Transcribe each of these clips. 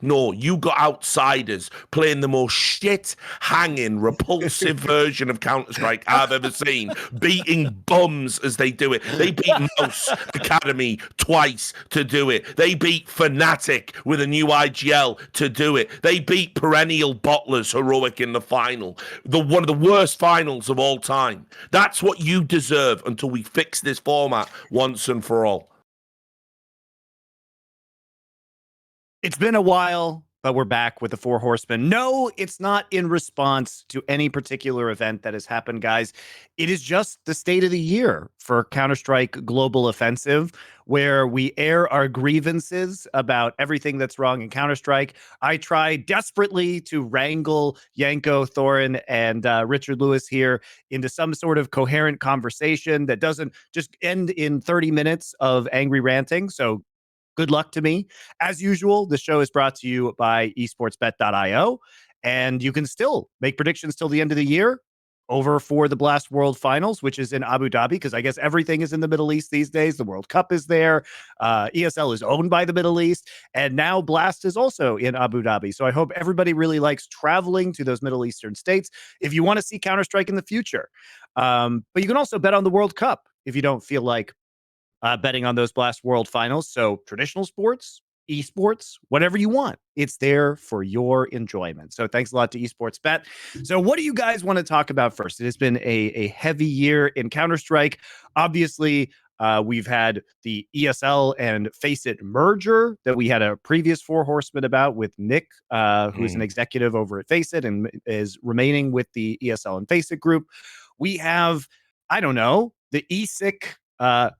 No, you got outsiders playing the most shit-hanging, repulsive version of Counter-Strike I've ever seen, beating bums as they do it. They beat Mouse Academy twice to do it. They beat Fnatic with a new IGL to do it. They beat perennial bottlers Heroic in the final. One of the worst finals of all time. That's what you deserve until we fix this format once and for all. It's been a while, but we're back with the Four Horsemen. No, it's not in response to any particular event that has happened, guys. It is just the state of the year for Counter-Strike Global Offensive, where we air our grievances about everything that's wrong in Counter-Strike. I try desperately to wrangle Janko, Thorin, and Richard Lewis here into some sort of coherent conversation that doesn't just end in 30 minutes of angry ranting. So good luck to me. As usual, the show is brought to you by esportsbet.io, and you can still make predictions till the end of the year over for the Blast World Finals, which is in Abu Dhabi, because I guess everything is in the Middle East these days. The World Cup is there. ESL is owned by the Middle East, and now Blast is also in Abu Dhabi. So I hope everybody really likes traveling to those Middle Eastern states if you want to see Counter-Strike in the future. But you can also bet on the World Cup if you don't feel like betting on those Blast World Finals. So traditional sports, esports, whatever you want, it's there for your enjoyment. So thanks a lot to Esports Bet. So what do you guys want to talk about first? It has been a heavy year in Counter-Strike. Obviously, we've had the ESL and Faceit merger that we had a previous Four Horsemen about with Nick, who's an executive over at Faceit and is remaining with the ESL and Faceit group. We have, I don't know, the ESIC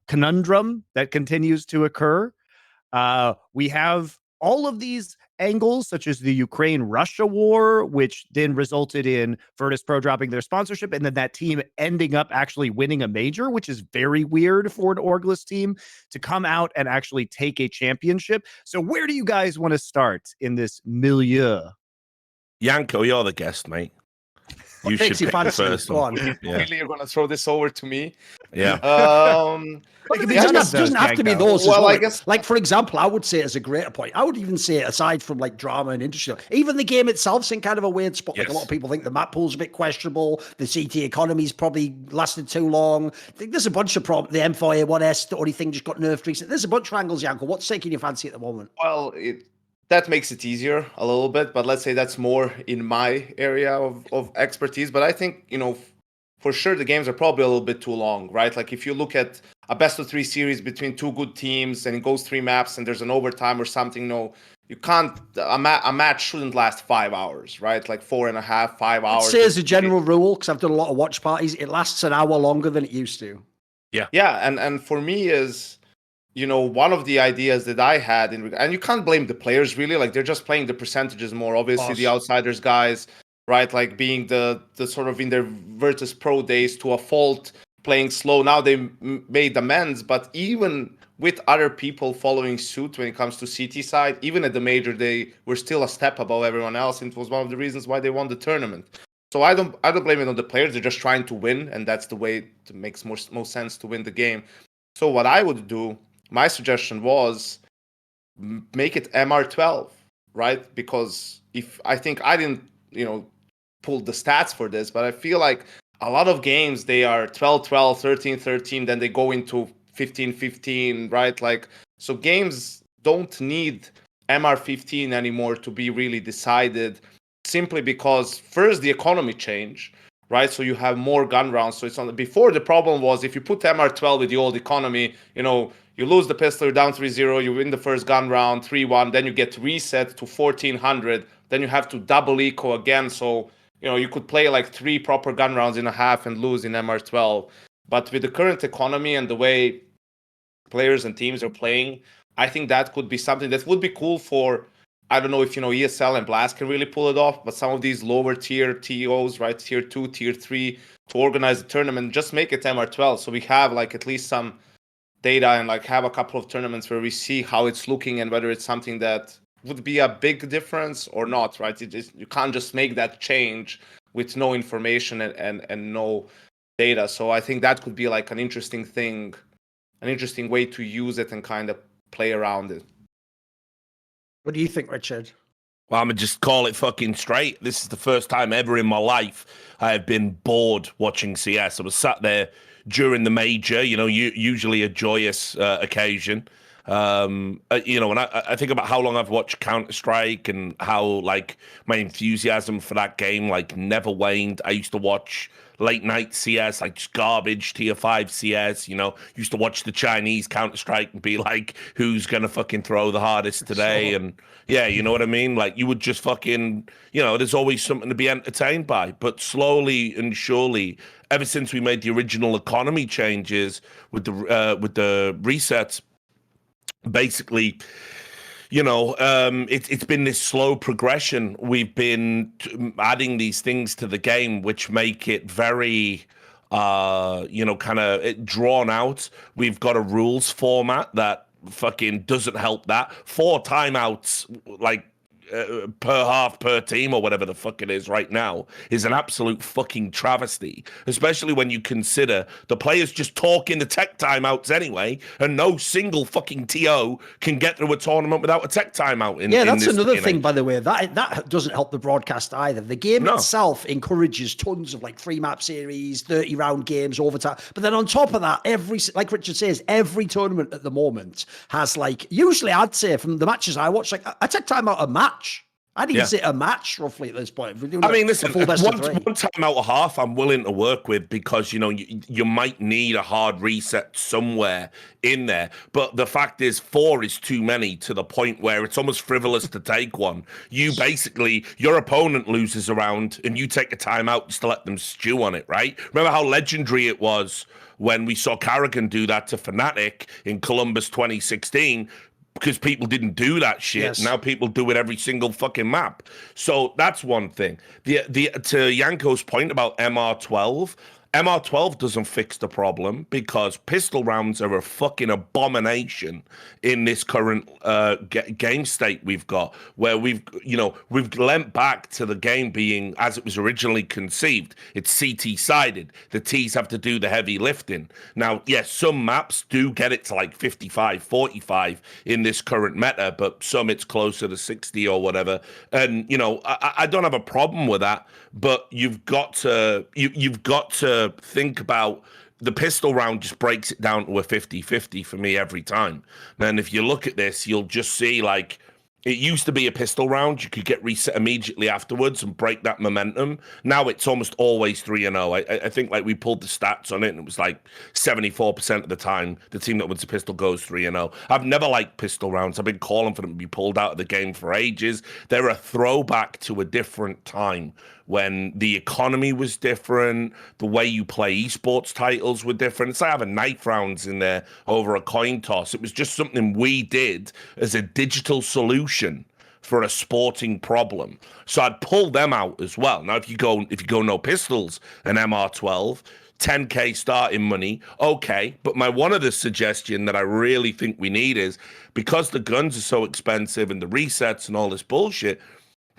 conundrum that continues to occur. We have all of these angles, such as the Ukraine-Russia war, which then resulted in Virtus Pro dropping their sponsorship, and then that team ending up actually winning a major, which is very weird for an orgless team to come out and actually take a championship. So where do you guys want to start in this milieu? Janko, you're the guest, mate. You Takes should you pick the fancy. first Go one. on. Yeah. Really, you're gonna throw this over to me? Yeah. It doesn't have to be those as well. I guess, like, for example, I would say as a greater point, I would even say, aside from like drama and industry, even the game itself's in kind of a weird spot. Like a lot of people think the map pool's a bit questionable. The CT economy's probably lasted too long. I think there's a bunch of problems. The M4A1S, the only thing just got nerfed recently. There's a bunch of angles, Janko. What's taking your fancy at the moment? well, that makes it easier a little bit, but let's say that's more in my area of expertise. But I think, for sure the games are probably a little bit too long, right? Like if you look at a best of 3 series between two good teams and it goes 3 maps and there's an overtime or something, no, you can't, a match shouldn't last 5 hours, right? Like 4.5, 5 hours. I'd say as a general rule, because I've done a lot of watch parties, it lasts an hour longer than it used to. Yeah, and for me is, one of the ideas that I had, and you can't blame the players really, like they're just playing the percentages more. Obviously, the outsiders guys, right, like being the sort of in their Virtus Pro days to a fault, playing slow. Now they made amends, but even with other people following suit when it comes to CT side, even at the major, they were still a step above everyone else, and it was one of the reasons why they won the tournament. So I don't blame it on the players. They're just trying to win, and that's the way it makes most sense to win the game. So what I would do, my suggestion was make it MR12, right? Because I think I didn't, pull the stats for this, but I feel like a lot of games, they are 12-12, 13-13, then they go into 15-15, right? Like, so games don't need MR15 anymore to be really decided, simply because first the economy changed, right? So you have more gun rounds. So it's on. Before, the problem was if you put MR12 with the old economy, you lose the pistol, you're down 3-0, you win the first gun round 3-1, then you get reset to 1400, then you have to double eco again. So, you could play like 3 proper gun rounds in a half and lose in MR12. But with the current economy and the way players and teams are playing, I think that could be something that would be cool for, I don't know if, ESL and Blast can really pull it off, but some of these lower tier TOs, right, tier 2, tier 3, to organize the tournament, just make it MR12. So we have like at least some data and like have a couple of tournaments where we see how it's looking and whether it's something that would be a big difference or not, right? You can't just make that change with no information and no data. So I think that could be like an interesting thing, an interesting way to use it and kind of play around it. What do you think, Richard? Well, I'm gonna just call it fucking straight. This is the first time ever in my life I have been bored watching CS. I was sat there during the major, usually a joyous occasion. And I think about how long I've watched Counter-Strike and how like my enthusiasm for that game like never waned. I used to watch late night CS, like just garbage tier 5 CS, used to watch the Chinese Counter-Strike and be like, who's gonna fucking throw the hardest today? And yeah, you know what I mean? Like you would just fucking, there's always something to be entertained by. But slowly and surely, ever since we made the original economy changes with the resets, basically, it's been this slow progression. We've been adding these things to the game, which make it very, kind of drawn out. We've got a rules format that fucking doesn't help that. 4 timeouts, like, per half per team or whatever the fuck it is right now is an absolute fucking travesty, especially when you consider the players just talk in the tech timeouts anyway, and no single fucking TO can get through a tournament without a tech timeout. That's another thing, by the way, that doesn't help the broadcast either. The game itself encourages tons of like 3-map series, 30-round games, overtime, but then on top of that, like Richard says, every tournament at the moment has like, usually I'd say from the matches I watch, like a tech timeout a match. I'd even say a match roughly at this point. Listen, one time out of half I'm willing to work with because, you might need a hard reset somewhere in there. But the fact is 4 is too many to the point where it's almost frivolous to take one. Your opponent loses a round and you take a timeout just to let them stew on it, right? Remember how legendary it was when we saw Carrigan do that to Fnatic in Columbus 2016, because people didn't do that shit. Yes. Now people do it every single fucking map. So that's one thing. To Janko's point about MR12 doesn't fix the problem because pistol rounds are a fucking abomination in this current game state we've got, where we've lent back to the game being as it was originally conceived. It's CT sided. The T's have to do the heavy lifting. Now, yes, some maps do get it to like 55, 45 in this current meta, but some it's closer to 60 or whatever. And I don't have a problem with that, but you've got to think about the pistol round just breaks it down to a 50-50 for me every time. And if you look at this, you'll just see like it used to be a pistol round. You could get reset immediately afterwards and break that momentum. Now it's almost always 3-0. I think like we pulled the stats on it and it was like 74% of the time the team that wins the pistol goes 3-0. I've never liked pistol rounds. I've been calling for them to be pulled out of the game for ages. They're a throwback to a different time when the economy was different, the way you play esports titles were different. It's like having knife rounds in there over a coin toss. It was just something we did as a digital solution for a sporting problem. So I'd pull them out as well. Now, if you go no pistols and MR12, 10K starting money, okay. But my one other suggestion that I really think we need is, because the guns are so expensive and the resets and all this bullshit,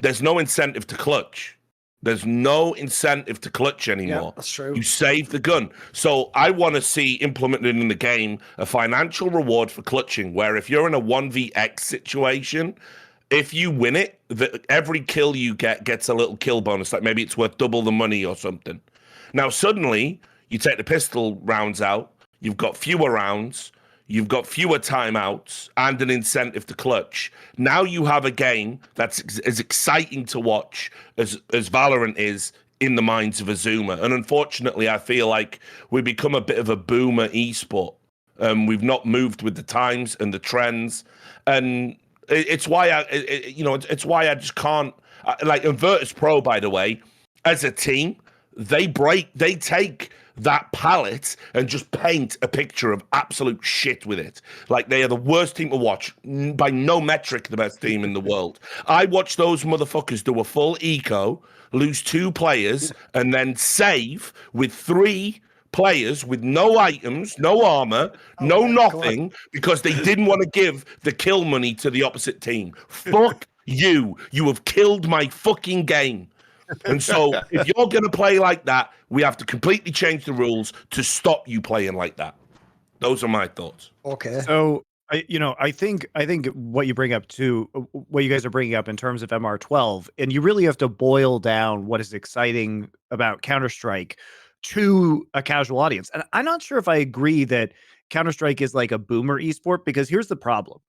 there's no incentive to clutch. There's no incentive to clutch anymore. Yeah, that's true. You save the gun. So I want to see implemented in the game a financial reward for clutching, where if you're in a 1vx situation, if you win it, every kill you get gets a little kill bonus. Like maybe it's worth double the money or something. Now, suddenly, you take the pistol rounds out, you've got fewer rounds, you've got fewer timeouts, and an incentive to clutch. Now you have a game that's as exciting to watch as Valorant is in the minds of a Zoomer. And unfortunately, I feel like we've become a bit of a boomer esport. We've not moved with the times and the trends. And it's why it's why I just can't, like Virtus Pro, by the way, as a team, they take that palette and just paint a picture of absolute shit with it. Like, they are the worst team to watch. By no metric, the best team in the world. I watch those motherfuckers do a full eco, lose 2 players, and then save with 3 players with no items, no armor, no nothing, God, because they didn't want to give the kill money to the opposite team. Fuck you. You have killed my fucking game. And so if you're going to play like that, we have to completely change the rules to stop you playing like that. Those are my thoughts. Okay. So I think what you bring up too, what you guys are bringing up in terms of MR12, and you really have to boil down what is exciting about Counter-Strike to a casual audience. And I'm not sure if I agree that Counter-Strike is like a boomer esport, because here's the problem.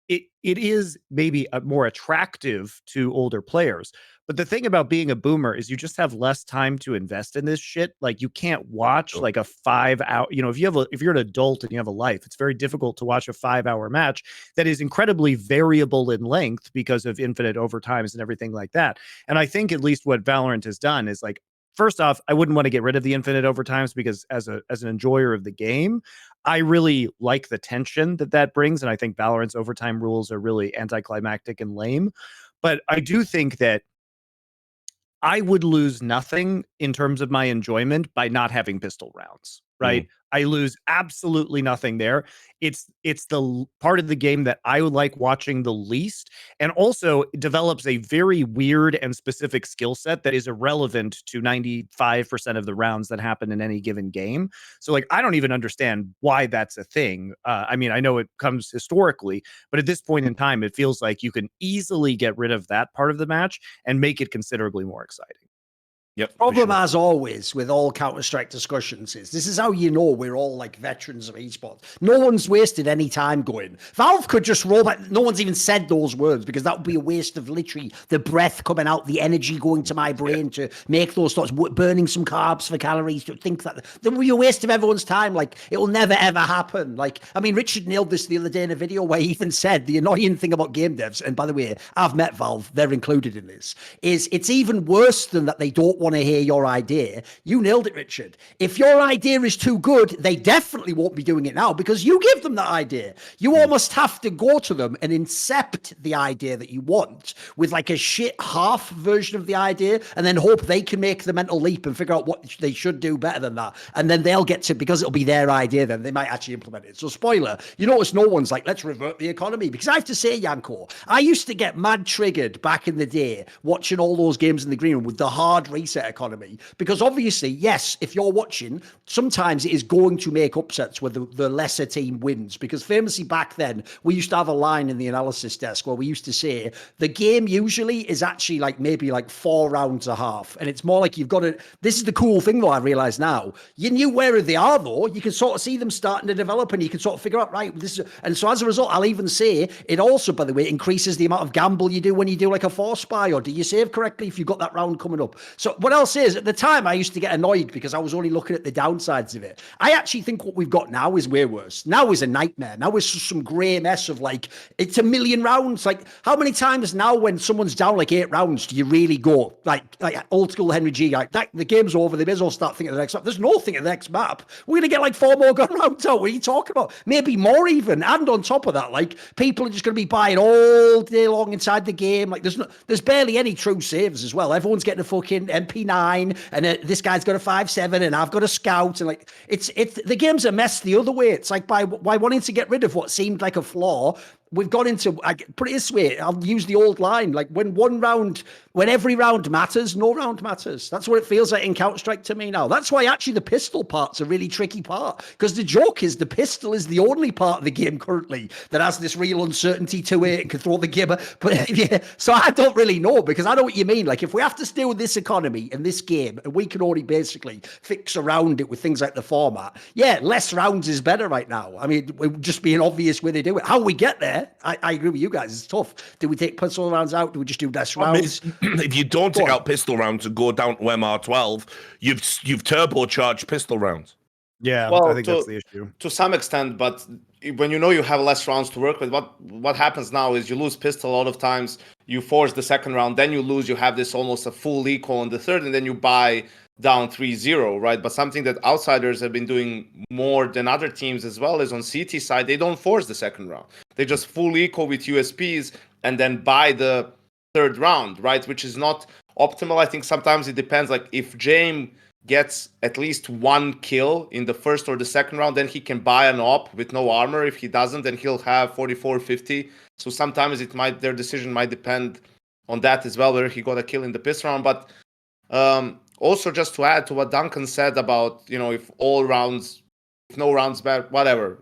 It is maybe more attractive to older players. But the thing about being a boomer is you just have less time to invest in this shit. Like, you can't watch like a 5-hour, if you're an adult and you have a life, it's very difficult to watch a 5-hour match that is incredibly variable in length because of infinite overtimes and everything like that. And I think at least what Valorant has done is, like, first off, I wouldn't want to get rid of the infinite overtimes, because as an enjoyer of the game, I really like the tension that brings. And I think Valorant's overtime rules are really anticlimactic and lame. But I do think that I would lose nothing in terms of my enjoyment by not having pistol rounds, right? I lose absolutely nothing there. It's the part of the game that I would like watching the least, and also develops a very weird and specific skill set that is irrelevant to 95% of the rounds that happen in any given game. So, like, I don't even understand why that's a thing. I mean, I know it comes historically, but at this point in time, it feels like you can easily get rid of that part of the match and make it considerably more exciting. Yep. Problem, as always, with all Counter-Strike discussions is this is how you know we're all like veterans of esports. No one's wasted any time going, Valve could just roll back. No one's even said those words, because that would be a waste of literally the breath coming out, the energy going to my brain to make those thoughts, burning some carbs for calories to think that would be a waste of everyone's time. Like, it will never ever happen. Like, I mean, Richard nailed this the other day in a video where he even said the annoying thing about game devs, and by the way, I've met Valve, they're included in this, is it's even worse than that they don't want to hear your idea. You nailed it, Richard. If your idea is too good, they definitely won't be doing it now, because you give them that idea. You almost have to go to them and incept the idea that you want with like a shit half version of the idea, and then hope they can make the mental leap and figure out what they should do better than that. And then they'll get to, because it'll be their idea, then they might actually implement it. So spoiler, you notice no one's like, let's revert the economy. Because I have to say, Janko, I used to get mad triggered back in the day watching all those games in the green room with the hard reset economy, because obviously, yes, if you're watching, sometimes it is going to make upsets where the lesser team wins, because famously back then we used to have a line in the analysis desk where we used to say the game usually is actually like maybe like 4 rounds a half, and it's more like you've got to, this is the cool thing though, I realize now, you knew where they are though, you can sort of see them starting to develop, and you can sort of figure out, right, this is, and so as a result, I'll even say it also, by the way, increases the amount of gamble you do when you do like a force buy, or do you save correctly if you've got that round coming up. So what I'll say is, at the time I used to get annoyed because I was only looking at the downsides of it. I actually think what we've got now is way worse. Now is a nightmare. Now is some grey mess of like, it's a million rounds. Like, how many times now when someone's down like 8 rounds do you really go like old school Henry G, like that, the game's over, they may as well start thinking of the next map. There's no thing of the next map. We're going to get like 4 more gun rounds out. What are you talking about? Maybe more even. And on top of that, like, people are just going to be buying all day long inside the game. Like, there's barely any true saves as well. Everyone's getting a fucking MP9, and this guy's got a 5.7 and I've got a scout, and like, it's the game's a mess the other way. It's like by wanting to get rid of what seemed like a flaw, we've gone into, I put it this way, I'll use the old line, like when every round matters, no round matters. That's what it feels like in Counter-Strike to me now. That's why actually the pistol part's a really tricky part, because the joke is the pistol is the only part of the game currently that has this real uncertainty to it and can throw the game. But yeah, so I don't really know, because I know what you mean. Like, if we have to stay with this economy in this game, and we can only basically fix around it with things like the format, yeah, less rounds is better right now. I mean, it would just be an obvious way they do it. How we get there, I agree with you guys. It's tough. Do we take pistol rounds out? Do we just do less rounds? If you don't take out pistol rounds and go down to MR12, you've turbocharged pistol rounds. Yeah, well, I think that's the issue. To some extent, but when you know you have less rounds to work with, what happens now is you lose pistol a lot of times, you force the second round, then you lose, you have this almost a full eco on the third, and then you buy down 3-0, right? But something that outsiders have been doing more than other teams as well is on CT side, they don't force the second round. They just full eco with USPs and then buy the third round, right? Which is not optimal. I think sometimes it depends. Like, if James gets at least 1 kill in the first or the second round, then he can buy an op with no armor. If he doesn't, then he'll have 44-50. So sometimes their decision might depend on that as well, whether he got a kill in the piss round. But also, just to add to what Duncan said about, if all rounds if no rounds back, whatever.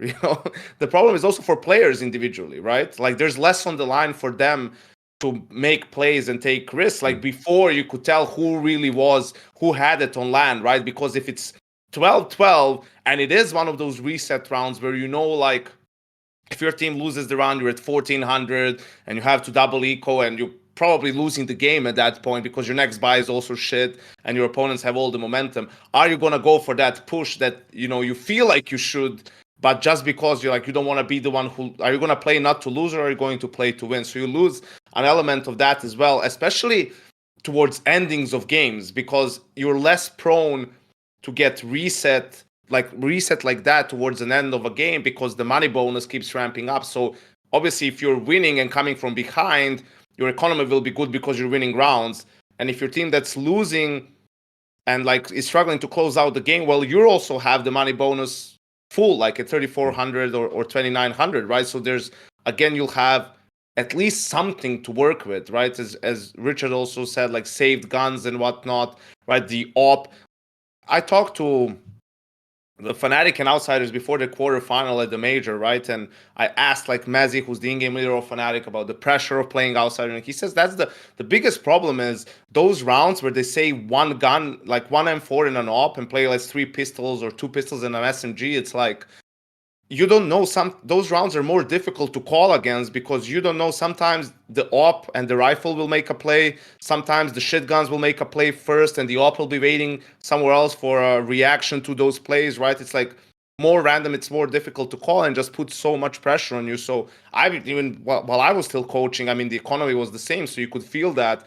The problem is also for players individually, right? Like there's less on the line for them to make plays and take risks. Like before, you could tell who had it on land, right? Because if it's 12-12 and it is one of those reset rounds where like if your team loses the round, you're at 1400 and you have to double eco and you're probably losing the game at that point because your next buy is also shit and your opponents have all the momentum. Are you going to go for that push that, you feel like you should, but just because you don't want to be the one who, are you going to play not to lose or are you going to play to win? So you lose an element of that as well, especially towards endings of games, because you're less prone to get reset like that towards an end of a game because the money bonus keeps ramping up. So obviously if you're winning and coming from behind, your economy will be good because you're winning rounds. And if your team that's losing and is struggling to close out the game, well, you also have the money bonus full, like at 3,400 or 2,900, right? So you'll have at least something to work with, right? As Richard also said, saved guns and whatnot, right? The op. I talked to the Fnatic and Outsiders before the quarterfinal at the major, right? And I asked Mazzy, who's the in-game leader of Fnatic, about the pressure of playing Outsider, and he says that's the biggest problem is those rounds where they say one gun, like one M4 in an op, and play 3 pistols or 2 pistols in an SMG. It's you don't know, those rounds are more difficult to call against because you don't know. Sometimes the op and the rifle will make a play. Sometimes the shit guns will make a play first and the op will be waiting somewhere else for a reaction to those plays, right? It's more random. It's more difficult to call and just put so much pressure on you. So while I was still coaching, the economy was the same. So you could feel that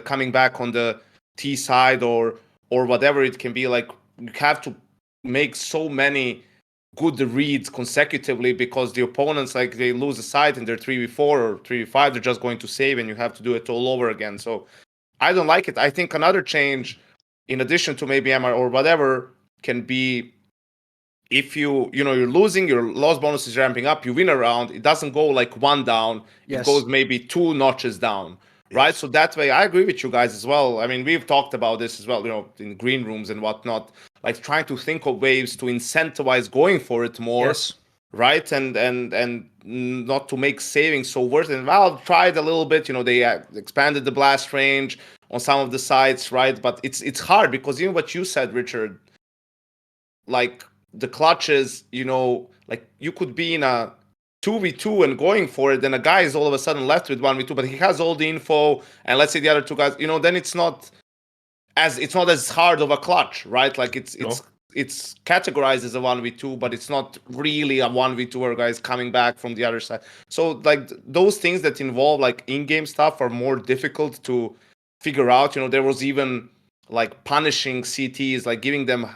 coming back on the T side or whatever it can be, you have to make so many good reads consecutively because the opponents they lose a side and they're 3v4 or 3v5, they're just going to save and you have to do it all over again. So I don't like it. I think another change in addition to maybe MR or whatever can be if you're losing, your loss bonus is ramping up, you win a round, it doesn't go one down, yes. It goes maybe 2 notches down. Right. So that way, I agree with you guys as well. We've talked about this as well, in green rooms and whatnot, trying to think of ways to incentivize going for it more. Yes. Right. And not to make savings so worth it. And Valve tried a little bit, they expanded the blast range on some of the sites. Right. But it's hard because even what you said, Richard, the clutches, you could be in a 2v2 and going for it, then a guy is all of a sudden left with 1v2, but he has all the info, and let's say the other 2 guys, then it's not as hard of a clutch, right? It's categorized as a 1v2, but it's not really a 1v2 where guys coming back from the other side. So those things that involve in-game stuff are more difficult to figure out. There was even punishing CTs, giving them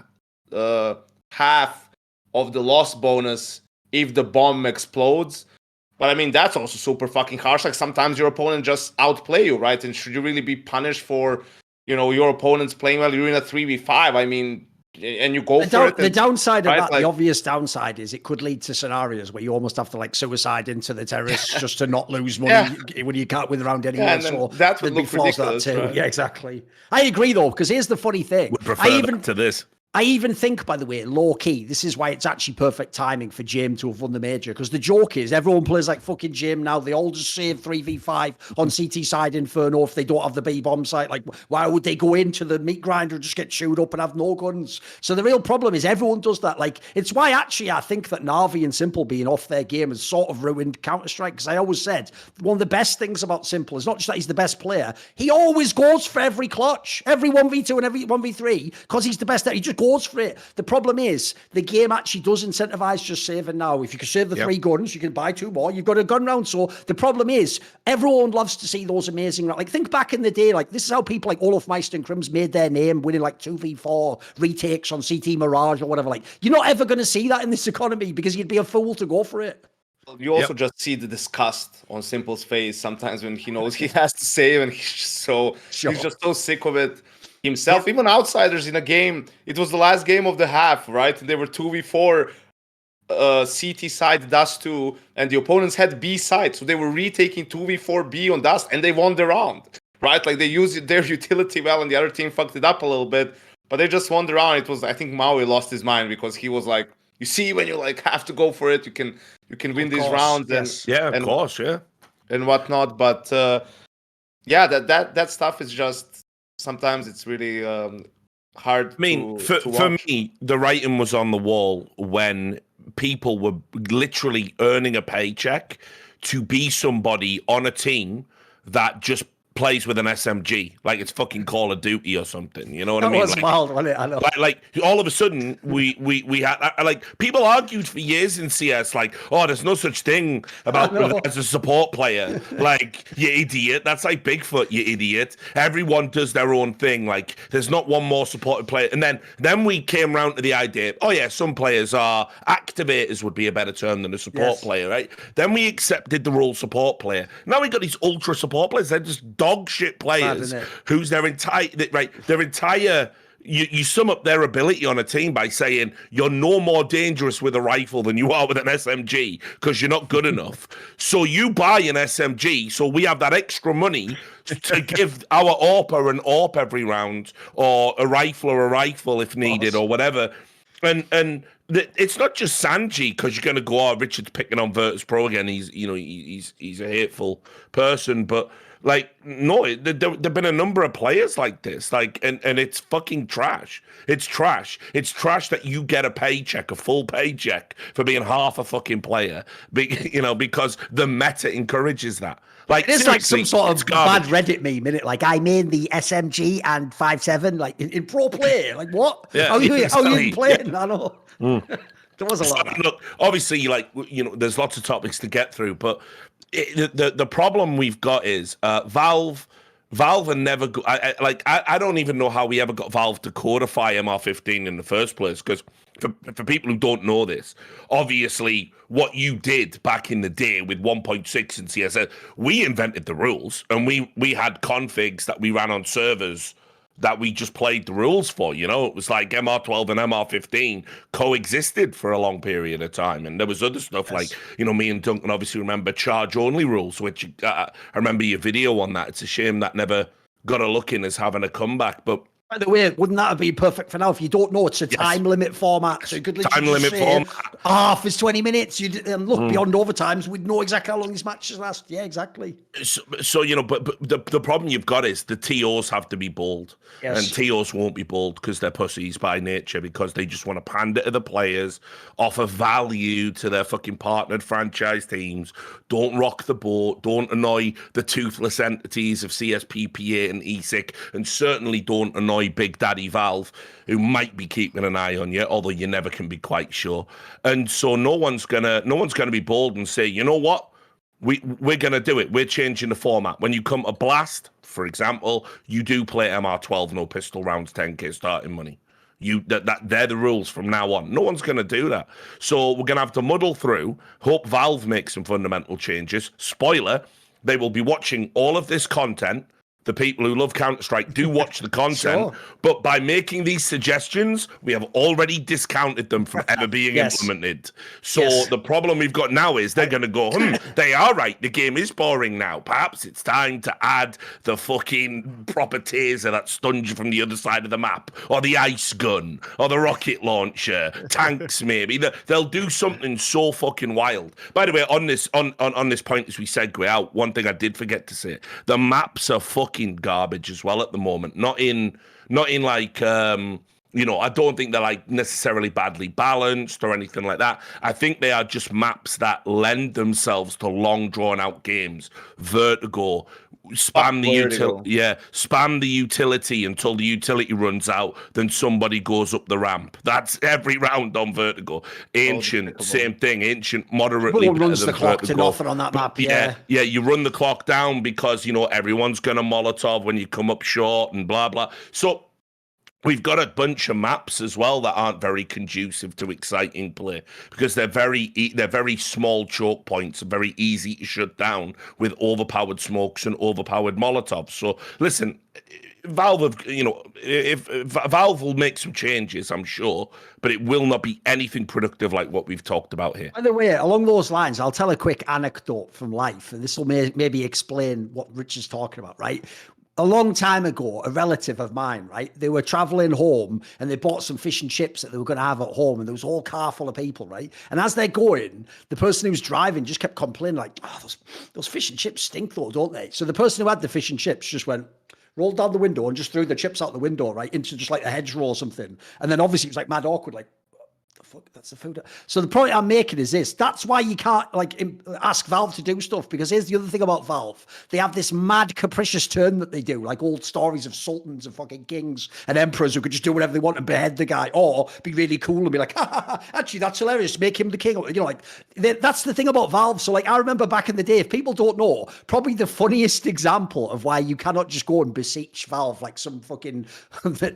half of the loss bonus if the bomb explodes. But that's also super fucking harsh. Sometimes your opponent just outplay you, right? And should you really be punished for, your opponent's playing well? You're in a 3v5. And you go for it. The downside of that, the obvious downside is it could lead to scenarios where you almost have to suicide into the terrace just to not lose money when you can't win the round anyway. And so that would look ridiculous. That too. Right? Yeah, exactly. I agree though, because here's the funny thing. Would prefer that to this. I even think, by the way, low key, this is why it's actually perfect timing for Jim to have won the major. Because the joke is, everyone plays like fucking Jim now. They all just save 3v5 on CT side Inferno if they don't have the B bomb site. Why would they go into the meat grinder and just get chewed up and have no guns? So the real problem is everyone does that. It's why actually I think that Na'Vi and Simple being off their game has sort of ruined Counter-Strike. Because I always said one of the best things about Simple is not just that he's the best player. He always goes for every clutch, every 1v2 and every 1v3, because he's the best. He just goes for it. The problem is the game actually does incentivize just saving now. If you can save the 3 guns, you can buy 2 more. You've got a gun round. So the problem is everyone loves to see those amazing. Think back in the day. This is how people like Olaf Meister and Crims made their name, winning 2v4 retakes on CT Mirage or whatever. You're not ever going to see that in this economy because you'd be a fool to go for it. You also just see the disgust on Simple's face sometimes when he knows he has to save, and he's just so sick of it himself. Even Outsiders in a game, it was the last game of the half, right? They were 2v4 CT side Dust 2, and the opponents had B side, so they were retaking 2v4 B on Dust, and they won the round, right? They used their utility well, and the other team fucked it up a little bit, but they just won the round. It was, I think Maui lost his mind because he was you see when you like have to go for it, you can win these rounds of course, and whatnot. But yeah, that stuff is just sometimes it's really hard. I mean, to for me, the writing was on the wall when people were literally earning a paycheck to be somebody on a team that just plays with an SMG, like it's fucking Call of Duty or something. You know what I mean? That was wild, wasn't it? I know. Like all of a sudden, we had like people argued for years in CS, like, oh, there's no such thing about as a support player. Like, you idiot. That's like Bigfoot, you idiot. Everyone does their own thing. Like, there's not one more supported player. And then we came around to the idea, oh yeah, some players are activators would be a better term than a support player, right? Then we accepted the role support player. Now we got these ultra support players. They're just dog shit players who's their entire you sum up their ability on a team by saying you're no more dangerous with a rifle than you are with an SMG because you're not good enough. So you buy an SMG, so we have that extra money to give our AWPer an AWP every round, or a rifle if needed, or whatever. And it's not just Sanji, because you're going to go, oh, Richard's picking on Virtus Pro again. He's a hateful person, but like, no, there've been a number of players like this, like, and it's fucking trash. It's trash. It's trash that you get a full paycheck for being half a fucking player, because the meta encourages that. Like, it is like some sort of bad Reddit meme, innit? Like, I main the SMG and 5.7, like in pro play. Like, what? Yeah, how are you playing? I know. There was a lot of that. Look, obviously, like, there's lots of topics to get through, but the problem we've got is Valve are never I don't even know how we ever got Valve to codify MR15 in the first place, because for people who don't know this, obviously what you did back in the day with 1.6 and CSS, we invented the rules, and we had configs that we ran on servers that we just played the rules for. It was like MR12 and MR15 coexisted for a long period of time, and there was other stuff like, me and Duncan obviously remember charge-only rules, which I remember your video on that. It's a shame that never got a look in as having a comeback, but by the way, wouldn't that have been perfect for now? If you don't know, it's a time limit format, so you could literally format. Half is 20 minutes. Look, beyond overtimes, we'd know exactly how long these matches last. Yeah, exactly. So but the problem you've got is the TOs have to be bold, and TOs won't be bold because they're pussies by nature, because they just want to pander to the players, offer value to their fucking partnered franchise teams, don't rock the boat, don't annoy the toothless entities of CSPPA and ESIC, and certainly don't annoy Big Daddy Valve, who might be keeping an eye on you, although you never can be quite sure. And so no one's gonna be bold and say, you know what, we're gonna do it. We're changing the format. When you come to Blast, for example, you do play MR12, no pistol rounds, 10k starting money. They're the rules from now on. No one's gonna do that. So we're gonna have to muddle through. Hope Valve makes some fundamental changes. Spoiler: they will be watching all of this content. The people who love Counter-Strike do watch the content, but by making these suggestions, we have already discounted them from ever being implemented. So the problem we've got now is they're going to go, they are right, the game is boring now. Perhaps it's time to add the fucking proper taser that stuns you from the other side of the map, or the ice gun, or the rocket launcher, tanks maybe. They'll do something so fucking wild. By the way, on this point, as we segue out, one thing I did forget to say, the maps are fucking garbage as well at the moment. Not in like I don't think they're like necessarily badly balanced or anything like that. I think they are just maps that lend themselves to long drawn out games. Vertigo, spam the utility until the utility runs out, then somebody goes up the ramp. That's every round on Vertigo. Ancient, same thing. Ancient, moderately better runs than the clock Vertigo. to nothing on that map. Yeah, you run the clock down because everyone's gonna Molotov when you come up short and blah blah. So we've got a bunch of maps as well that aren't very conducive to exciting play, because they're very small choke points, very easy to shut down with overpowered smokes and overpowered Molotovs. So listen, Valve Valve will make some changes, I'm sure, but it will not be anything productive like what we've talked about here. By the way, along those lines, I'll tell a quick anecdote from life, and this will maybe explain what Rich is talking about, right? a long time ago, a relative of mine, right? They were traveling home and they bought some fish and chips that they were going to have at home, and there was a whole car full of people, right? And as they're going, the person who was driving just kept complaining, like, "Oh, those fish and chips stink, though, don't they?" So the person who had the fish and chips just went, rolled down the window and just threw the chips out the window, right, into just like a hedgerow or something. And then obviously it was like mad awkward, like, fuck, that's the food. So the point I'm making is this: that's why you can't like ask Valve to do stuff, because here's the other thing about Valve: they have this mad capricious turn that they do, like old stories of sultans and fucking kings and emperors who could just do whatever they want and behead the guy, or be really cool and be like, actually that's hilarious, make him the king. You know, like that's the thing about Valve. So like I remember back in the day, if people don't know, probably the funniest example of why you cannot just go and beseech Valve like some fucking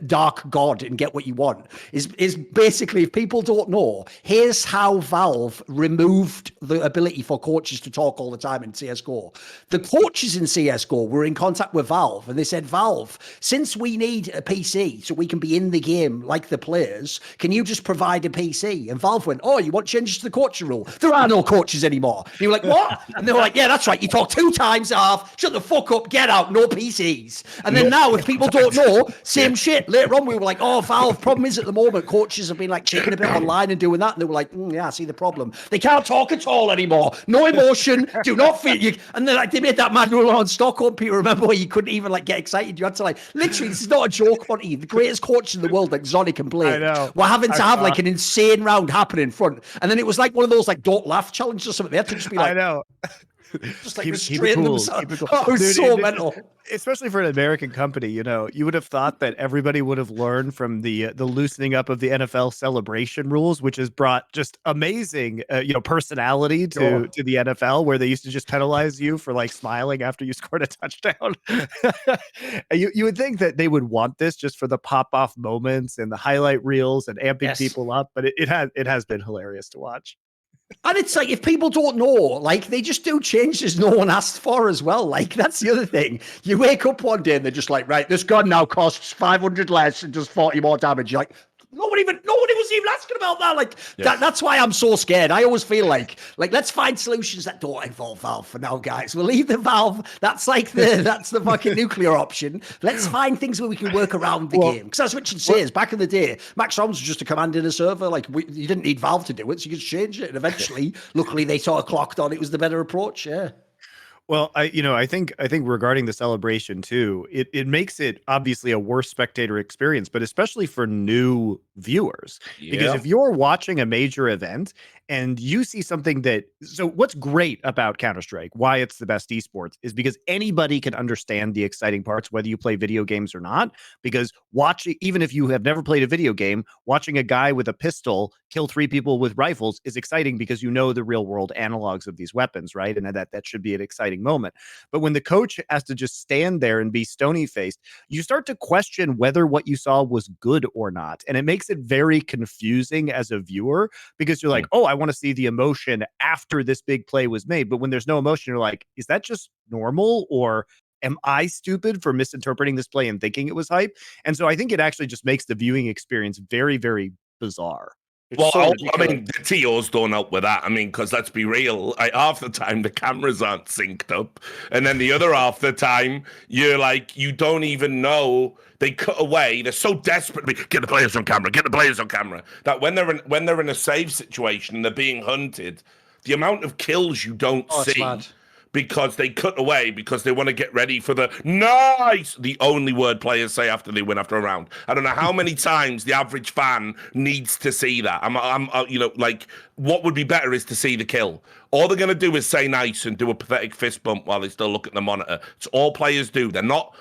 dark god and get what you want is basically, if people don't know, here's how Valve removed the ability for coaches to talk all the time in CSGO. The coaches in CSGO were in contact with Valve and they said, Valve, since we need a PC so we can be in the game like the players, can you just provide a PC? And Valve went, oh, you want changes to the coaching rule? There are no coaches anymore. And you were like, what? And they were like, yeah, that's right. You talk 2 times a half, shut the fuck up, get out, no PCs. And then now, if people don't know, same shit. Later on, we were like, oh, Valve, problem is at the moment, coaches have been like taking a bit online and doing that, and they were like, yeah, I see the problem. They can't talk at all anymore. No emotion. Do not feel you. And then like they made that mad rule on Stockholm. People remember where you couldn't even like get excited. You had to like literally. This is not a joke, Monty. The greatest coaches in the world, like Zonic and Blake, were having to have like an insane round happen in front, and then it was like one of those like don't laugh challenges or something. They had to just be like, I know. Just like restrain themselves. Oh, it was Dude, so mental. Especially for an American company, you know, you would have thought that everybody would have learned from the loosening up of the NFL celebration rules, which has brought just amazing, personality to the NFL, where they used to just penalize you for like smiling after you scored a touchdown. you would think that they would want this just for the pop off moments and the highlight reels and amping people up, but it has been hilarious to watch. And it's like, if people don't know, like, they just do changes no one asked for as well. Like, that's the other thing. You wake up one day and they're just like, right, this gun now costs 500 less and does 40 more damage. You're like, nobody was even asking about that. Like, that's why I'm so scared. I always feel like let's find solutions that don't involve Valve for now, guys. We'll leave the Valve. That's like that's the fucking nuclear option. Let's find things where we can work around the game. Because as Richard says, back in the day, Max Rounds was just a command in a server. Like, you didn't need Valve to do it, so you could change it. And eventually, luckily, they sort of clocked on it was the better approach. Yeah. Well, I think regarding the celebration too, it makes it obviously a worse spectator experience, but especially for new viewers. Because if you're watching a major event and you see something so what's great about Counter-Strike, why it's the best esports, is because anybody can understand the exciting parts, whether you play video games or not. Because even if you have never played a video game, watching a guy with a pistol kill 3 people with rifles is exciting because you know the real world analogs of these weapons, right? And that should be an exciting moment. But when the coach has to just stand there and be stony faced, you start to question whether what you saw was good or not. And it makes it very confusing as a viewer, because you're like, oh, I want to see the emotion after this big play was made. But when there's no emotion, you're like, is that just normal, or am I stupid for misinterpreting this play and thinking it was hype? And so I think it actually just makes the viewing experience very, very bizarre. Well, I mean, the TOs don't help with that. I mean, because let's be real, half the time the cameras aren't synced up, and then the other half the time you're like, you don't even know. They cut away. They're so desperate to get the players on camera, that when they're in a save situation and they're being hunted, the amount of kills you don't see. Because they cut away because they want to get ready for the nice, the only word players say after they win after a round. I don't know how many times the average fan needs to see that. I'm like, what would be better is to see the kill. All they're going to do is say nice and do a pathetic fist bump while they still look at the monitor. It's all players do. They're not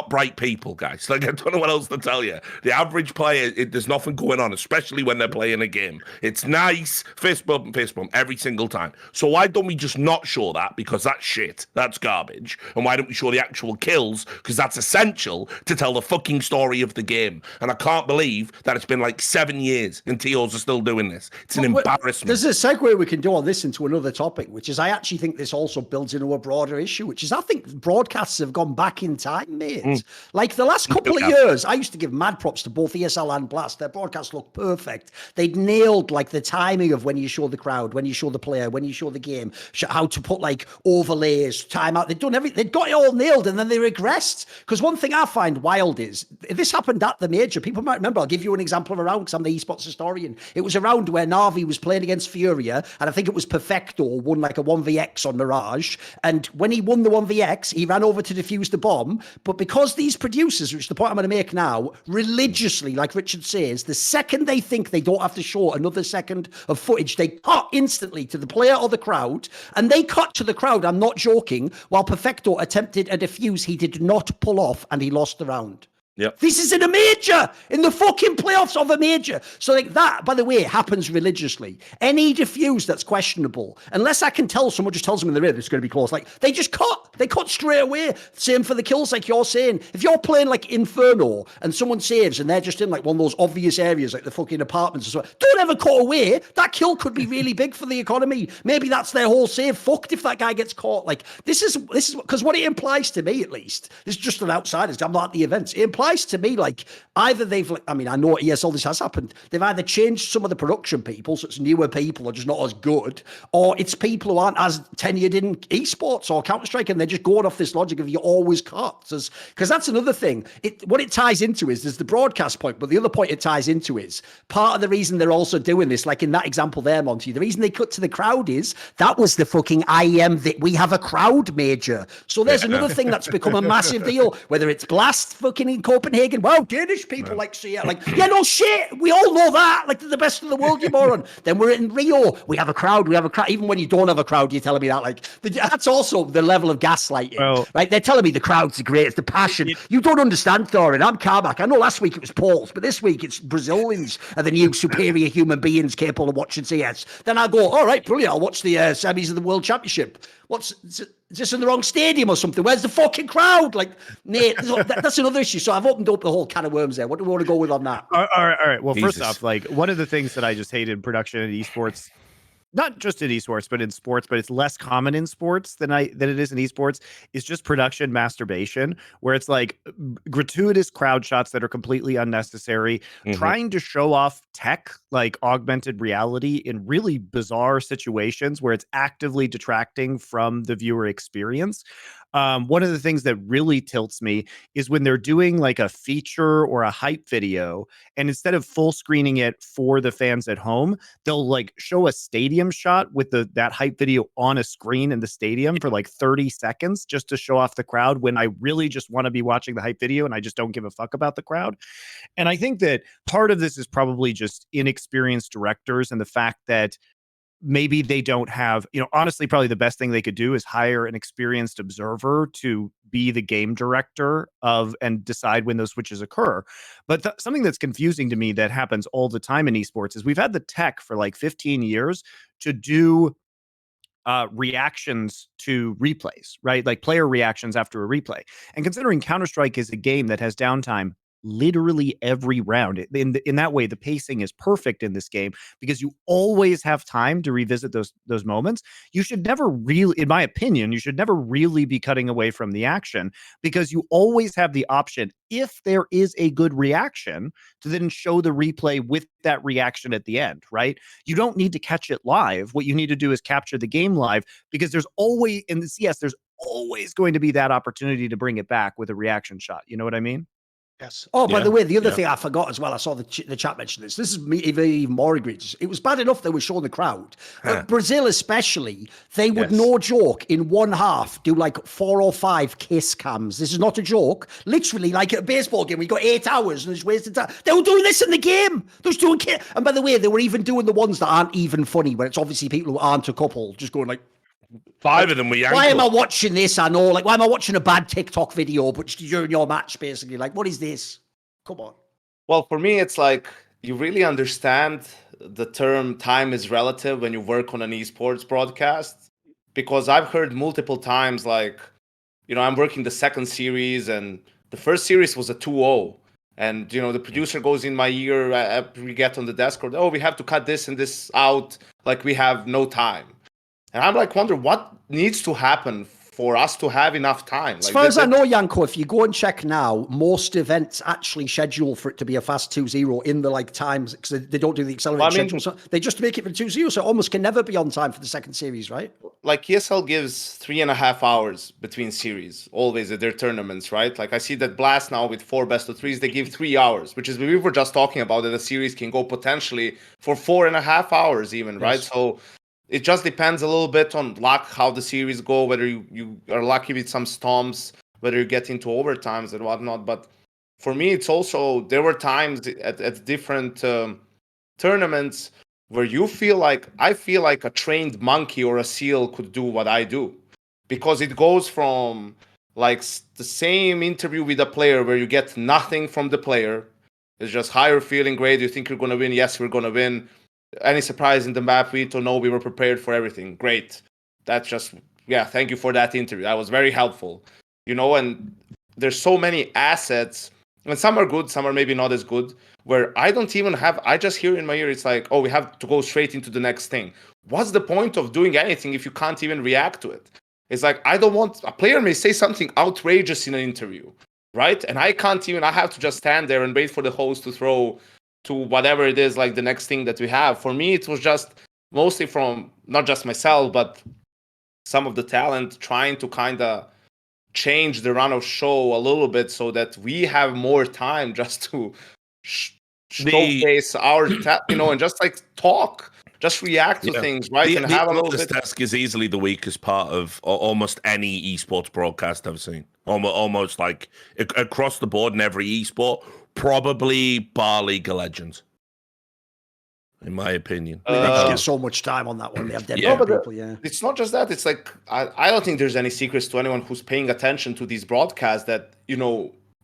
bright people, guys. Like, I don't know what else to tell you. The average player, there's nothing going on, especially when they're playing a game. It's nice, fist bump, every single time. So why don't we just not show that? Because that's shit. That's garbage. And why don't we show the actual kills? Because that's essential to tell the fucking story of the game. And I can't believe that it's been like 7 years and TOs are still doing this. It's an embarrassment. There's a segue we can do on this in into another topic, which is I actually think this also builds into a broader issue, which is I think broadcasts have gone back in time, mate. Like the last couple of years, I used to give mad props to both ESL and Blast. Their broadcasts look perfect. They'd nailed like the timing of when you show the crowd, when you show the player, when you show the game, how to put like overlays, timeout. They'd done everything. They'd got it all nailed, and then they regressed. Because one thing I find wild is this happened at the major. People might remember. I'll give you an example of a round because I'm the esports historian. It was a round where Navi was playing against Furia, and I think it was Perfecto won like a 1vx on Mirage. And when he won the 1vx, he ran over to defuse the bomb. But because these producers, which is the point I'm going to make now, religiously, like Richard says, the second they think they don't have to show another second of footage, they cut instantly to the player or the crowd, and they cut to the crowd, I'm not joking, while Perfecto attempted a defuse he did not pull off, and he lost the round. Yep. This is in a major, in the fucking playoffs of a major. So like that, by the way, happens religiously. Any diffuse that's questionable, unless I can tell someone just tells them in the ring it's going to be close, like they just cut. They cut straight away. Same for the kills, like you're saying. If you're playing like Inferno and someone saves and they're just in like one of those obvious areas, like the fucking apartments or so, don't ever cut away. That kill could be really big for the economy. Maybe that's their whole save. Fucked if that guy gets caught. Like this is because what it implies to me, at least, this is just an outsider. I'm not at the events. It implies to me like either they've, like, I mean, I know at ESL this has happened. They've either changed some of the production people, so it's newer people or just not as good, or it's people who aren't as tenured in esports or Counter-Strike, and they're just going off this logic of you always cut. Because that's another thing. What it ties into is there's the broadcast point, but the other point it ties into is part of the reason they're also doing this, like in that example there, Monty, the reason they cut to the crowd is that was the fucking IEM that we have a crowd major. So there's another thing that's become a massive deal, whether it's Blast fucking in Copenhagen. Wow, Danish people like say it. Like, yeah, no shit. We all know that. Like, they're the best in the world, you moron. Then we're in Rio. We have a crowd. Even when you don't have a crowd, you're telling me that. Like, that's also the level of gaslighting. Right? They're telling me the crowd's the greatest, the passion. You don't understand, Thorin. I'm Carmack. I know last week it was Poles, but this week it's Brazilians are the new superior human beings capable of watching CS. Then I go, all right, brilliant. I'll watch the semis of the World Championship. Is this in the wrong stadium or something? Where's the fucking crowd? Like, Nate, that's another issue. So I've opened up the whole can of worms there. What do we want to go with on that? All right. Well, first off, like one of the things that I just hate in production in esports, not just in esports, but in sports, but it's less common in sports than it is in esports, is just production masturbation, where it's like gratuitous crowd shots that are completely unnecessary, trying to show off tech like augmented reality in really bizarre situations where it's actively detracting from the viewer experience. One of the things that really tilts me is when they're doing like a feature or a hype video, and instead of full screening it for the fans at home, they'll like show a stadium shot with that hype video on a screen in the stadium for like 30 seconds just to show off the crowd, when I really just want to be watching the hype video and I just don't give a fuck about the crowd. And I think that part of this is probably just inexperienced directors and the fact that maybe they don't have, honestly, probably the best thing they could do is hire an experienced observer to be the game director and decide when those switches occur. But something that's confusing to me that happens all the time in esports is we've had the tech for like 15 years to do reactions to replays, right? Like player reactions after a replay. And considering Counter-Strike is a game that has downtime literally every round, in that way, the pacing is perfect in this game because you always have time to revisit those moments. You should never really, in my opinion, you should never really be cutting away from the action, because you always have the option, if there is a good reaction, to then show the replay with that reaction at the end, right? You don't need to catch it live. What you need to do is capture the game live, because there's always, in the CS, there's always going to be that opportunity to bring it back with a reaction shot. You know what I mean? Yes. Oh, by the way, the other thing I forgot as well, I saw the chat mention this. This is even more egregious. It was bad enough they were showing the crowd. Brazil especially, they would, no joke, in one half do like 4 or 5 kiss cams. This is not a joke. Literally, like at a baseball game, we got 8 hours and it's wasted time. They were doing this in the game. They were doing kiss. And by the way, they were even doing the ones that aren't even funny, where it's obviously people who aren't a couple, just going like, 5 of them were Janko. Why am I watching this? I know. Like, why am I watching a bad TikTok video, but during your match, basically? Like, what is this? Come on. Well, for me, it's like you really understand the term time is relative when you work on an esports broadcast, because I've heard multiple times, like, I'm working the second series and the first series was a 2-0. And, the producer goes in my ear, we get on the desk, or, we have to cut this and this out. Like, we have no time. And I'm like, wonder what needs to happen for us to have enough time. As far as I know, Janko, if you go and check now, most events actually schedule for it to be a fast 2-0 in the like times, because they don't do the accelerated schedule. So they just make it for 2-0, so it almost can never be on time for the second series, right? Like ESL gives 3.5 hours between series, always at their tournaments, right? Like I see that Blast now with 4 best of 3s, they give 3 hours, which is we were just talking about that a series can go potentially for 4.5 hours even, right? So it just depends a little bit on luck, how the series go, whether you are lucky with some stomps, whether you get into overtimes and whatnot. But for me, it's also, there were times at different tournaments where I feel like a trained monkey or a seal could do what I do. Because it goes from like the same interview with a player where you get nothing from the player. It's just, hi, you're feeling great. You think you're going to win? Yes, we're going to win. Any surprise in the map? We don't know. We were prepared for everything. Great. That's just, thank you for that interview. That was very helpful. And there's so many assets, and some are good, some are maybe not as good, where I just hear in my ear, it's like, oh, we have to go straight into the next thing. What's the point of doing anything if you can't even react to it? It's like, a player may say something outrageous in an interview, right? And I have to just stand there and wait for the host to throw to whatever it is, like the next thing that we have. For me, it was just mostly from not just myself, but some of the talent trying to kind of change the run of show a little bit so that we have more time just to showcase our, and just like talk, just react to things, right? And have a little bit. Desk is easily the weakest part of almost any esports broadcast I've seen. Almost like across the board in every esport. Probably bar League of Legends, in my opinion. They just get so much time on that one. They have dead people, It's not just that. It's like, I don't think there's any secrets to anyone who's paying attention to these broadcasts that,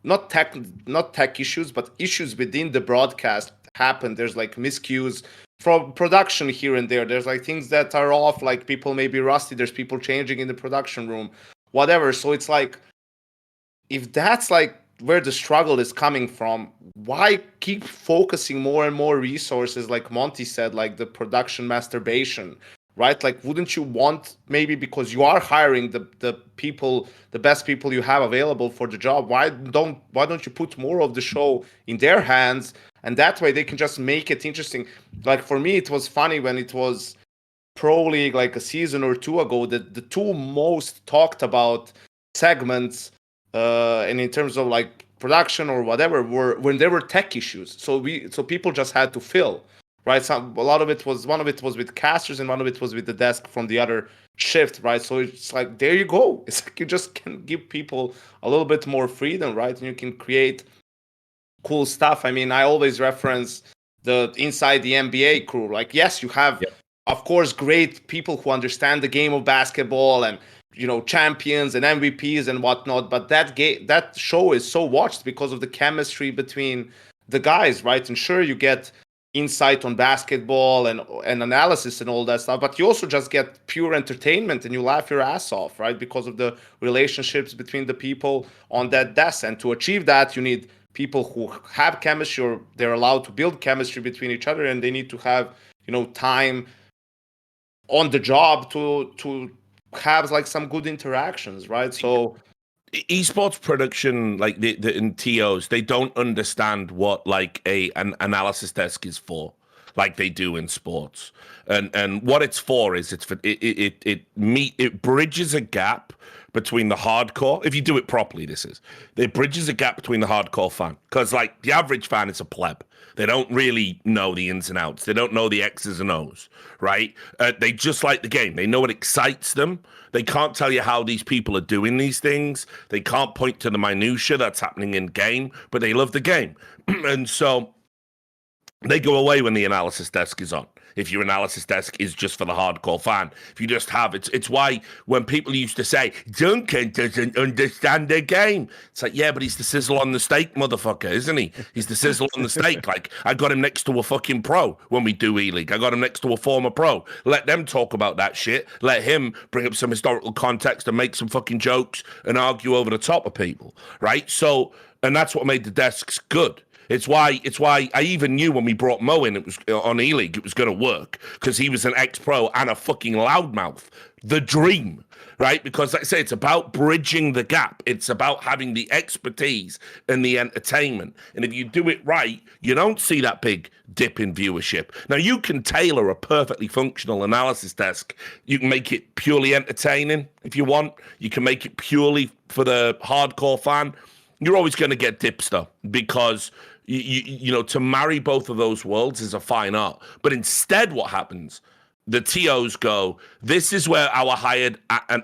not tech issues, but issues within the broadcast happen. There's like miscues from production here and there. There's like things that are off, like people may be rusty. There's people changing in the production room, whatever. So it's like, if that's like where the struggle is coming from, why keep focusing more and more resources, like Monty said, like the production masturbation, right? Like, wouldn't you want, maybe because you are hiring the people, the best people you have available for the job, why don't you put more of the show in their hands, and that way they can just make it interesting? Like, for me, it was funny when it was Pro League like a season or two ago, that the two most talked about segments and in terms of like production or whatever were when there were tech issues. So people just had to fill, right? One of it was with casters and one of it was with the desk from the other shift, right? So it's like, there you go. It's like you just can give people a little bit more freedom, right? And you can create cool stuff. I mean, I always reference the inside the NBA crew. Like, yes, you have, of course, great people who understand the game of basketball and champions and MVPs and whatnot, but that show is so watched because of the chemistry between the guys, right? And sure, you get insight on basketball and analysis and all that stuff, but you also just get pure entertainment and you laugh your ass off, right? Because of the relationships between the people on that desk. And to achieve that, you need people who have chemistry, or they're allowed to build chemistry between each other, and they need to have time on the job to have like some good interactions, right? So esports production, like the in TOs, they don't understand what like an analysis desk is for, like they do in sports. And what it's for is it bridges a gap between the hardcore. If you do it properly, it bridges a gap between the hardcore fan, because like the average fan is a pleb. They don't really know the ins and outs. They don't know the X's and O's, right? They just like the game. They know what excites them. They can't tell you how these people are doing these things. They can't point to the minutia that's happening in game, but they love the game. And so they go away when the analysis desk is on. If your analysis desk is just for the hardcore fan, if you just have it's why when people used to say Duncan doesn't understand the game, it's like, yeah, but he's the sizzle on the steak, motherfucker, isn't he? He's the sizzle on the steak. Like, I got him next to a fucking pro when we do E-League. I got him next to a former pro. Let them talk about that shit. Let him bring up some historical context and make some fucking jokes and argue over the top of people, right? So, and that's what made the desks good. It's why I even knew when we brought Mo in, it was on E-League, it was going to work because he was an ex-pro and a fucking loudmouth. The dream, right? Because like I say, it's about bridging the gap. It's about having the expertise and the entertainment. And if you do it right, you don't see that big dip in viewership. Now, you can tailor a perfectly functional analysis desk. You can make it purely entertaining if you want. You can make it purely for the hardcore fan. You're always going to get dips, though, because, you know, to marry both of those worlds is a fine art. But instead, what happens, the TOs go, this is where our hired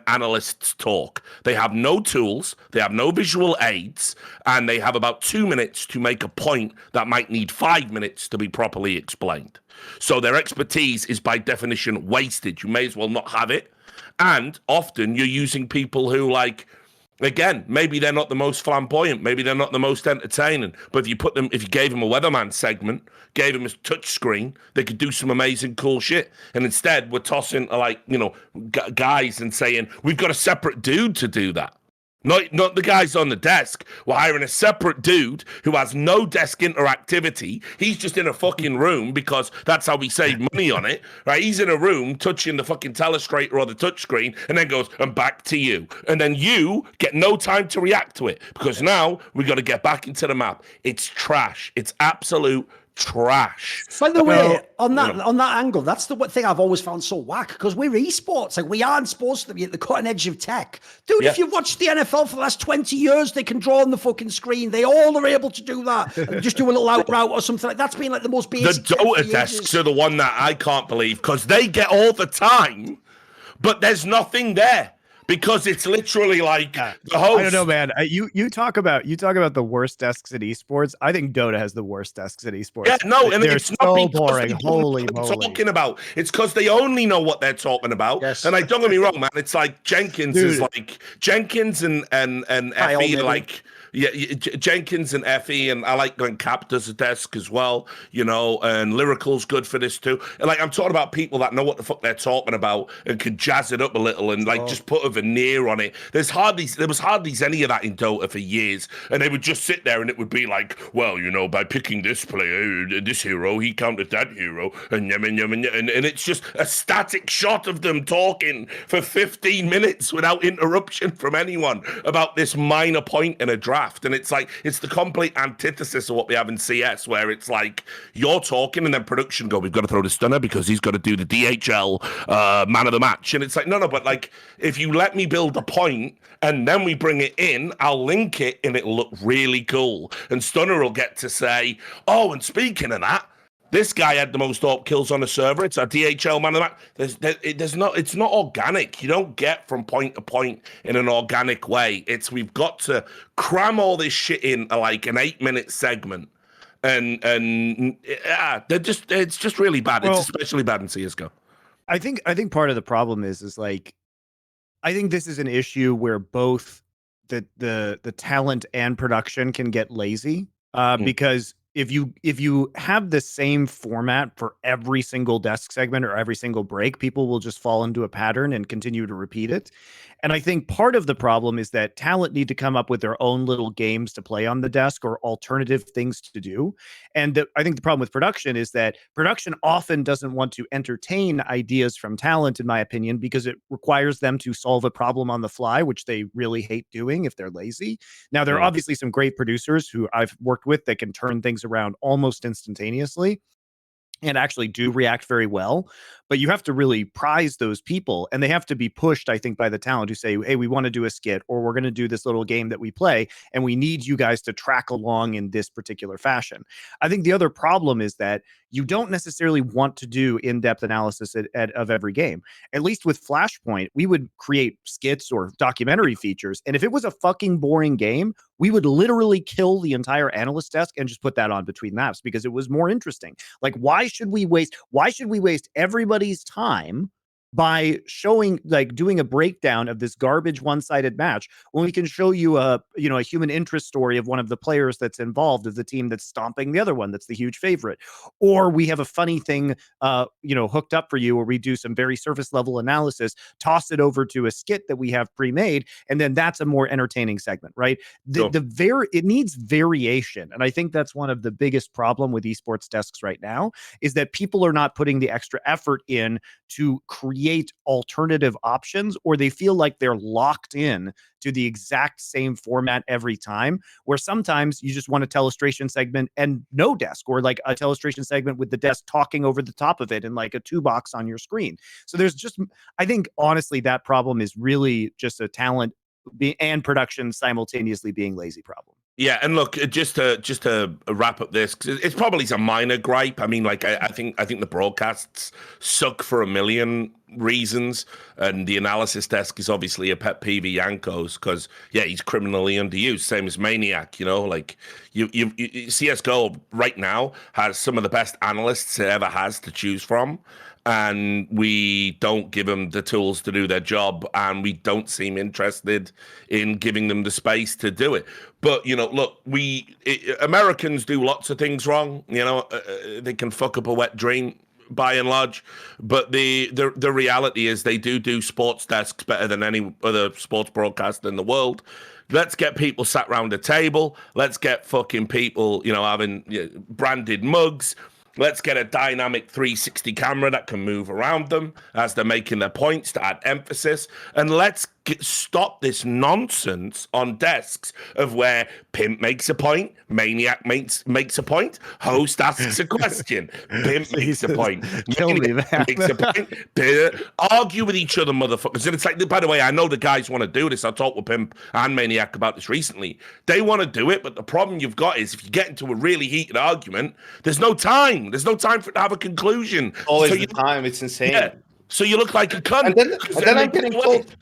analysts talk. They have no tools, they have no visual aids, and they have about 2 minutes to make a point that might need 5 minutes to be properly explained. So their expertise is by definition wasted. You may as well not have it. And often you're using people who, like, again, maybe they're not the most flamboyant, maybe they're not the most entertaining, but if you gave them a weatherman segment, gave them a touch screen, they could do some amazing cool shit. And instead, we're tossing like, you know, guys and saying, we've got a separate dude to do that. Not the guys on the desk. We're hiring a separate dude who has no desk interactivity. He's just in a fucking room because that's how we save money on it, right? He's in a room touching the fucking telestrator or the touchscreen and then goes, and back to you. And then you get no time to react to it because now we got to get back into the map. It's trash. It's absolute trash. By the way, on that angle, that's the thing I've always found so whack, because we're esports, like we aren't supposed to be at the cutting edge of tech. Dude, if you watch the NFL for the last 20 years, they can draw on the fucking screen. They all are able to do that. And just do a little out route or something like that's been like the most basic. The Dota desks are the one that I can't believe because they get all the time, but there's nothing there. Because it's literally like the host. I don't know, man. You talk about the worst desks at esports. I think Dota has the worst desks at esports. Yeah, no, and they're it's so not boring. Holy moly! moly! Talking about it's because they only know what they're talking about. Yes. And don't get me wrong, man. It's like Jenkins is like Jenkins and FE like. Yeah, Jenkins and FE, and I like when Cap does a desk as well, you know, and Lyrical's good for this too. And like, I'm talking about people that know what the fuck they're talking about and can jazz it up a little and like just put a veneer on it. There was hardly any of that in Dota for years, and they would just sit there and it would be like, well, you know, by picking this player, this hero, he countered that hero, and it's just a static shot of them talking for 15 minutes without interruption from anyone about this minor point in a draft. And it's like, it's the complete antithesis of what we have in CS, where it's like you're talking and then production go, we've got to throw the stunner because he's got to do the DHL man of the match. And it's like, no, but like, if you let me build a point and then we bring it in, I'll link it and it'll look really cool. And Stunner will get to say, oh, and speaking of that, this guy had the most AWP kills on the server. It's a DHL man of the match. It's not organic. You don't get from point to point in an organic way. We've got to cram all this shit in like an 8-minute segment. And it's just really bad. Well, it's especially bad in CSGO. I think part of the problem is like, I think this is an issue where both the talent and production can get lazy because if you have the same format for every single desk segment or every single break, people will just fall into a pattern and continue to repeat it. And I think part of the problem is that talent need to come up with their own little games to play on the desk or alternative things to do. And I think the problem with production is that production often doesn't want to entertain ideas from talent, in my opinion, because it requires them to solve a problem on the fly, which they really hate doing if they're lazy. Now, there are obviously some great producers who I've worked with that can turn things around almost instantaneously and actually do react very well. But you have to really prize those people, and they have to be pushed, I think, by the talent who say, hey, we want to do a skit, or we're going to do this little game that we play, and we need you guys to track along in this particular fashion. I think the other problem is that you don't necessarily want to do in-depth analysis of every game. At least with Flashpoint, we would create skits or documentary features, and if it was a fucking boring game, we would literally kill the entire analyst desk and just put that on between maps because it was more interesting. Like, why should we waste everybody's time by showing, like, doing a breakdown of this garbage one-sided match when we can show you a human interest story of one of the players that's involved, of the team that's stomping the other one that's the huge favorite, or we have a funny thing hooked up for you where we do some very surface level analysis, toss it over to a skit that we have pre-made, and then that's a more entertaining segment, right? It needs variation, and I think that's one of the biggest problem with esports desks right now, is that people are not putting the extra effort in to create alternative options, or they feel like they're locked in to the exact same format every time, where sometimes you just want a telestration segment and no desk, or like a telestration segment with the desk talking over the top of it and like a 2-box on your screen. So I think honestly that problem is really just a talent and production simultaneously being lazy problem. Yeah, and look, just to wrap up this, 'cause it's probably a minor gripe. I mean, like I think the broadcasts suck for a million reasons, and the analysis desk is obviously a pet peeve of Janko's, because he's criminally underused, same as Maniac. Like you CS:GO right now has some of the best analysts it ever has to choose from, and we don't give them the tools to do their job, and we don't seem interested in giving them the space to do it. But look, Americans do lots of things wrong. They can fuck up a wet dream by and large, but the reality is they do sports desks better than any other sports broadcaster in the world. Let's get people sat around a table. Let's get fucking people, having branded mugs. Let's get a dynamic 360 camera that can move around them as they're making their points to add emphasis. And let's stop this nonsense on desks of where Pimp makes a point, Maniac makes a point, host asks a question, Pimp makes a point, Maniac makes a point, argue with each other, motherfuckers. And it's like, by the way, I know the guys want to do this. I talked with Pimp and Maniac about this recently. They want to do it, but the problem you've got is if you get into a really heated argument, there's no time. There's no time for it to have a conclusion. Always the time. It's insane. Yeah. So you look like a cunt.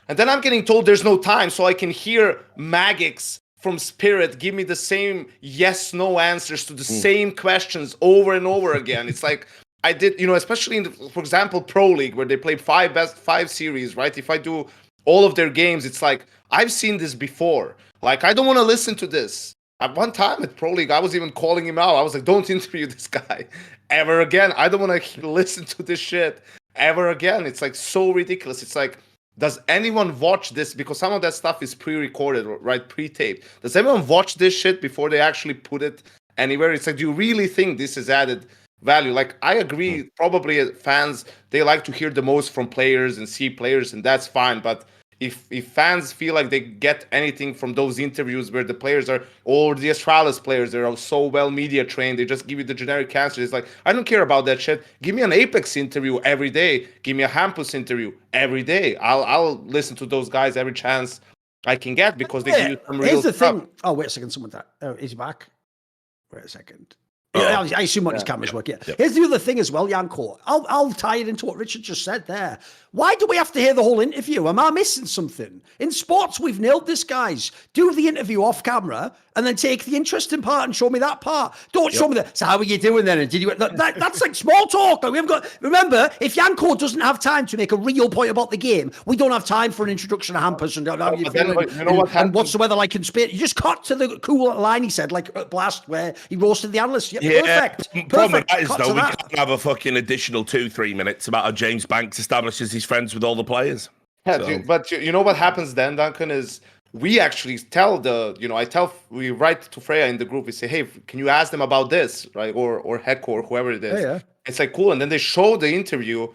And then I'm getting told there's no time, so I can hear Magix from Spirit give me the same yes/no answers to the same questions over and over again. It's like I did, especially in, for example, Pro League, where they play best five series, right? If I do all of their games, it's like I've seen this before. Like I don't want to listen to this. At one time at Pro League, I was even calling him out. I was like, "Don't interview this guy ever again. I don't want to listen to this shit ever again." It's like so ridiculous. It's like, does anyone watch this? Because some of that stuff is pre-recorded, right? Pre-taped. Does anyone watch this shit before they actually put it anywhere? It's like, do you really think this is added value? Like, I agree, probably fans, they like to hear the most from players and see players, and that's fine. But if fans feel like they get anything from those interviews where the players are, or the Astralis players, they're so well media trained, they just give you the generic answers. It's like, I don't care about that shit. Give me an Apex interview every day. Give me a Hampus interview every day. I'll listen to those guys every chance I can get, because they give you some real Here's the stuff. thing. Oh, wait a second. Someone that is he back? Wait a second. Yeah, I assume on his camera's working. Yeah. Here's the other thing as well, Janko. I'll tie it into what Richard just said there. Why do we have to hear the whole interview? Am I missing something? In sports, we've nailed this, guys. Do the interview off camera and then take the interesting part and show me that part. Don't show me so how are you doing then? And did you? That's like small talk. Like, we haven't got. Remember, if Janko doesn't have time to make a real point about the game, we don't have time for an introduction to Hampus and how you feeling. And what's the weather like in Spain? You just cut to the cool line he said, like at Blast, where he roasted the analyst. Yeah, perfect. Problem with that is, though, we can't have a fucking additional 2-3 minutes about how James Banks establishes his friends with all the players. Yeah, So- but you know what happens then, Duncan, is we actually tell we write to Freya in the group, we say, hey, can you ask them about this, right? Or Hecko or whoever it is. Yeah. It's like, cool. And then they show the interview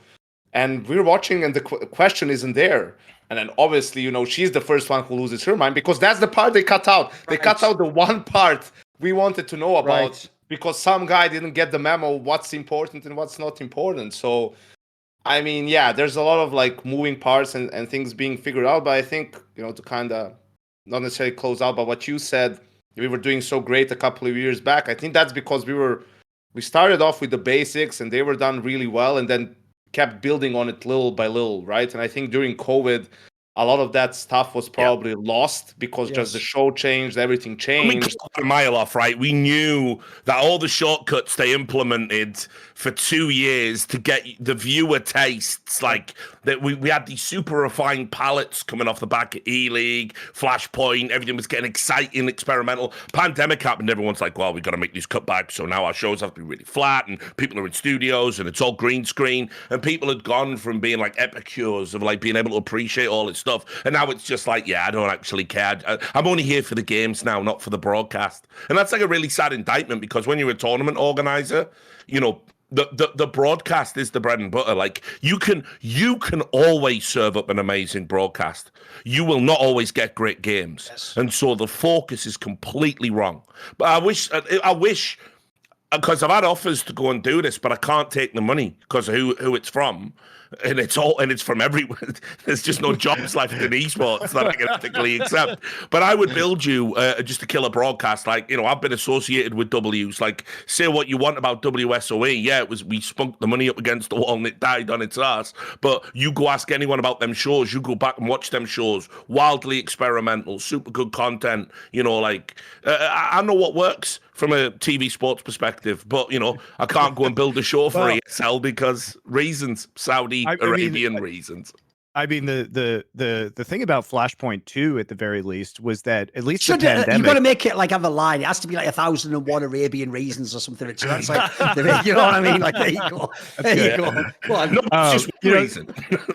and we're watching and the question isn't there. And then obviously, she's the first one who loses her mind, because that's the part they cut out. They cut out the one part we wanted to know about, because some guy didn't get the memo what's important and what's not important. So, I mean, yeah, there's a lot of like moving parts and things being figured out. But I think, to kind of not necessarily close out, but what you said, we were doing so great a couple of years back. I think that's because we started off with the basics and they were done really well, and then kept building on it little by little, right? And I think during COVID, a lot of that stuff was probably lost because just the show changed, everything changed. A mile off, right? We knew that all the shortcuts they implemented for 2 years to get the viewer tastes, like that we had these super refined palettes coming off the back of E-League, Flashpoint, everything was getting exciting, experimental. Pandemic happened, everyone's like, well, we've got to make these cutbacks, so now our shows have to be really flat, and people are in studios, and it's all green screen, and people had gone from being like epicures of like being able to appreciate all this stuff, and now it's just like, yeah, I don't actually care. I'm only here for the games now, not for the broadcast. And that's like a really sad indictment, because when you're a tournament organizer, you know, the broadcast is the bread and butter. Like you can always serve up an amazing broadcast. You will not always get great games, and so the focus is completely wrong. But I wish because I've had offers to go and do this, but I can't take the money because of who it's from. And it's from everywhere. There's just no jobs left in esports that I can ethically accept. But I would build you just to kill a broadcast. Like, you know, I've been associated with W's. Like, say what you want about WSOE. Yeah, we spunked the money up against the wall and it died on its ass. But you go ask anyone about them shows. You go back and watch them shows. Wildly experimental, super good content. You know, like I know what works from a TV sports perspective, but you know, I can't go and build a show for ESL because reasons, Saudi Arabian reasons. I mean, the thing about Flashpoint 2, at the very least, was that at least the pandemic, you've got to make it like have a line. It has to be like 1,001 Arabian reasons or something. So that's like, you know what I mean? Like, there you go. There you go. Go on. No, it's just one reason.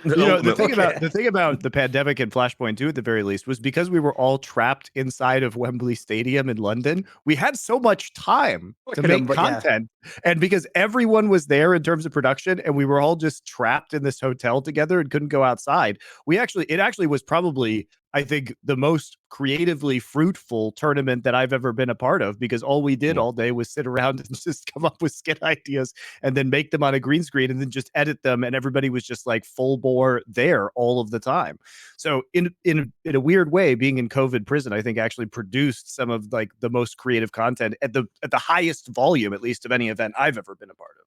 The thing about the pandemic and Flashpoint 2, at the very least, was because we were all trapped inside of Wembley Stadium in London. We had so much time to make content, and because everyone was there in terms of production, and we were all just trapped in this hotel together and couldn't go outside. It actually was probably, I think, the most creatively fruitful tournament that I've ever been a part of, because all we did all day was sit around and just come up with skit ideas and then make them on a green screen and then just edit them, and everybody was just like full bore there all of the time. So in a weird way, being in COVID prison, I think actually produced some of like the most creative content at the highest volume, at least, of any event I've ever been a part of.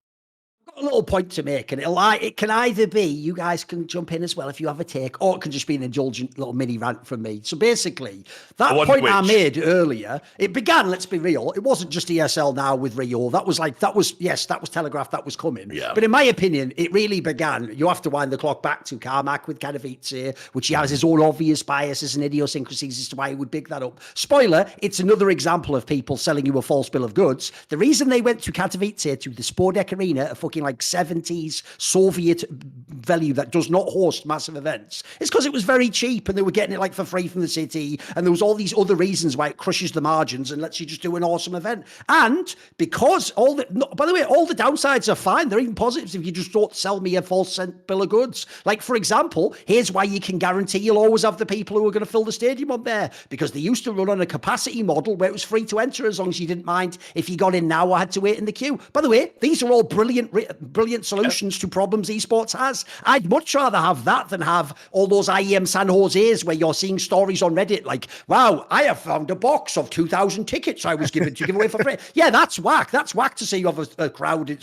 A little point to make, and it can either be, you guys can jump in as well if you have a take, or it can just be an indulgent little mini rant from me. So basically, that point I made earlier, it began, let's be real, it wasn't just ESL now with Rio. That was telegraphed, that was coming. Yeah. But in my opinion, it really began, you have to wind the clock back to Carmack with Katowice, which he has his own obvious biases and idiosyncrasies as to why he would big that up. Spoiler, it's another example of people selling you a false bill of goods. The reason they went to Katowice, to the Spodek Arena, a fucking like 70s Soviet value that does not host massive events, it's because it was very cheap and they were getting it like for free from the city, and there was all these other reasons why it crushes the margins and lets you just do an awesome event. And because by the way, all the downsides are fine, they're even positives if you just don't sell me a false bill of goods. Like, for example, here's why you can guarantee you'll always have the people who are going to fill the stadium up there, because they used to run on a capacity model where it was free to enter as long as you didn't mind if you got in now or had to wait in the queue. By the way, these are all brilliant solutions to problems esports has. I'd much rather have that than have all those IEM San Jose's where you're seeing stories on Reddit like, wow, I have found a box of 2,000 tickets I was given to give away for free. Yeah, that's whack. That's whack to say you have a crowd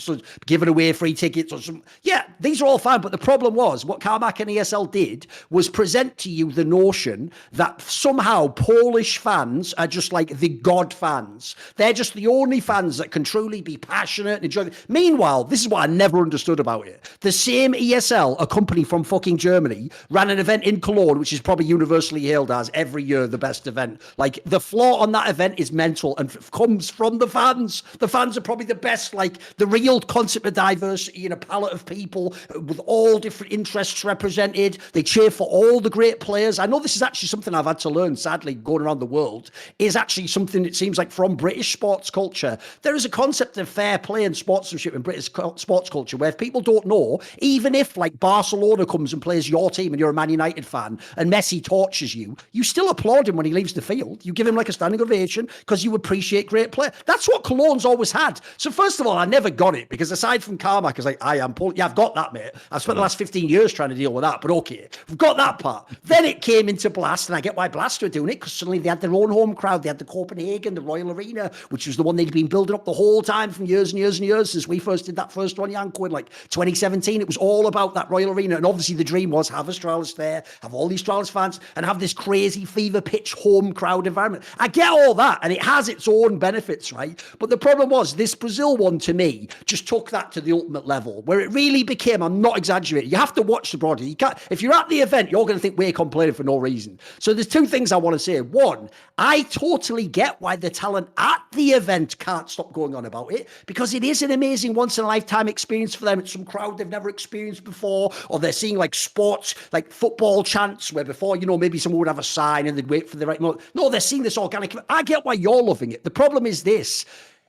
giving away free tickets or something. Yeah, these are all fine. But the problem was what Carmack and ESL did was present to you the notion that somehow Polish fans are just like the God fans. They're just the only fans that can truly be passionate and enjoy. Meanwhile, this is what I never understood about it. The same ESL, a company from fucking Germany, ran an event in Cologne, which is probably universally hailed as every year the best event. Like, the flaw on that event is mental and comes from the fans. The fans are probably the best, like the real concept of diversity in a palette of people with all different interests represented. They cheer for all the great players. I know this is actually something I've had to learn, sadly, going around the world, is actually something it seems like from British sports culture. There is a concept of fair play and sportsmanship in British sports culture where if people don't know, even if like Barcelona comes and plays your team and you're a Man United fan and Messi tortures you, you still applaud him when he leaves the field. You give him like a standing ovation because you appreciate great play. That's what Cologne's always had. So first of all, I never got it because aside from Carmack, it's like, yeah, I've got that, mate. I've spent the last 15 years trying to deal with that, but okay, we've got that part. Then it came into Blast, and I get why Blast were doing it because suddenly they had their own home crowd. They had the Copenhagen, the Royal Arena, which was the one they'd been building up the whole time from years and years and years since we first did that first Astralis one, Janko, in like 2017. It was all about that Royal Arena. And obviously the dream was have Astralis there, have all these Astralis fans, and have this crazy fever pitch home crowd environment. I get all that, and it has its own benefits, right? But the problem was this Brazil one, to me, just took that to the ultimate level, where it really became, I'm not exaggerating, you have to watch the broadcast. You can't, if you're at the event, you're going to think we're complaining for no reason. So there's two things I want to say. One, I totally get why the talent at the event can't stop going on about it, because it is an amazing once-in-a-lifetime experience for them. It's some crowd they've never experienced before, or they're seeing like sports, like football chants, where before, you know, maybe someone would have a sign and they'd wait for the right moment. No, they're seeing this organic. I get why you're loving it. The problem is this.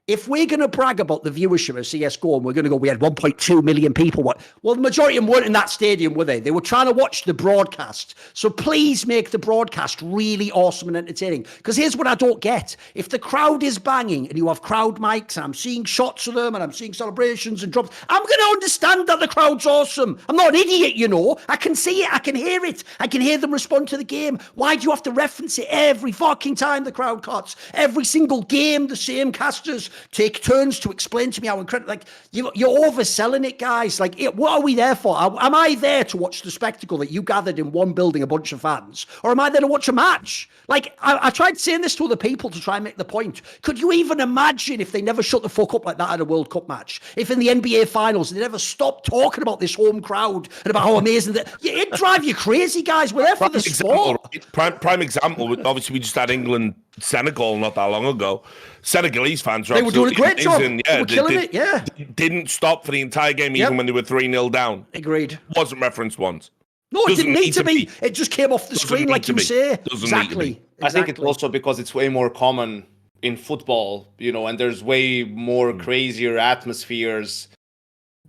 If we're going to brag about the viewership of CSGO and we're going to go, we had 1.2 million people. Well, the majority of them weren't in that stadium, were they? They were trying to watch the broadcast. So please make the broadcast really awesome and entertaining. Because here's what I don't get. If the crowd is banging and you have crowd mics and I'm seeing shots of them and I'm seeing celebrations and drops, I'm going to understand that the crowd's awesome. I'm not an idiot, you know. I can see it. I can hear it. I can hear them respond to the game. Why do you have to reference it every fucking time the crowd cuts? Every single game, the same casters take turns to explain to me how incredible. Like, you're overselling it, guys. Like, what are we there for? Am I there to watch the spectacle that you gathered in one building, a bunch of fans, or am I there to watch a match? Like, I tried saying this to other people to try and make the point. Could you even imagine if they never shut the fuck up like that at a World Cup match? If in the NBA finals they never stopped talking about this home crowd and about how amazing that, it'd drive you crazy, guys. We're there for the sport. Prime example. Obviously, we just had England Senegal not that long ago. Senegalese fans they were doing a great job. Yeah, they were killing it. Yeah, didn't stop for the entire game, even when they were 3-0 down. Agreed. Wasn't referenced once. No, it didn't need to be. It just came off the screen, like you say. Exactly. I think it's also because it's way more common in football, you know, and there's way more crazier atmospheres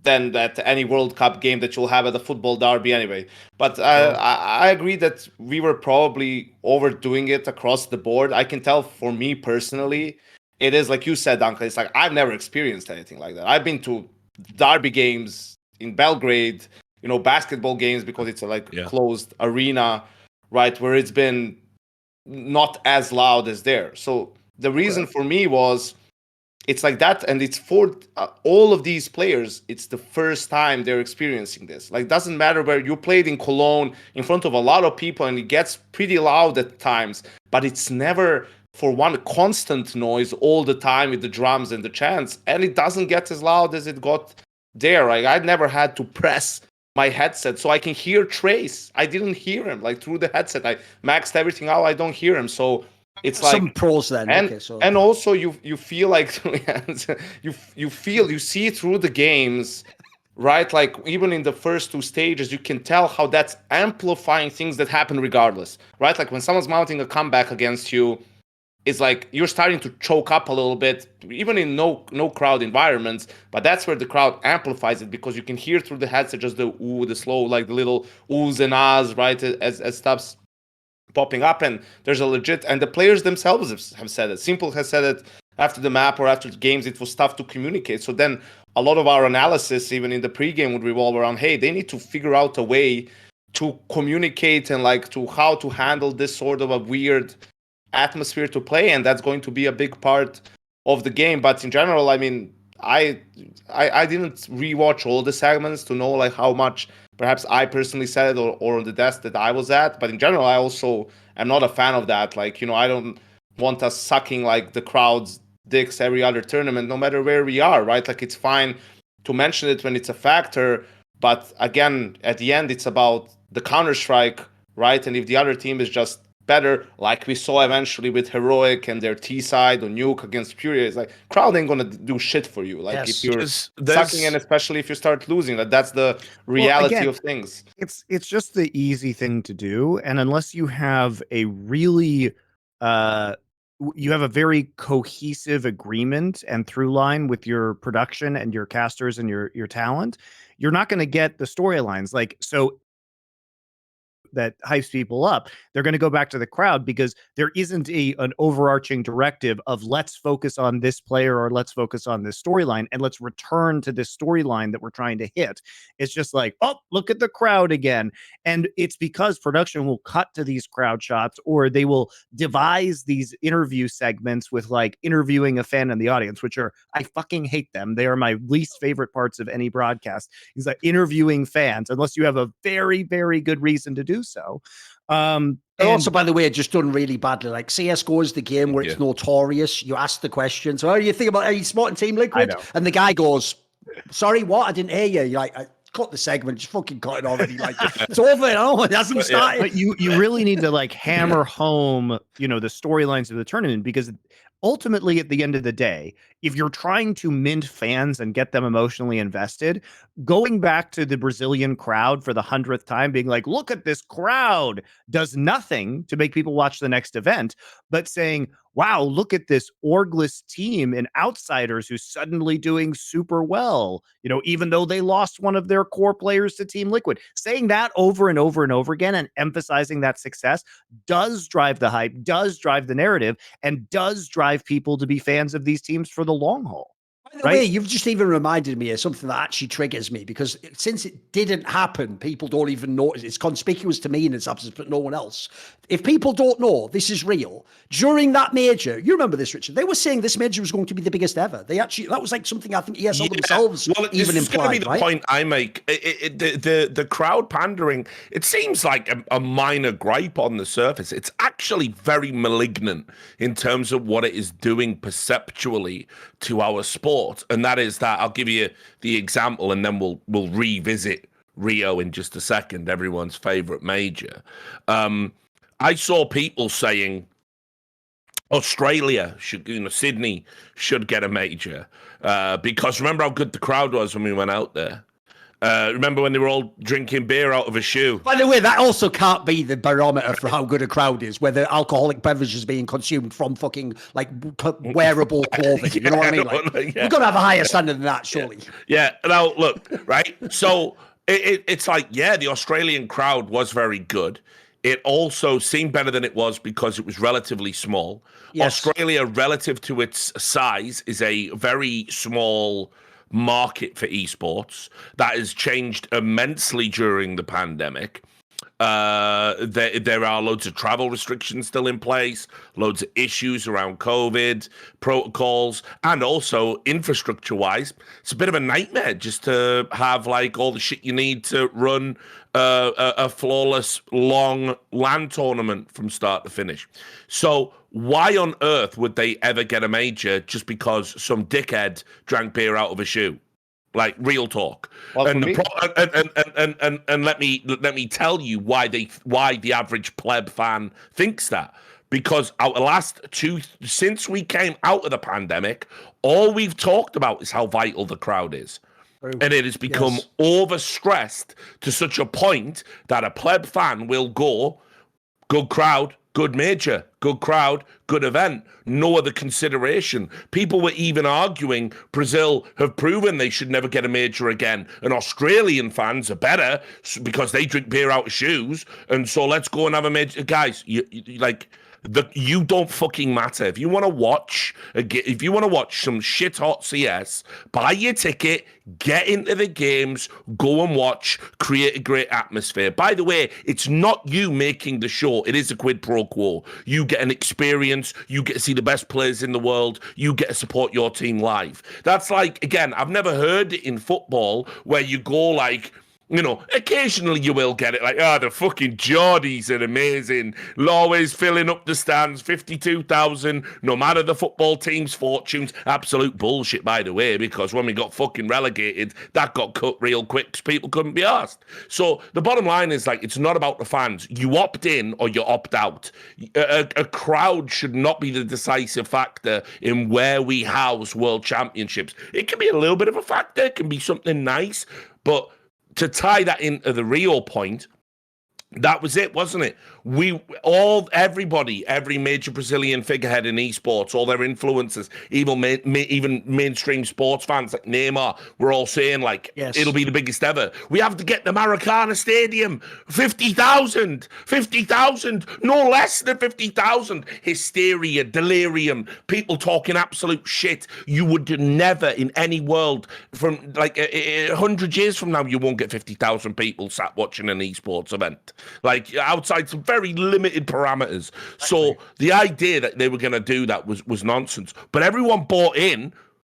than that any World Cup game that you'll have at a football derby anyway. But I agree that we were probably overdoing it across the board. I can tell for me personally, it is like you said, Duncan, it's like I've never experienced anything like that. I've been to derby games in Belgrade, you know, basketball games because it's a closed arena, right, where it's been not as loud as there. So the reason for me was it's like that, and it's for all of these players, it's the first time they're experiencing this. Like, doesn't matter where you played in Cologne in front of a lot of people and it gets pretty loud at times, but it's never for one constant noise all the time with the drums and the chants, and it doesn't get as loud as it got there. Like, I'd never had to press my headset so I can hear Trace. I didn't hear him like through the headset. I maxed everything out. I don't hear him. So it's like some pros then. And also you feel like you see through the games, right? Like even in the first two stages, you can tell how that's amplifying things that happen regardless, right? Like when someone's mounting a comeback against you, it's like you're starting to choke up a little bit, even in no crowd environments. But that's where the crowd amplifies it because you can hear through the headset just the ooh, the slow, like the little oohs and ahs, right? As stuff's popping up, and there's a legit, and the players themselves have said it. Simple has said it after the map or after the games. It was tough to communicate. So then a lot of our analysis, even in the pregame, would revolve around, hey, they need to figure out a way to communicate and like to how to handle this sort of a weird atmosphere to play, and that's going to be a big part of the game. But in general, I mean, I didn't rewatch all the segments to know like how much perhaps I personally said it or on the desk that I was at. But in general, I also am not a fan of that. Like, you know, I don't want us sucking like the crowd's dicks every other tournament, no matter where we are, right? Like, it's fine to mention it when it's a factor, but again, at the end, it's about the Counter-Strike, right? And if the other team is just better, like we saw eventually with Heroic and their T-side or Nuke against Furia, it's like crowd ain't gonna do shit for you. Like if you're sucking in, especially if you start losing, that's the reality of things. It's just the easy thing to do, and unless you have a really you have a very cohesive agreement and through line with your production and your casters and your talent, you're not going to get the storylines. Like, so that hypes people up. They're going to go back to the crowd because there isn't an overarching directive of let's focus on this player or let's focus on this storyline and let's return to this storyline that we're trying to hit. It's just like, oh, look at the crowd again. And it's because production will cut to these crowd shots, or they will devise these interview segments with like interviewing a fan in the audience, which are, I fucking hate them. They are my least favorite parts of any broadcast. Is like interviewing fans, unless you have a very, very good reason to do so. And also, by the way, just done really badly. Like CS:GO is the game where it's notorious. You ask the question, so how do you think about, are you spotting Team Liquid? And the guy goes, sorry, what? I didn't hear you. You're like, I cut the segment, just fucking cut it already. Like, it's over. Oh, it hasn't started. But you really need to like hammer home, the storylines of the tournament, because ultimately, at the end of the day, if you're trying to mint fans and get them emotionally invested, going back to the Brazilian crowd for the 100th time, being like, look at this crowd, does nothing to make people watch the next event, but saying, wow, look at this orgless team and outsiders who's suddenly doing super well, even though they lost one of their core players to Team Liquid. Saying that over and over and over again and emphasizing that success does drive the hype, does drive the narrative, and does drive people to be fans of these teams for the long haul. By the way, you've just even reminded me of something that actually triggers me, because since it didn't happen, people don't even notice. It's conspicuous to me in its absence, but no one else. If people don't know this is real, during that major, you remember this, Richard, they were saying this major was going to be the biggest ever. That was like something I think ESL themselves even implied, going to be the point I make. The crowd pandering, it seems like a minor gripe on the surface. It's actually very malignant in terms of what it is doing perceptually to our sport. And that is that I'll give you the example, and then we'll revisit Rio in just a second, everyone's favorite major. I saw people saying Australia should, Sydney should get a major because remember how good the crowd was when we went out there. Remember when they were all drinking beer out of a shoe? By the way, that also can't be the barometer for how good a crowd is, whether alcoholic beverages being consumed from fucking like wearable clothing. You know what I mean? Like, we've got to have a higher standard than that, surely. Yeah. Now, look, right? So it's like, the Australian crowd was very good. It also seemed better than it was because it was relatively small. Yes. Australia, relative to its size, is a very small market for esports. That has changed immensely during the pandemic. There are loads of travel restrictions still in place, loads of issues around COVID protocols, and also infrastructure-wise, it's a bit of a nightmare just to have like all the shit you need to run a flawless long LAN tournament from start to finish. So why on earth would they ever get a major just because some dickhead drank beer out of a shoe? Like, real talk. Well, and let me tell you why the average pleb fan thinks that. Because since we came out of the pandemic, all we've talked about is how vital the crowd is. And it has become overstressed to such a point that a pleb fan will go, good crowd, good major, good crowd, good event, no other consideration. People were even arguing Brazil have proven they should never get a major again, and Australian fans are better because they drink beer out of shoes, and so let's go and have a major. Guys, you don't fucking matter. If you want to watch some shit hot CS, buy your ticket, get into the games, go and watch, create a great atmosphere. By the way, it's not you making the show. It is a quid pro quo. You get an experience. You get to see the best players in the world. You get to support your team live. That's like, again, I've never heard it in football where you go like, occasionally you will get it like, the fucking Geordies are amazing. Always filling up the stands, 52,000, no matter the football team's fortunes. Absolute bullshit, by the way, because when we got fucking relegated, that got cut real quick because people couldn't be asked. So the bottom line is, like, it's not about the fans. You opt in or you opt out. A crowd should not be the decisive factor in where we house world championships. It can be a little bit of a factor. It can be something nice, but to tie that into the Rio point, That was it, wasn't it? Everybody, every major Brazilian figurehead in esports, all their influencers, even mainstream sports fans like Neymar, were all saying like, it'll be the biggest ever. We have to get the Maracana Stadium, 50,000, no less than 50,000. Hysteria, delirium, people talking absolute shit. You would never in any world from like 100 years from now, you won't get 50,000 people sat watching an esports event. Like outside some very limited parameters. So the idea that they were going to do that was nonsense. But everyone bought in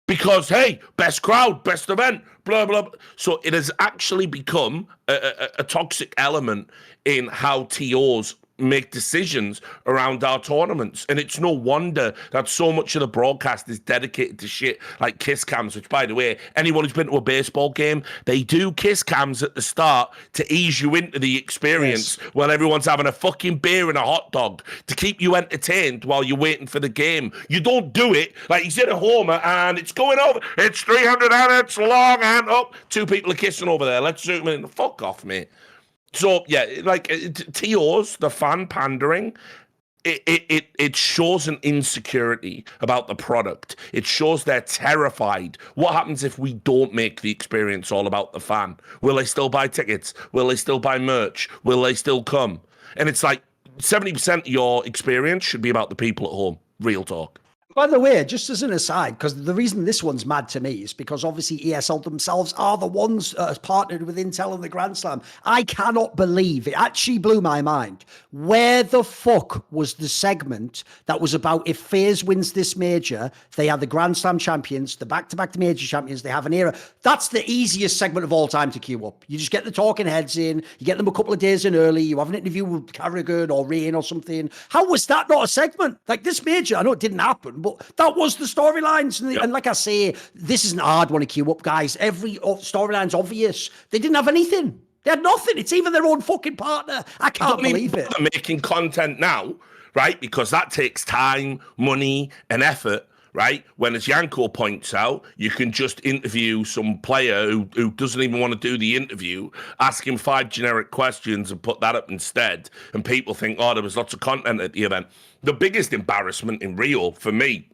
because, hey, best crowd, best event, blah, blah, blah. So it has actually become a toxic element in how TOs make decisions around our tournaments. And it's no wonder that so much of the broadcast is dedicated to shit like kiss cams, which, by the way, anyone who's been to a baseball game, they do kiss cams at the start to ease you into the experience while everyone's having a fucking beer and a hot dog to keep you entertained while you're waiting for the game. You don't do it like he's in a homer and it's going over. It's 300 and it's long and up. Two people are kissing over there. Let's zoom in. Fuck off, mate. So, yeah, like TOs, the fan pandering, it shows an insecurity about the product. It shows they're terrified. What happens if we don't make the experience all about the fan? Will they still buy tickets? Will they still buy merch? Will they still come? And it's like 70% of your experience should be about the people at home. Real talk. By the way, just as an aside, because the reason this one's mad to me is because obviously ESL themselves are the ones partnered with Intel in the Grand Slam. I cannot believe it. Actually blew my mind. Where the fuck was the segment that was about if FaZe wins this major, they are the Grand Slam champions, the back-to-back major champions, they have an era. That's the easiest segment of all time to queue up. You just get the talking heads in, you get them a couple of days in early, you have an interview with Carragher or Rain or something. How was that not a segment? Like this major, I know it didn't happen, but that was the storylines. And like I say, this isn't a hard one to queue up, guys. Every storyline's obvious. They didn't have anything. They had nothing. It's even their own fucking partner. I can't believe it. They're making content now, right? Because that takes time, money, and effort, right? When, as Janko points out, you can just interview some player who doesn't even want to do the interview, ask him 5 generic questions and put that up instead. And people think, oh, there was lots of content at the event. The biggest embarrassment in Rio for me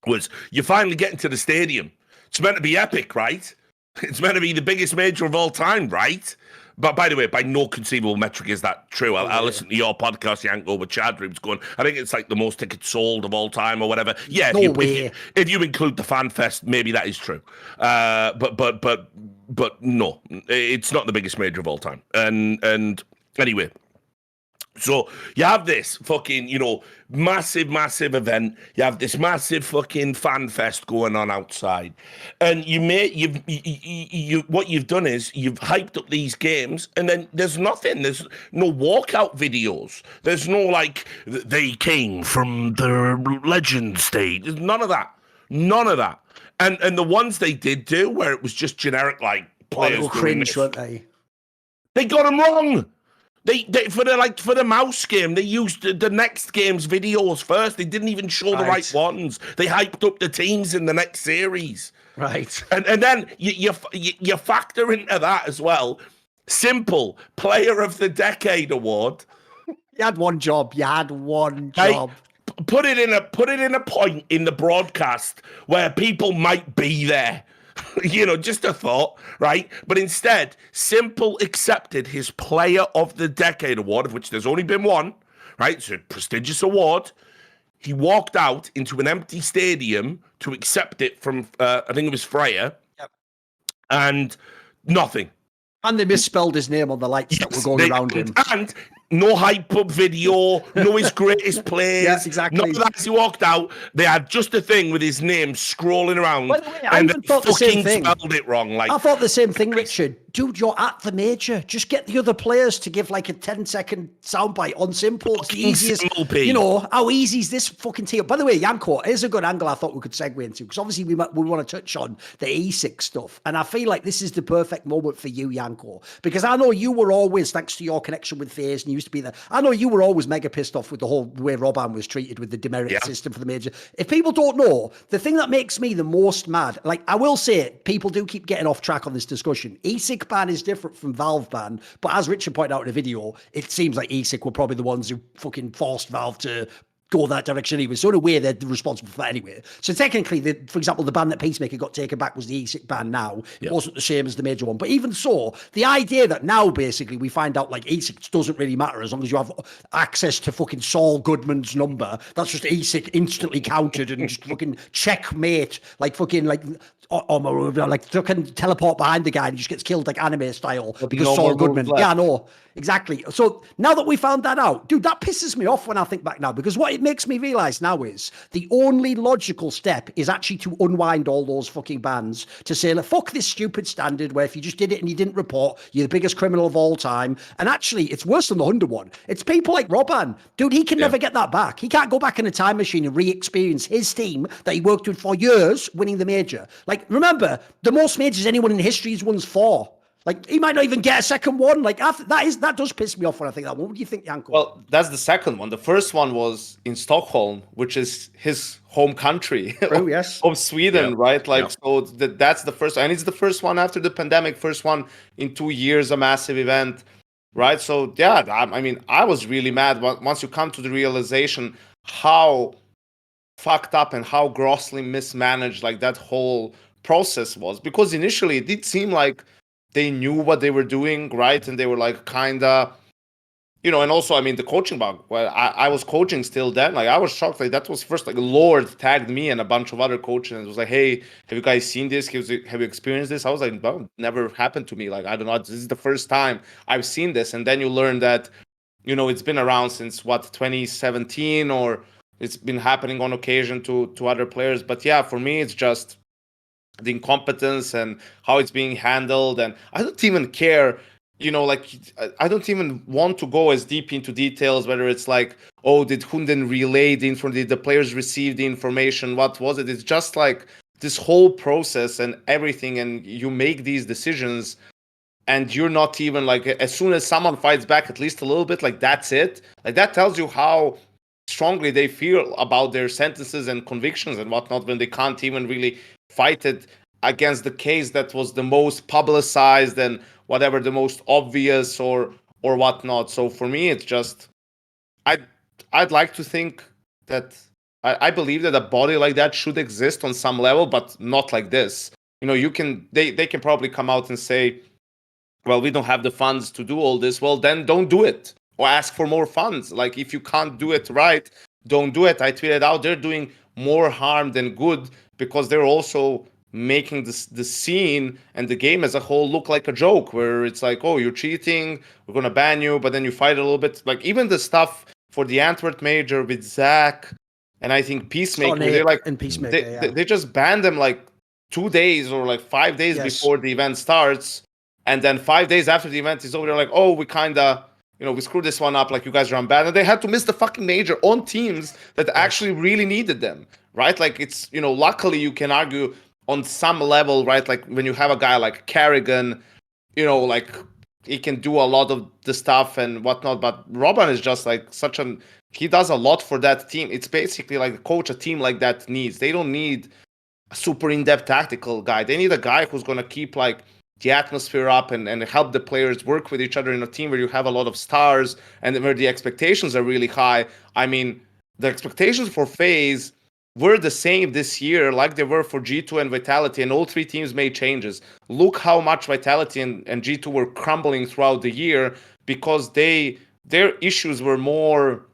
was you finally get into the stadium. It's meant to be epic, right? It's meant to be the biggest major of all time, right? But by the way, by no conceivable metric is that true. I listened to your podcast, Janko, with Chad Rooms going, I think it's like the most tickets sold of all time or whatever. Yeah, if you include the fan fest, maybe that is true. But no, it's not the biggest major of all time. And anyway, so you have this fucking, massive event. You have this massive fucking fan fest going on outside, and what you've done is you've hyped up these games, and then there's nothing. There's no walkout videos. There's no like they came from the legend stage. There's none of that. None of that. And the ones they did do where it was just generic like players cringe, weren't they? They got them wrong. They for the mouse game, they used the next game's videos first. They didn't even show the right ones. They hyped up the teams in the next series. Right. And then you factor into that as well. Simple Player of the Decade award. You had one job. Put it in a point in the broadcast where people might be there. Just a thought, right? But instead, Simple accepted his Player of the Decade award, of which there's only been one, right? It's a prestigious award. He walked out into an empty stadium to accept it from, I think it was Freya, and nothing. And they misspelled his name on the lights that were going around him. And no hype-up video, no his greatest plays. Yes, exactly. None of that as he walked out. They had just a thing with his name scrolling around. By the way, I even thought the same thing. Spelled it wrong. I thought the same thing, Richard. Dude, you're at the major. Just get the other players to give like a 10-second soundbite on Simple. It's the easiest. How easy is this fucking team? By the way, Janko, here's a good angle I thought we could segue into, because obviously we want to touch on the ESIC stuff. And I feel like this is the perfect moment for you, Janko, because I know you were always, thanks to your connection with FaZe, and you used to be there, I know you were always mega pissed off with the whole way Robban was treated with the demerit system for the major. If people don't know, the thing that makes me the most mad, like I will say it, people do keep getting off track on this discussion. ESIC ESIC ban is different from Valve ban, but as Richard pointed out in the video, it seems like ESIC were probably the ones who fucking forced Valve to go that direction anyway. So in a way, they're responsible for that anyway. So technically, for example, the ban that Peacemaker got taken back was the ESIC ban now. It wasn't the same as the major one. But even so, the idea that now basically we find out like ESIC doesn't really matter as long as you have access to fucking Saul Goodman's number. That's just ESIC instantly counted and just fucking checkmate, like fucking like fucking teleport behind the guy and he just gets killed like anime style because no Saul more moves Goodman. left. Yeah, I know. Exactly. So now that we found that out, dude, that pisses me off when I think back now, because what it makes me realize now is the only logical step is actually to unwind all those fucking bans, to say, like, fuck this stupid standard where if you just did it and you didn't report, you're the biggest criminal of all time. And actually, it's worse than the 100 one. It's people like Robban. Dude, he can never get that back. He can't go back in a time machine and re-experience his team that he worked with for years winning the major. Like, remember, the most majors anyone in history has won is 4. Like, he might not even get a second one. Like, after that does piss me off when I think that one. What do you think, Janko? Well, that's the second one. The first one was in Stockholm, which is his home country of Sweden, right? Like, so that's the first, and it's the first one after the pandemic, first one in 2 years, a massive event, right? So, yeah, I mean, I was really mad once you come to the realization how fucked up and how grossly mismanaged, like, that whole process was. Because initially it did seem like they knew what they were doing, right? And they were like kind of, and also, I mean, the coaching bug. Well, I was coaching still then. Like, I was shocked. Like, that was first, like, Lord tagged me and a bunch of other coaches and was like, hey, have you guys seen this? Have you experienced this? I was like, no, never happened to me. Like, I don't know. This is the first time I've seen this. And then you learn that, it's been around since, 2017, or it's been happening on occasion to other players. But yeah, for me, it's just the incompetence and how it's being handled. And I don't even care, like, I don't even want to go as deep into details, whether it's like, oh, did Hunden relay the information, did the players receive the information, what was it? It's just like this whole process and everything, and you make these decisions and you're not even like, as soon as someone fights back at least a little bit, like, that's it. Like, that tells you how strongly they feel about their sentences and convictions and whatnot, when they can't even really fight it against the case that was the most publicized and whatever, the most obvious or whatnot. So for me, it's just, I'd like to think that I believe that a body like that should exist on some level, but not like this. They can probably come out and say, well, we don't have the funds to do all this. Well, then don't do it, or ask for more funds. Like, if you can't do it right, don't do it. I tweeted out, they're doing more harm than good, because they're also making the scene and the game as a whole look like a joke, where it's like, oh, you're cheating, we're going to ban you, but then you fight a little bit. Like, even the stuff for the Antwerp major with Zach and I think Peacemaker, they're like, and Peacemaker, they just banned them like 2 days or like 5 days before the event starts. And then 5 days after the event is over, they're like, oh, we kind of, we screwed this one up, like, you guys are unbanned. And they had to miss the fucking major on teams that actually really needed them, right? Like, it's, luckily you can argue on some level, right? Like, when you have a guy like Carrigan, like, he can do a lot of the stuff and whatnot. But Robban is just like he does a lot for that team. It's basically like a coach a team like that needs. They don't need a super in-depth tactical guy. They need a guy who's going to keep, like, the atmosphere up and help the players work with each other in a team where you have a lot of stars and where the expectations are really high. I mean, the expectations for FaZe were the same this year like they were for G2 and Vitality, and all three teams made changes. Look how much Vitality and G2 were crumbling throughout the year, because their issues were more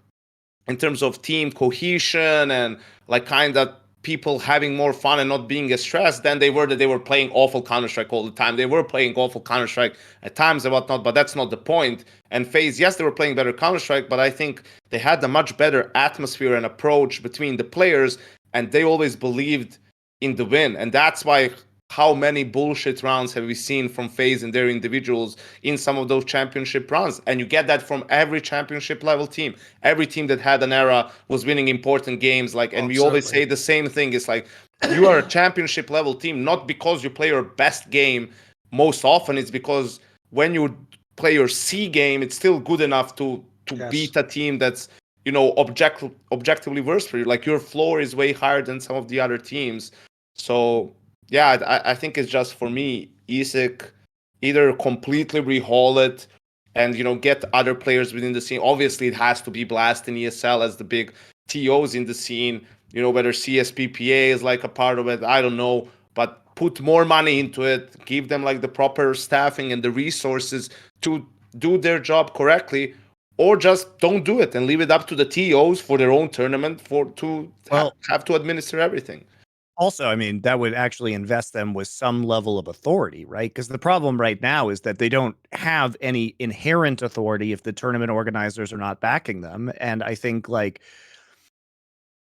in terms of team cohesion and, like, kind of people having more fun and not being as stressed than they were that they were playing awful Counter-Strike all the time. They were playing awful Counter-Strike at times and whatnot, but that's not the point. And FaZe, yes, they were playing better Counter-Strike, but I think they had a much better atmosphere and approach between the players, and they always believed in the win. And that's why how many bullshit rounds have we seen from FaZe and their individuals in some of those championship runs? And you get that from every championship level team. Every team that had an era was winning important games. Like, and we always say the same thing. It's like, you are a championship level team, not because you play your best game most often. It's because when you play your C game, it's still good enough to beat a team that's, objectively worse for you. Like, your floor is way higher than some of the other teams. So, yeah, I think it's just, for me, ESIC either completely rehaul it and, you know, get other players within the scene. Obviously, it has to be Blast and ESL as the big TOs in the scene. You know, whether CSPPA is like a part of it, I don't know. But put more money into it, give them like the proper staffing and the resources to do their job correctly, or just don't do it and leave it up to the TOs for their own tournament have to administer everything. Also, I mean, that would actually invest them with some level of authority, right? Because the problem right now is that they don't have any inherent authority if the tournament organizers are not backing them. And I think, like,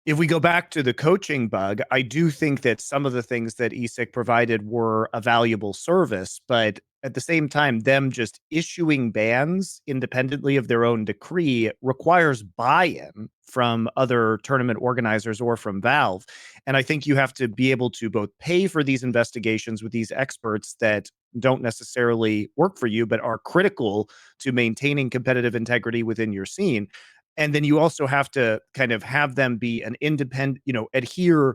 if we go back to the coaching bug, I do think that some of the things that ESIC provided were a valuable service, but at the same time, them just issuing bans independently of their own decree requires buy-in from other tournament organizers or from Valve. And I think you have to be able to both pay for these investigations with these experts that don't necessarily work for you, but are critical to maintaining competitive integrity within your scene. And then you also have to kind of have them be an independent, you know, adhere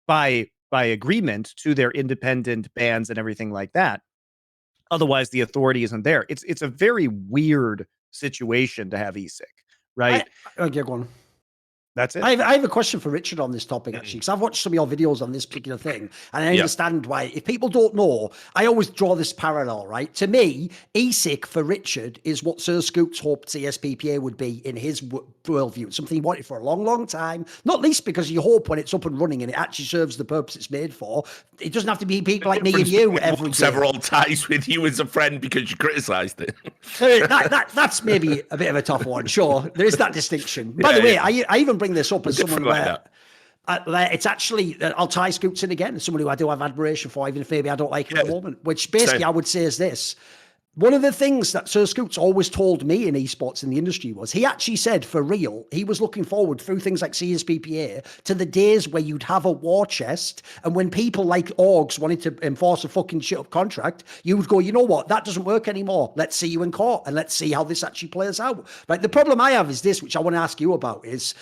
by agreement to their independent bans and everything like that. Otherwise, the authority isn't there. It's a very weird situation to have ESIC, right? Okay, go on. That's it. I have a question for Richard on this topic, actually, because I've watched some of your videos on this particular thing, and I understand why. If people don't know, I always draw this parallel, right? To me, ESIC for Richard is what Sir Scoops hoped CSPPA would be in his worldview. It's something he wanted for a long, long time, not least because you hope when it's up and running and it actually serves the purpose it's made for, it doesn't have to be people like me and you every day. Several ties with you as a friend because you criticised it. That's maybe a bit of a tough one, sure. There is that distinction. By the way, I even bring this up as someone where it's actually, I'll tie Scoots in again, as someone who I do have admiration for, even if maybe I don't like him at the moment, which basically I would say is this. One of the things that Sir Scoots always told me in esports in the industry was, he actually said, for real, he was looking forward through things like CSPPA to the days where you'd have a war chest, and when people like orgs wanted to enforce a fucking shit up contract, you would go, you know what, that doesn't work anymore. Let's see you in court and let's see how this actually plays out. Like, the problem I have is this, which I want to ask you about, is,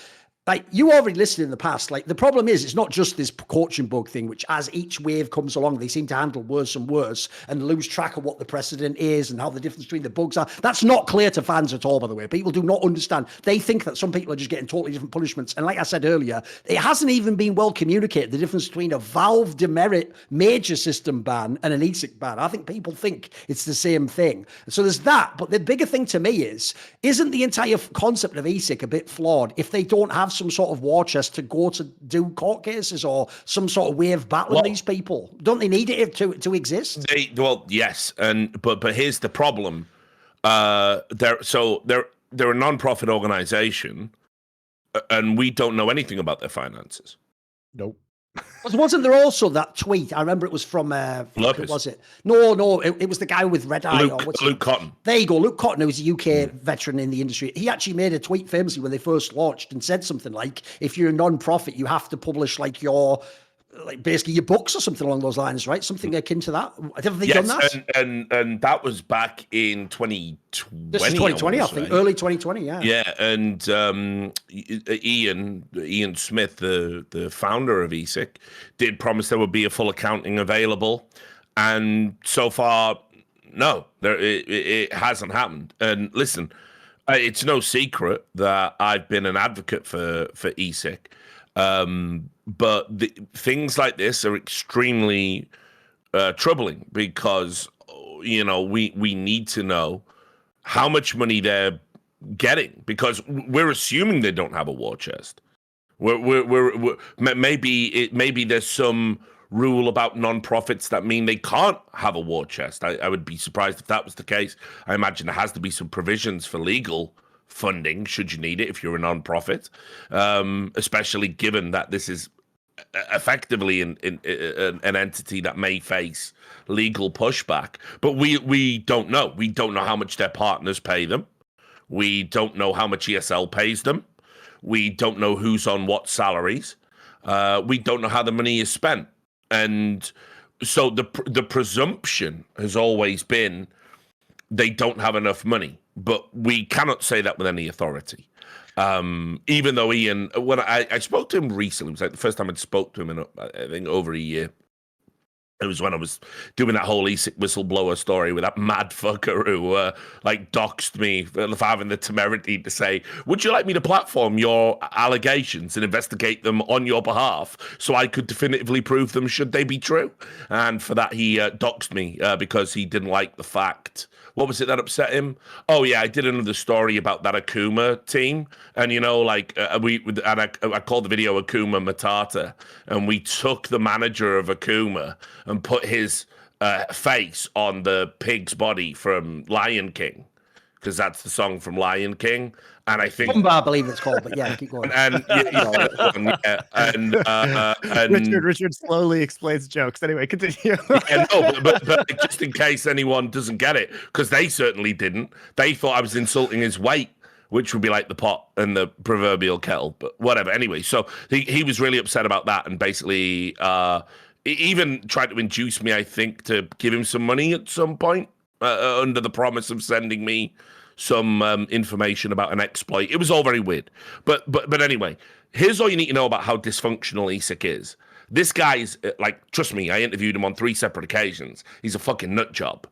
like, you already listed in the past, like, the problem is it's not just this coaching bug thing, which as each wave comes along, they seem to handle worse and worse and lose track of what the precedent is and how the difference between the bugs are. That's not clear to fans at all, by the way. People do not understand. They think that some people are just getting totally different punishments. And like I said earlier, it hasn't even been well communicated, the difference between a Valve demerit major system ban and an ESIC ban. I think people think it's the same thing. So there's that. But the bigger thing to me is, isn't the entire concept of ESIC a bit flawed if they don't have some sort of war chest to go to do court cases or some sort of way of battling these people? Don't they need it to exist? Well, yes, but here's the problem. They're a non-profit organization, and we don't know anything about their finances. Nope. Wasn't there also that tweet? I remember it was from who was it? No, it was the guy with red eye. Luke Cotton. There you go, Luke Cotton, who's a UK veteran in the industry. He actually made a tweet famously when they first launched and said something like, if you're a non-profit, you have to publish like your, like, basically your books or something along those lines, right? Something akin to that. Have they done that? And that was back in 2020. This is 2020, I think, early 2020, yeah. Yeah, and Ian Smith, the founder of ESIC, did promise there would be a full accounting available, and so far, no, it hasn't happened. And listen, it's no secret that I've been an advocate for ESIC. But things like this are extremely troubling because, you know, we need to know how much money they're getting, because we're assuming they don't have a war chest. Maybe there's some rule about non-profits that mean they can't have a war chest. I would be surprised if that was the case. I imagine there has to be some provisions for legal funding should you need it if you're a non-profit, especially given that this is effectively an entity that may face legal pushback. But we don't know. We don't know how much their partners pay them. We don't know how much ESL pays them. We don't know who's on what salaries. We don't know how the money is spent. And so the presumption has always been they don't have enough money. But we cannot say that with any authority. Even though Ian, when I spoke to him recently, it was like the first time I'd spoke to him in, I think, over a year. It was when I was doing that whole ESIC whistleblower story with that mad fucker who doxed me for having the temerity to say, would you like me to platform your allegations and investigate them on your behalf so I could definitively prove them should they be true? And for that, he doxed me because he didn't like the fact. What was it that upset him? Oh yeah, I did another story about that Akuma team, and I called the video Akuma Matata, and we took the manager of Akuma and put his face on the pig's body from Lion King, because that's the song from Lion King. And I think Pumba, I believe it's called, but yeah, keep going. And Richard slowly explains jokes. Anyway, continue. but just in case anyone doesn't get it, because they certainly didn't. They thought I was insulting his weight, which would be like the pot and the proverbial kettle, but whatever. Anyway, so he was really upset about that, and basically he even tried to induce me, I think, to give him some money at some point under the promise of sending me some information about an exploit. It was all very weird. But anyway, here's all you need to know about how dysfunctional ESIC is. This guy is, trust me, I interviewed him on 3 separate occasions. He's a fucking nut job.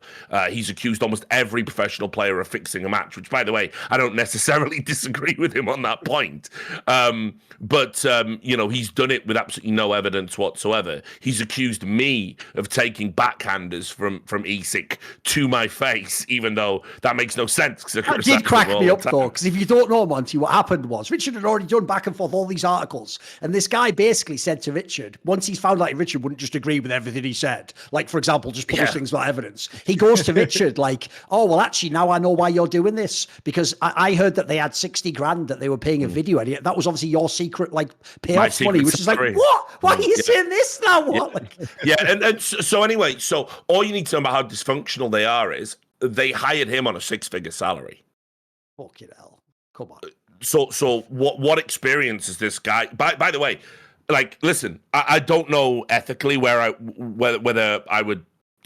He's accused almost every professional player of fixing a match, which, by the way, I don't necessarily disagree with him on that point. But he's done it with absolutely no evidence whatsoever. He's accused me of taking backhanders from ESIC to my face, even though that makes no sense. That did crack me up, though, because if you don't know, Monty, what happened was Richard had already done back and forth all these articles, and this guy basically said to Richard, once he's found out Richard wouldn't just agree with everything he said, like, for example, just publish things without evidence, he goes to Richard like, oh, well, actually, now I know why you're doing this, because I heard that they had 60 grand that they were paying a video, and that was obviously your secret, payoff money, which is like, what? Why are you saying this now? What? And so anyway, so all you need to know about how dysfunctional they are is they hired him on a 6-figure salary. Fucking hell. Come on. So what experience is this guy? By the way, listen, I don't know ethically whether I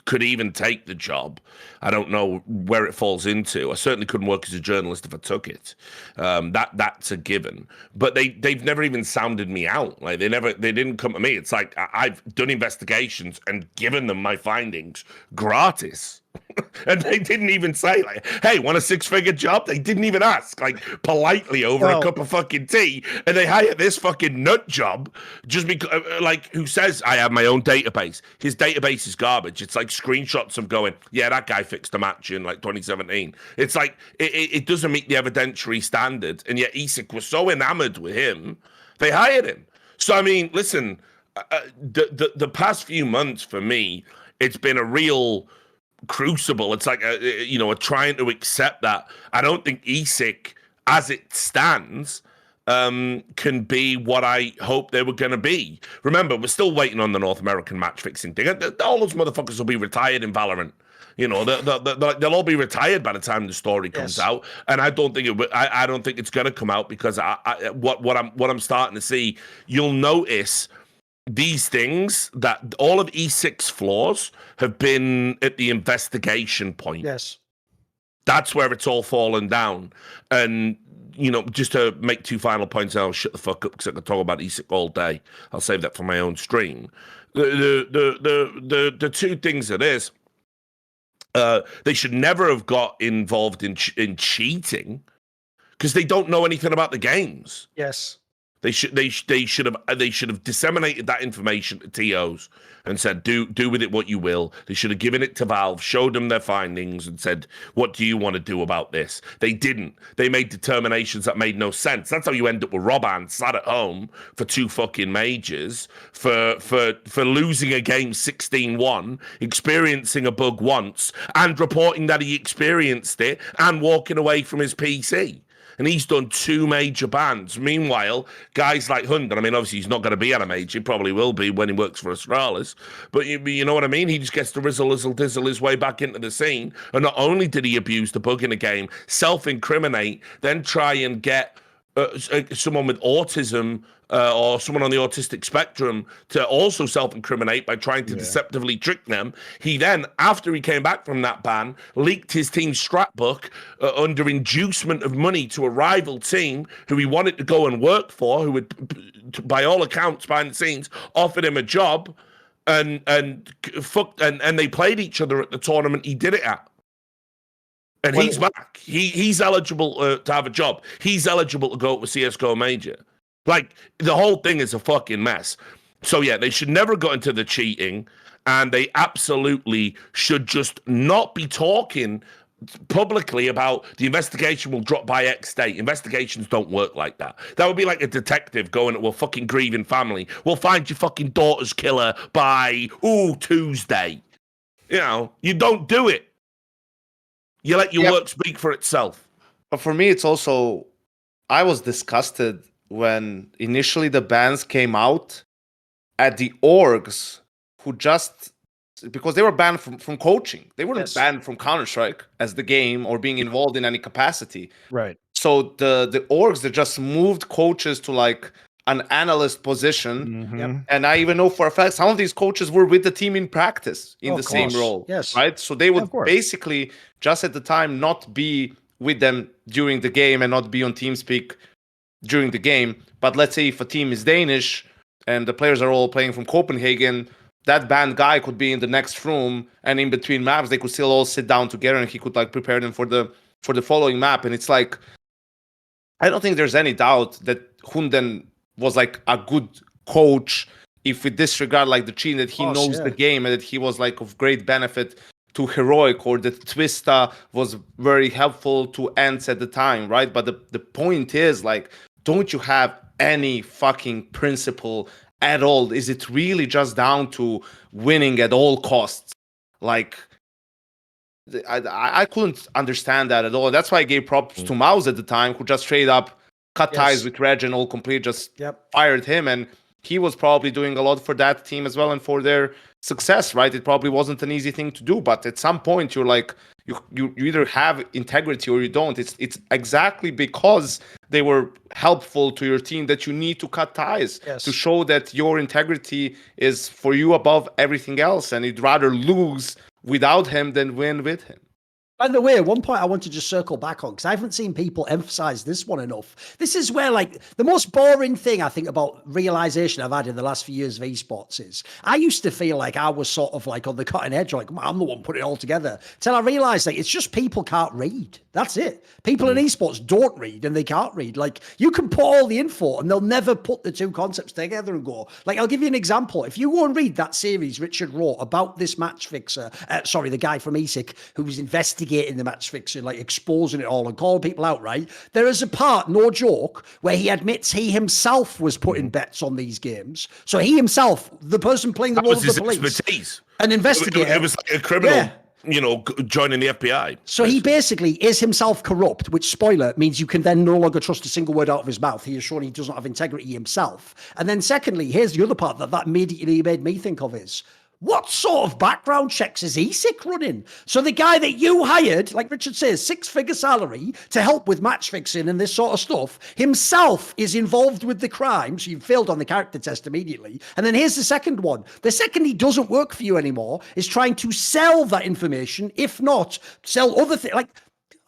could even take the job. I don't know where it falls into. I certainly couldn't work as a journalist if I took it. That's a given. But they've never even sounded me out. They didn't come to me. It's like I've done investigations and given them my findings gratis. And they didn't even say, hey, want a 6-figure job? They didn't even ask, politely over a cup of fucking tea. And they hire this fucking nut job just because, who says, I have my own database. His database is garbage. It's like screenshots of going, yeah, that guy fixed a match in 2017. It's like, it doesn't meet the evidentiary standard. And yet ESIC was so enamored with him, they hired him. So, I mean, listen, the past few months for me, it's been a real crucible. It's like trying to accept that I don't think ESIC as it stands can be what I hoped they were going to be. Remember, we're still waiting on the North American match fixing thing. All those motherfuckers will be retired in Valorant. They'll all be retired by the time the story comes out, and I don't think I don't think it's going to come out because what I'm starting to see. You'll notice these things that all of E6's flaws have been at the investigation point. Yes. That's where it's all fallen down. And, just to make 2 final points, and I'll shut the fuck up because I could talk about ESIC all day. I'll save that for my own stream. The 2 things it is, they should never have got involved in cheating because they don't know anything about the games. Yes. They should have disseminated that information to TOs and said, do with it what you will. They should have given it to Valve, showed them their findings, and said, what do you want to do about this? They didn't. They made determinations that made no sense. That's how you end up with Robban sat at home for 2 fucking majors for losing a game 16-1, experiencing a bug once, and reporting that he experienced it and walking away from his PC. And he's done 2 major bans. Meanwhile, guys like Hunden, I mean, obviously he's not going to be at a major. He probably will be when he works for Astralis. But you know what I mean? He just gets to dizzle his way back into the scene. And not only did he abuse the bug in a game, self-incriminate, then try and get someone with autism or someone on the autistic spectrum to also self-incriminate by trying to deceptively trick them. He then, after he came back from that ban, leaked his team's scrapbook under inducement of money to a rival team who he wanted to go and work for, who would, by all accounts, behind the scenes, offered him a job. and they played each other at the tournament he did it at. And he's back. He's eligible to have a job. He's eligible to go to a CSGO major. Like, the whole thing is a fucking mess. So, yeah, they should never go into the cheating, and they absolutely should just not be talking publicly about the investigation will drop by X date. Investigations don't work like that. That would be like a detective going to a fucking grieving family. We'll find your fucking daughter's killer by, Tuesday. You know, you don't do it. You let your work speak for itself. But for me, it's also, I was disgusted when initially the bans came out at the orgs who just, because they were banned from coaching. They weren't banned from Counter-Strike as the game or being involved in any capacity. Right. So the orgs that just moved coaches to like an analyst position. And I even know for a fact some of these coaches were with the team in practice in the same role. Yes. Right. So they would basically just at the time not be with them during the game and not be on TeamSpeak during the game. But let's say if a team is Danish and the players are all playing from Copenhagen, that banned guy could be in the next room, and in between maps they could still all sit down together and he could like prepare them for the following map. And it's like, I don't think there's any doubt that Hunden was like a good coach if we disregard like the cheating, that he knows the game and that he was like of great benefit to Heroic, or that Twista was very helpful to Ents at the time, right? But the point is, like, don't you have any fucking principle at all? Is it really just down to winning at all costs? Like, I couldn't understand that at all. That's why I gave props to Mouse at the time, who just straight up cut ties with Reg and all complete, just fired him. And he was probably doing a lot for that team as well and for their success, right? It probably wasn't an easy thing to do, but at some point you're like, you either have integrity or you don't. It's exactly because they were helpful to your team that you need to cut ties to show that your integrity is for you above everything else, and you'd rather lose without him than win with him. By the way, one point I want to just circle back on, because I haven't seen people emphasize this one enough. This is where, like, the most boring thing I think about realization I've had in the last few years of esports is I used to feel like I was sort of like on the cutting edge, like I'm the one putting it all together, till I realized like it's just people can't read. That's it. People in esports don't read and they can't read. Like, you can put all the info and they'll never put the two concepts together and go, like, I'll give you an example. If you go and read that series Richard wrote about this match fixer, the guy from ESIC who was investigating the match fixing, like exposing it all and calling people out, right? There is a part, no joke, where he admits he himself was putting bets on these games. So he himself, the person playing the role of the police, expertise. An investigator. It was like a criminal, joining the FBI. So he basically is himself corrupt, which, spoiler, means you can then no longer trust a single word out of his mouth. He has shown he does not have integrity himself. And then secondly, here's the other part that immediately made me think of is, what sort of background checks is ESIC running? So the guy that you hired, like Richard says, 6-figure salary to help with match fixing and this sort of stuff, himself is involved with the crime. So you've failed on the character test immediately. And then here's the second one. The second he doesn't work for you anymore is trying to sell that information, if not sell other things. Like,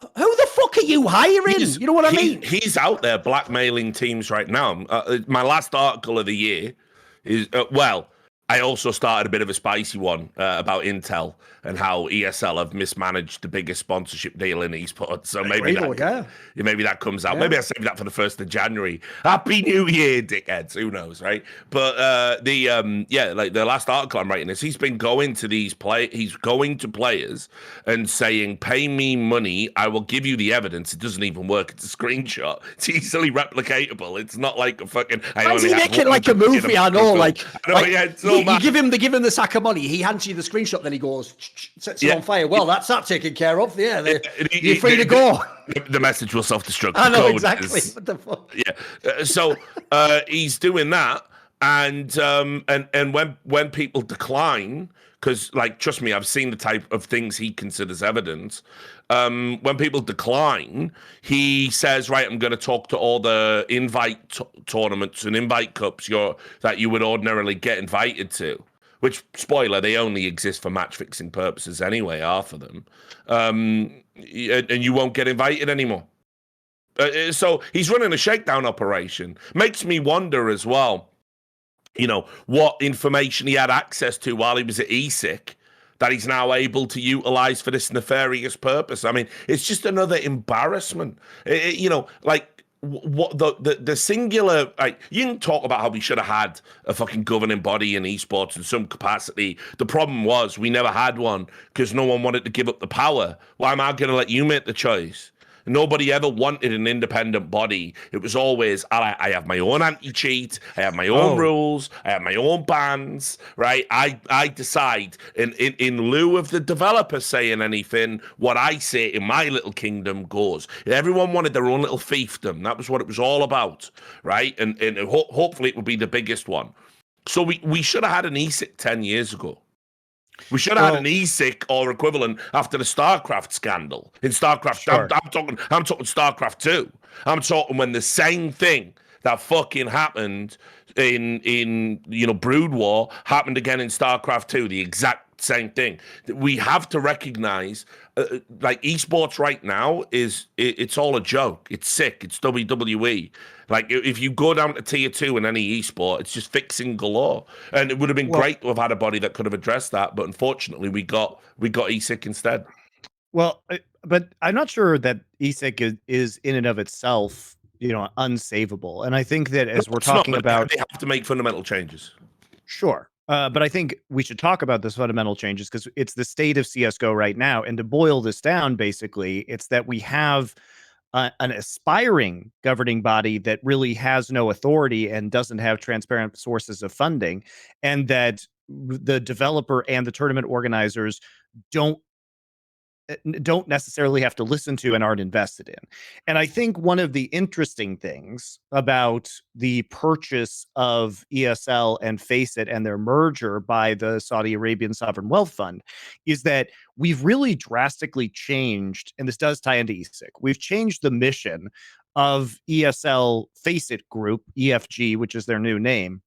who the fuck are you hiring? You know what I mean? He's out there blackmailing teams right now. My last article of the year is, I also started a bit of a spicy one about Intel and how ESL have mismanaged the biggest sponsorship deal in esports. So maybe that comes out. Yeah. Maybe I save that for the 1st of January. Happy New Year, dickheads. Who knows, right? But the last article I'm writing is he's been going to he's going to players and saying, pay me money, I will give you the evidence. It doesn't even work. It's a screenshot. It's easily replicatable. It's not like a fucking... Why is he making like a movie? I know, you give him the sack of money, he hands you the screenshot, then he goes, sets it on fire. Well, that's that taken care of. Yeah, you're free to go. The message will self-destruct. I know, exactly. What the fuck? Yeah. So he's doing that, and when people decline, because, like, trust me, I've seen the type of things he considers evidence. When people decline, he says, right, I'm going to talk to all the invite tournaments and invite cups that you would ordinarily get invited to, which, spoiler, they only exist for match fixing purposes anyway, half of them. And you won't get invited anymore. So he's running a shakedown operation. Makes me wonder as well, what information he had access to while he was at ESIC that he's now able to utilize for this nefarious purpose. I mean, it's just another embarrassment. What the singular, like, you can talk about how we should have had a fucking governing body in esports in some capacity. The problem was we never had one because no one wanted to give up the power. Why am I going to let you make the choice? Nobody ever wanted an independent body. It was always, I have my own anti-cheat, I have my own rules, I have my own bans, right? I decide in lieu of the developer saying anything, what I say in my little kingdom goes. Everyone wanted their own little fiefdom. That was what it was all about, right? And hopefully it would be the biggest one. So we should have had an ESIC 10 years ago. We should have had an ESIC or equivalent after the StarCraft scandal. In StarCraft, sure. I'm talking StarCraft 2. I'm talking when the same thing that fucking happened in Brood War happened again in StarCraft 2. The exact same thing. We have to recognize, like, esports right now it's all a joke. It's sick. It's WWE. Like, if you go down to tier 2 in any esport, it's just fixing galore. And it would have been great to have had a body that could have addressed that, but unfortunately we got ESIC instead. Well, but I'm not sure that ESIC is in and of itself, unsavable. And I think that as we're talking about, they have to make fundamental changes. Sure. But I think we should talk about those fundamental changes because it's the state of CSGO right now. And to boil this down, basically, it's that we have an aspiring governing body that really has no authority and doesn't have transparent sources of funding, and that the developer and the tournament organizers don't necessarily have to listen to and aren't invested in. And I think one of the interesting things about the purchase of ESL and Faceit and their merger by the Saudi Arabian Sovereign Wealth Fund is that we've really drastically changed, and this does tie into ESIC, we've changed the mission of ESL Faceit Group, EFG, which is their new name,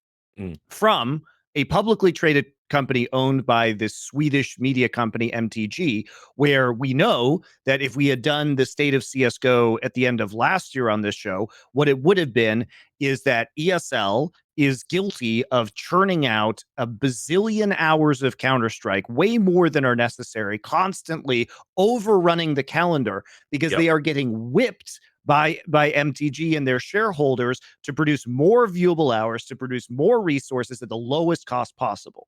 from a publicly traded company owned by this Swedish media company, MTG, where we know that if we had done the state of CSGO at the end of last year on this show, what it would have been is that ESL is guilty of churning out a bazillion hours of Counter-Strike, way more than are necessary, constantly overrunning the calendar because they are getting whipped by MTG and their shareholders to produce more viewable hours, to produce more resources at the lowest cost possible.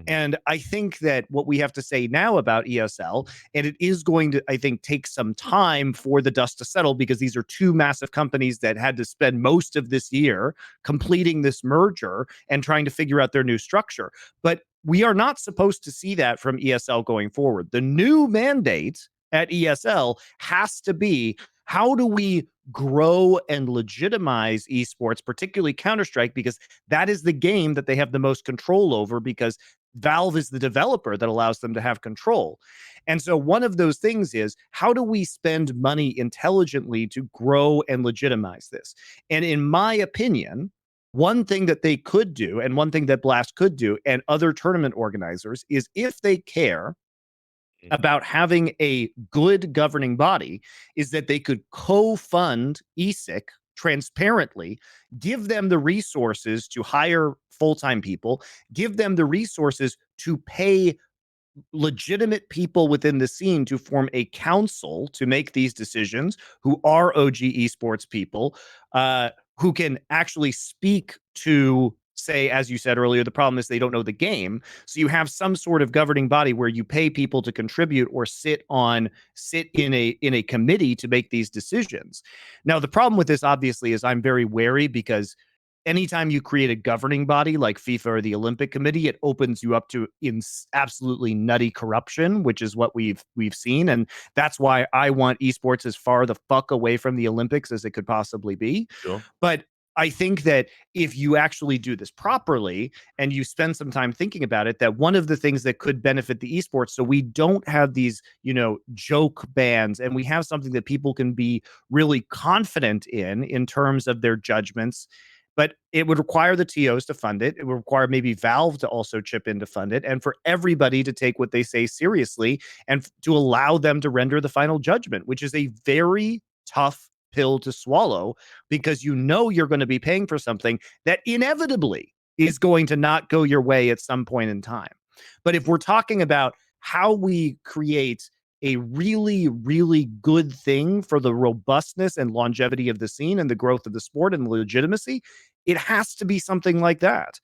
And I think that what we have to say now about ESL, and it is going to, I think, take some time for the dust to settle because these are two massive companies that had to spend most of this year completing this merger and trying to figure out their new structure. But we are not supposed to see that from ESL going forward. The new mandate at ESL has to be, how do we grow and legitimize esports, particularly Counter-Strike, because that is the game that they have the most control over, because Valve is the developer that allows them to have control. And so one of those things is, how do we spend money intelligently to grow and legitimize this? And in my opinion, one thing that they could do, and one thing that Blast could do, and other tournament organizers, is if they care about having a good governing body, is that they could co-fund ESIC transparently, give them the resources to hire full-time people, give them the resources to pay legitimate people within the scene to form a council to make these decisions, who are OG esports people, who can actually speak to, say, as you said earlier, the problem is they don't know the game. So you have some sort of governing body where you pay people to contribute or sit in a committee to make these decisions. Now, the problem with this, obviously, is I'm very wary because anytime you create a governing body like FIFA or the Olympic Committee, it opens you up to absolutely nutty corruption, which is what we've seen. And that's why I want esports as far the fuck away from the Olympics as it could possibly be. Sure. But I think that if you actually do this properly and you spend some time thinking about it, that one of the things that could benefit the esports, so we don't have these, joke bans, and we have something that people can be really confident in terms of their judgments. But it would require the TOs to fund it. It would require maybe Valve to also chip in to fund it, and for everybody to take what they say seriously and to allow them to render the final judgment, which is a very tough pill to swallow, because you're going to be paying for something that inevitably is going to not go your way at some point in time. But if we're talking about how we create a really, really good thing for the robustness and longevity of the scene and the growth of the sport and the legitimacy, it has to be something like that.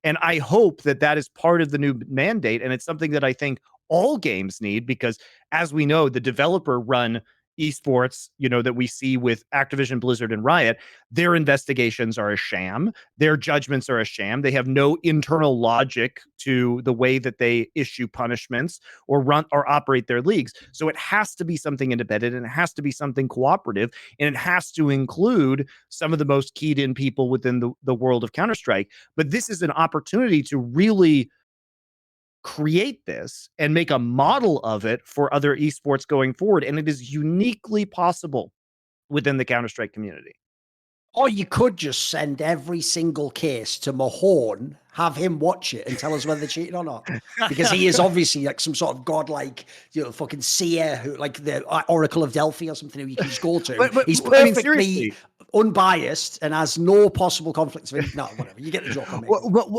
And I hope that that is part of the new mandate. And it's something that I think all games need, because as we know, the developer run esports, that we see with Activision, Blizzard, and Riot, their investigations are a sham. Their judgments are a sham. They have no internal logic to the way that they issue punishments or run or operate their leagues. So it has to be something independent, and it has to be something cooperative, and it has to include some of the most keyed in people within the world of Counter-Strike. But this is an opportunity to really create this and make a model of it for other esports going forward. And it is uniquely possible within the Counter-Strike community. Or you could just send every single case to Mahorn, have him watch it and tell us whether they're cheating or not. Because he is obviously like some sort of godlike, fucking seer, who, like the Oracle of Delphi or something, who you can just go to. But he's perfectly unbiased and has no possible conflicts of interest. No, whatever. You get the joke.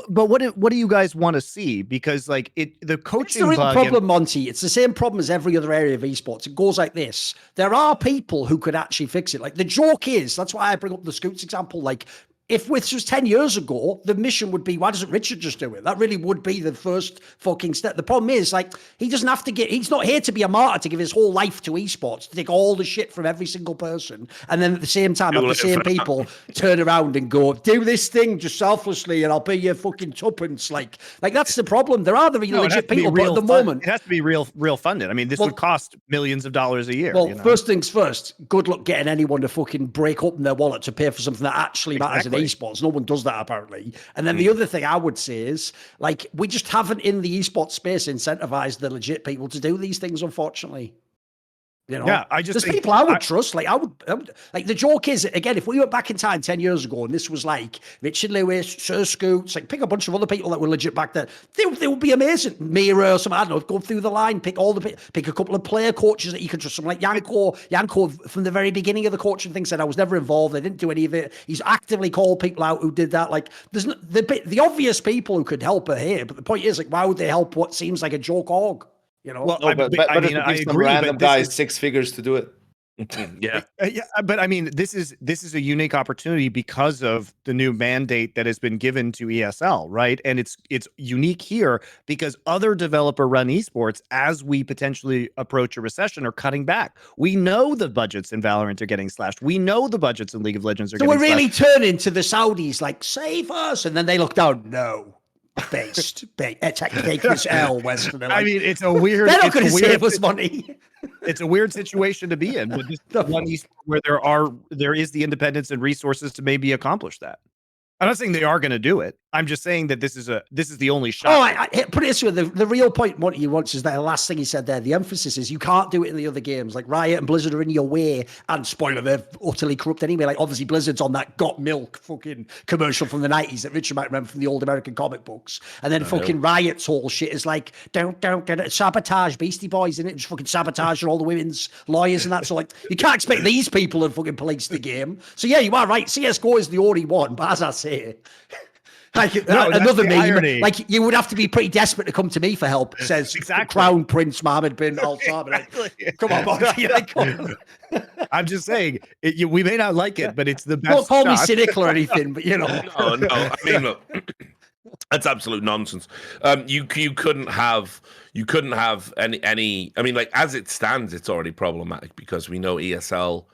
But what do you guys want to see? Because the coaching it's the real problem, Monty. It's the same problem as every other area of esports. It goes like this. There are people who could actually fix it. Like, the joke is, that's why I bring up the Scoots example. Like, if this was 10 years ago, the mission would be, why doesn't Richard just do it? That really would be the first fucking step. The problem is, like, he doesn't have to he's not here to be a martyr to give his whole life to esports, to take all the shit from every single person. And then at the same time, have the same people turn around and go, do this thing just selflessly and I'll be your fucking tuppence. Like that's the problem. There are the really legit people, but at the moment, it has to be real funded. I mean, this would cost millions of dollars a year. Well, first things first, good luck getting anyone to fucking break open their wallet to pay for something that actually matters in esports. No one does that, apparently. And then the other thing I would say is, like, we just haven't in the esports space incentivized the legit people to do these things, unfortunately. Yeah, there's people I would trust. Like, I would like, the joke is, again, if we went back in time 10 years ago and this was like Richard Lewis, Sir Scoots, like, pick a bunch of other people that were legit back then, they would be amazing. Mira or something, I don't know, go through the line, pick a couple of player coaches that you could trust. Something like Janko from the very beginning of the coaching thing said, I was never involved. I didn't do any of it. He's actively called people out who did that. Like, there's the obvious people who could help are here. But the point is, like, why would they help what seems like a joke org? Well, but I mean, I agree, some random guys 6 figures to do it. Yeah, but I mean, this is a unique opportunity because of the new mandate that has been given to ESL, right? And it's unique here because other developer-run esports, as we potentially approach a recession, are cutting back. We know the budgets in Valorant are getting slashed. We know the budgets in League of Legends are getting slashed. So we're really turning to the Saudis, like, save us, and then they look down. No. Take this L, Western. Like, I mean, it's a weird. They're not going to save us money. It's a weird situation to be in, with this one where there is the independence and resources to maybe accomplish that. I'm not saying they are going to do it. I'm just saying that this is the only shot. Oh, I put it this way: the real point Monty wants is that the last thing he said there. The emphasis is you can't do it in the other games. Like, Riot and Blizzard are in your way, and spoiler, they're utterly corrupt anyway. Like, obviously Blizzard's on that Got Milk fucking commercial from the 90s that Richard might remember from the old American comic books. And then fucking Riot's whole shit is like, don't sabotage Beastie Boys, in it, just fucking sabotage all the women's lawyers and that. So, like, you can't expect these people to fucking police the game. So yeah, you are right. CS:GO is the only one, but as I say. Like, another meme, irony. Like, you would have to be pretty desperate to come to me for help, says Crown Prince Mohammed bin Al Saud. Come on, Monty. I'm just saying, we may not like it, but it's the best. Don't call me cynical or anything, but No. I mean, look, that's absolute nonsense. You couldn't have any. I mean, like, as it stands, it's already problematic because we know ESL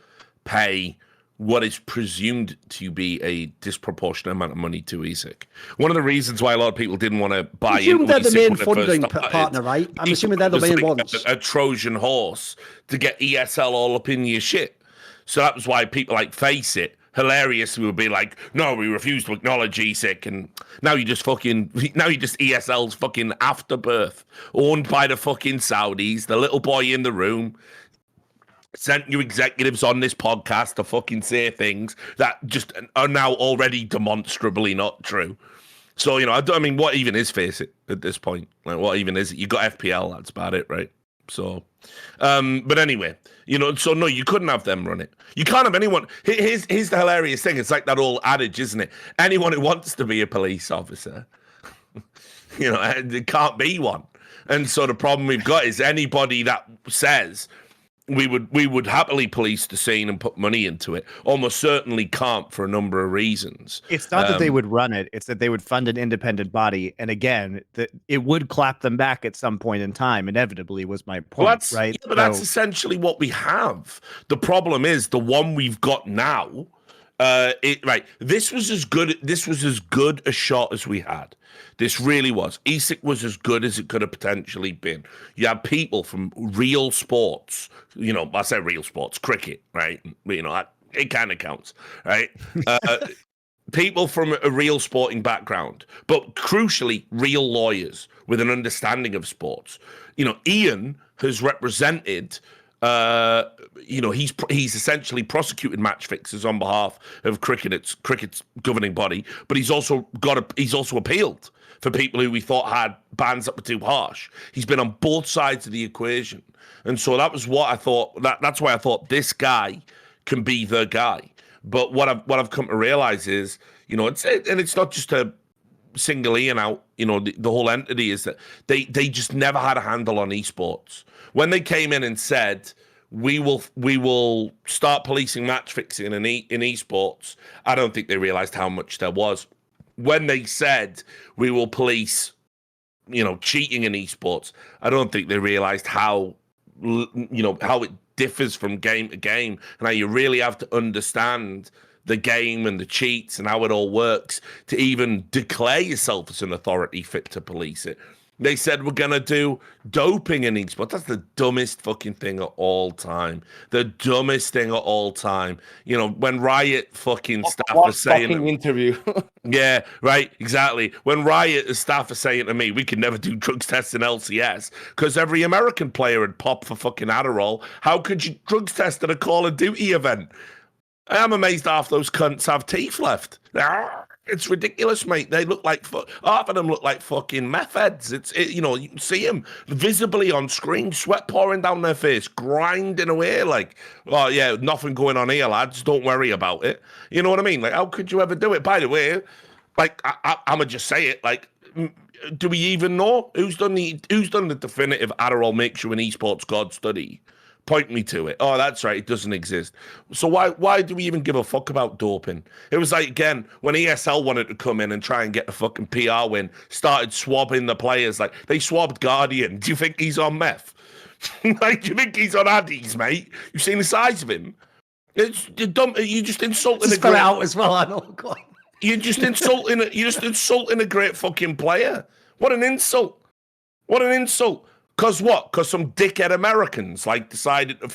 pay what is presumed to be a disproportionate amount of money to ESIC. One of the reasons why a lot of people didn't want to buy into ESIC, they're the main funding partner, right? I'm assuming they're the main ones. A Trojan horse to get ESL all up in your shit. So that was why people like Faceit hilariously would be like, no, we refuse to acknowledge ESIC, and now you just ESL's fucking afterbirth, owned by the fucking Saudis, the little boy in the room. Sent you executives on this podcast to fucking say things that just are now already demonstrably not true. So, I mean, what even is Faceit at this point? Like, what even is it? You got FPL, that's about it, right? So, but anyway, so no, you couldn't have them run it. You can't have anyone. Here's the hilarious thing. It's like that old adage, isn't it? Anyone who wants to be a police officer, there can't be one. And so the problem we've got is anybody that says we would happily police the scene and put money into it almost certainly can't for a number of reasons. It's not that they would run it, it's that they would fund an independent body, and again it would clap them back at some point in time, inevitably, was my point. Right? Yeah, but that's essentially what we have. The problem is the one we've got now, this was as good a shot as we had. This really was. ESIC was as good as it could have potentially been. You had people from real sports, I say real sports, cricket, right? It kind of counts, right? People from a real sporting background, but crucially, real lawyers with an understanding of sports. Ian has represented, he's essentially prosecuted match fixers on behalf of cricket's governing body, but he's also appealed for people who we thought had bans that were too harsh. He's been on both sides of the equation. And so that was what I thought. That's why I thought this guy can be the guy. But what I've come to realize is, it's not just to single Ian out, the whole entity is that they just never had a handle on esports. When they came in and said, we will start policing match fixing in esports, I don't think they realized how much there was. When they said we will police, cheating in esports, I don't think they realized how it differs from game to game, and how you really have to understand the game and the cheats and how it all works to even declare yourself as an authority fit to police it. They said we're going to do doping in esports. That's the dumbest fucking thing of all time. The dumbest thing of all time. When Riot fucking staff are saying... fucking interview. Yeah, right, exactly. When Riot staff are saying to me, we can never do drugs tests in LCS because every American player would pop for fucking Adderall. How could you drugs test at a Call of Duty event? I'm amazed half those cunts have teeth left. It's ridiculous, mate. They look like half of them look like fucking meth heads. You can see them visibly on screen, sweat pouring down their face, grinding away like, oh yeah, nothing going on here, lads. Don't worry about it. You know what I mean? Like, how could you ever do it? By the way, like, I'm gonna just say it. Like, do we even know who's done the definitive Adderall makes you an esports god study? Point me to it. Oh, that's right. It doesn't exist. So why do we even give a fuck about doping? It was like, again, when ESL wanted to come in and try and get a fucking PR win, started swabbing the players. Like, they swabbed Guardian. Do you think he's on meth? Like, do you think he's on Addies, mate? You've seen the size of him? You're dumb. You just insulting a great out as well. I know. God. You're just insulting a great fucking player. What an insult. What an insult. Because what? Because some dickhead Americans decided to,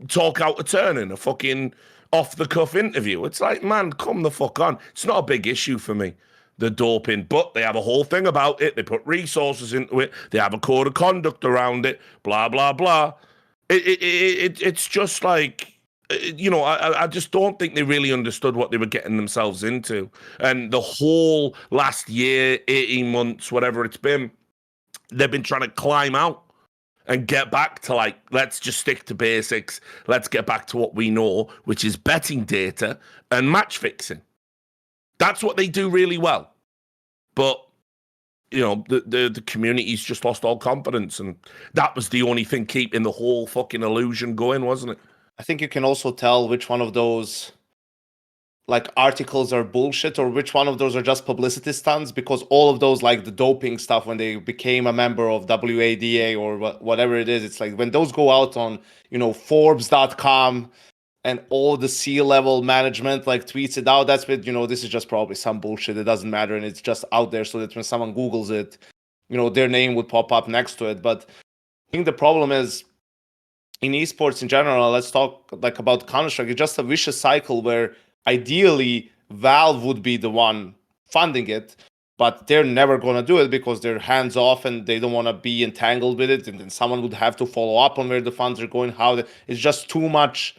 talk out a turn in a fucking off-the-cuff interview. It's like, man, come the fuck on. It's not a big issue for me, the doping, but they have a whole thing about it. They put resources into it. They have a code of conduct around it, blah, blah, blah. It's just like, I just don't think they really understood what they were getting themselves into. And the whole last year, 18 months, whatever it's been, they've been trying to climb out and get back to let's just stick to basics. Let's get back to what we know, which is betting data and match fixing. That's what they do really well. But, the community's just lost all confidence. And that was the only thing keeping the whole fucking illusion going, wasn't it? I think you can also tell which one of those articles are bullshit or which one of those are just publicity stunts, because all of those, like the doping stuff, when they became a member of WADA or whatever it is, it's like when those go out on, Forbes.com and all the C-level management tweets it out, that's what, this is just probably some bullshit. It doesn't matter. And it's just out there so that when someone Googles it, their name would pop up next to it. But I think the problem is in esports in general, let's talk about Counter-Strike. It's just a vicious cycle where ideally, Valve would be the one funding it, but they're never going to do it because they're hands off and they don't want to be entangled with it. And then someone would have to follow up on where the funds are going, it's just too much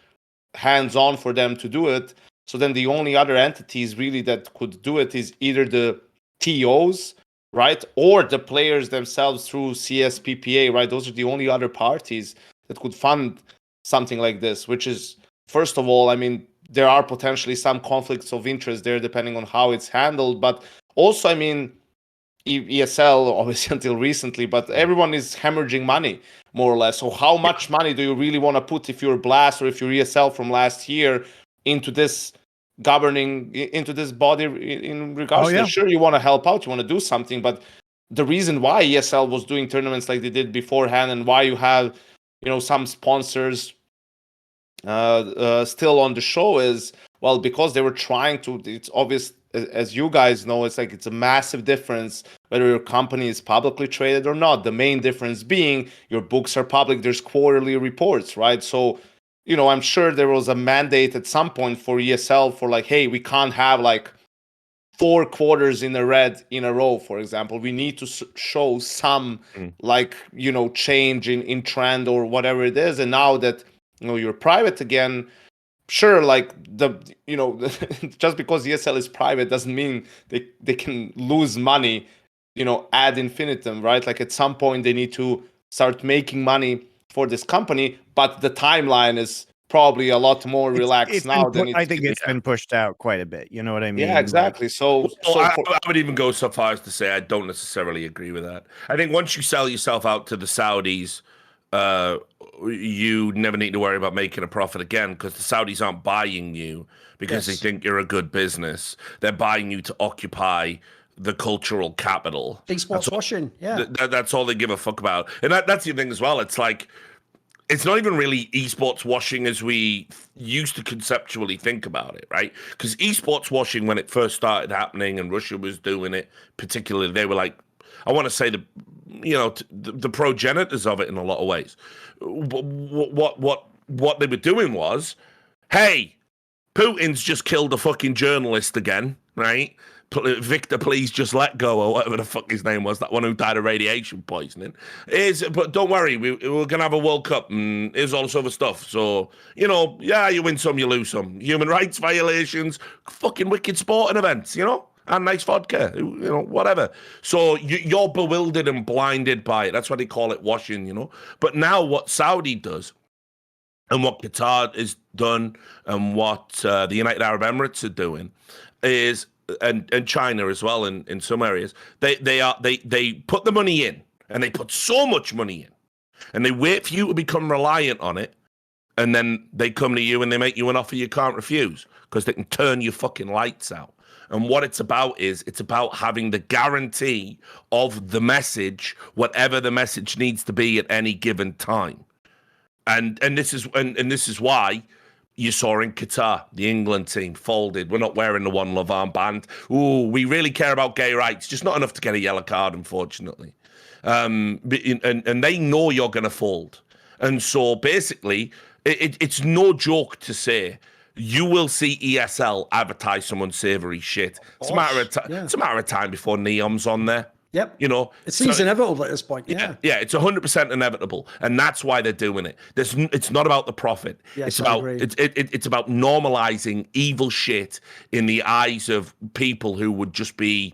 hands on for them to do it. So then the only other entities really that could do it is either the TOs, right? Or the players themselves through CSPPA, right? Those are the only other parties that could fund something like this, which is, first of all, I mean, there are potentially some conflicts of interest there depending on how it's handled. But also, I mean, ESL, obviously until recently, but everyone is hemorrhaging money, more or less. So how much money do you really want to put if you're Blast or if you're ESL from last year into this into this body in regards to that? Sure, you want to help out, you want to do something, but the reason why ESL was doing tournaments like they did beforehand and why you have, some sponsors still on the show is, well, because they were trying to, it's obvious, as you guys know, it's a massive difference whether your company is publicly traded or not. The main difference being your books are public, there's quarterly reports, right? So, I'm sure there was a mandate at some point for ESL for hey, we can't have 4 quarters in the red in a row, for example. We need to show some change in trend or whatever it is. And now that you're private again, sure, just because ESL is private doesn't mean they can lose money, ad infinitum, right? At some point they need to start making money for this company, but the timeline is probably a lot more relaxed now than I think it's been pushed out quite a bit. You know what I mean? Yeah, exactly. I would even go so far as to say I don't necessarily agree with that. I think once you sell yourself out to the Saudis, you never need to worry about making a profit again, because the Saudis aren't buying you because they think you're a good business. They're buying you to occupy the cultural capital. Esports washing, yeah. That's all they give a fuck about. And that's the thing as well. It's it's not even really esports washing as we used to conceptually think about it, right? Because esports washing, when it first started happening and Russia was doing it, particularly, they were I want to say the progenitors of it in a lot of ways. What they were doing was, hey, Putin's just killed a fucking journalist again, right? Victor, please just let go, or whatever the fuck his name was, that one who died of radiation poisoning. But don't worry, we're gonna have a World Cup and here's all this other stuff. So, you win some, you lose some. Human rights violations, fucking wicked sporting events, and nice vodka, whatever. So you're bewildered and blinded by it. That's why they call it washing, But now what Saudi does, and what Qatar has done, and what the United Arab Emirates are doing, is, and China as well in some areas, they put the money in, and they put so much money in, and they wait for you to become reliant on it, and then they come to you and they make you an offer you can't refuse, because they can turn your fucking lights out. And what it's about is, it's about having the guarantee of the message, whatever the message needs to be at any given time. And this is why you saw in Qatar, the England team folded. We're not wearing the One Love armband. Ooh, we really care about gay rights. Just not enough to get a yellow card, unfortunately. And they know you're going to fold. And so basically, it's no joke to say you will see ESL advertise some unsavory shit. It's a matter of time. Yeah. It's a matter of time before Neom's on there. Yep. It seems inevitable at this point. Yeah. Yeah, it's 100% inevitable, and that's why they're doing it. It's not about the profit. Yes, it's about normalizing evil shit in the eyes of people who would just be,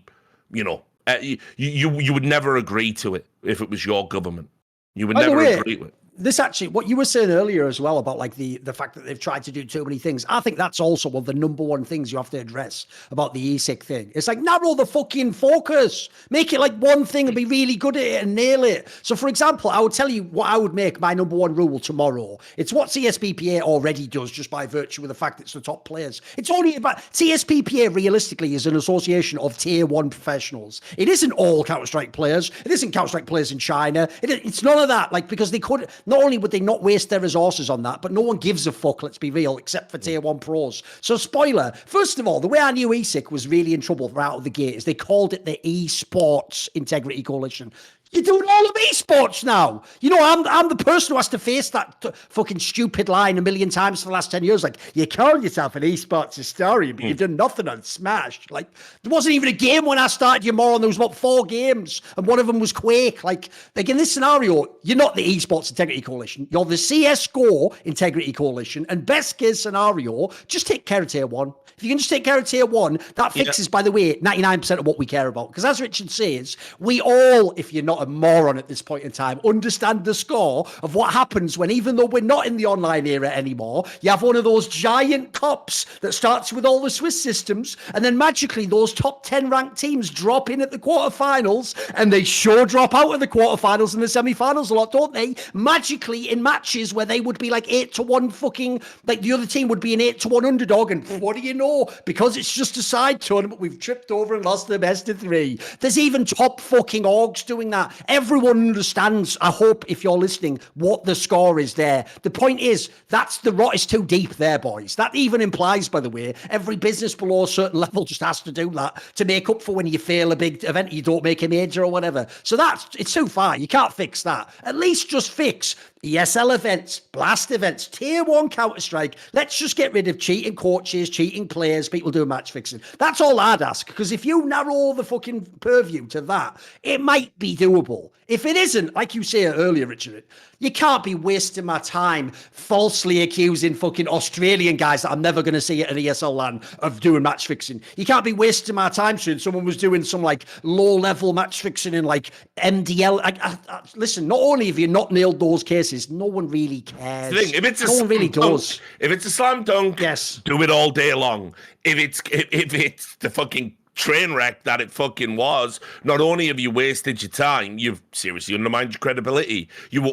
you would never agree to it if it was your government. You would never agree to it. This actually, what you were saying earlier as well about the fact that they've tried to do too many things, I think that's also one of the number one things you have to address about the ESIC thing. It's narrow the fucking focus. Make it one thing and be really good at it and nail it. So, for example, I would tell you what I would make my number one rule tomorrow. It's what CSPPA already does, just by virtue of the fact it's the top players. It's only about CSPPA realistically is an association of tier 1 professionals. It isn't all Counter-Strike players. It isn't Counter-Strike players in China. It's none of that. Because they could. Not only would they not waste their resources on that, but no one gives a fuck, let's be real, except for tier 1 pros. So spoiler, first of all, the way I knew ESIC was really in trouble right out of the gate is they called it the Esports Integrity Coalition. You're doing all of esports now. You know, I'm the person who has to face that fucking stupid line a million times for the last 10 years. Like, you call yourself an esports historian, but you've done nothing on Smash. Like, there wasn't even a game when I started your moron. There was, 4 games, and one of them was Quake. Like in this scenario, you're not the Esports Integrity Coalition. You're the CSGO Integrity Coalition, and best case scenario, just take care of Tier 1. If you can just take care of Tier 1, that fixes, by the way, 99% of what we care about. Because as Richard says, we all, if you're not a moron at this point in time, understand the score of what happens when, even though we're not in the online era anymore, you have one of those giant cups that starts with all the Swiss systems, and then magically those top 10 ranked teams drop in at the quarterfinals, and they sure drop out of the quarterfinals and the semi-finals a lot, don't they? Magically in matches where they would be like 8-1 fucking, like the other team would be an 8-1 underdog, and what do you know? Because it's just a side tournament, we've tripped over and lost the best of 3. There's even top fucking orgs doing that. Everyone understands, I hope, if you're listening, what the score is there. The point is, that's the rot is too deep there, boys. That even implies, by the way, every business below a certain level just has to do that to make up for when you fail a big event, you don't make a major or whatever. So it's too far. You can't fix that. At least just fix ESL events, blast events, Tier 1 Counter-Strike. Let's just get rid of cheating coaches, cheating players, people doing match fixing. That's all I'd ask, because if you narrow the fucking purview to that, it might be doable. If it isn't, like you say earlier, Richard, you can't be wasting my time falsely accusing fucking Australian guys that I'm never going to see at an ESL LAN of doing match fixing. You can't be wasting my time saying someone was doing some like low-level match fixing in like MDL. Listen, not only have you not nailed those cases, no one really cares. If it's no one really does. If it's a slam dunk, yes, do it all day long. If it's the fucking train wreck that it fucking was, not only have you wasted your time, you've seriously undermined your credibility. You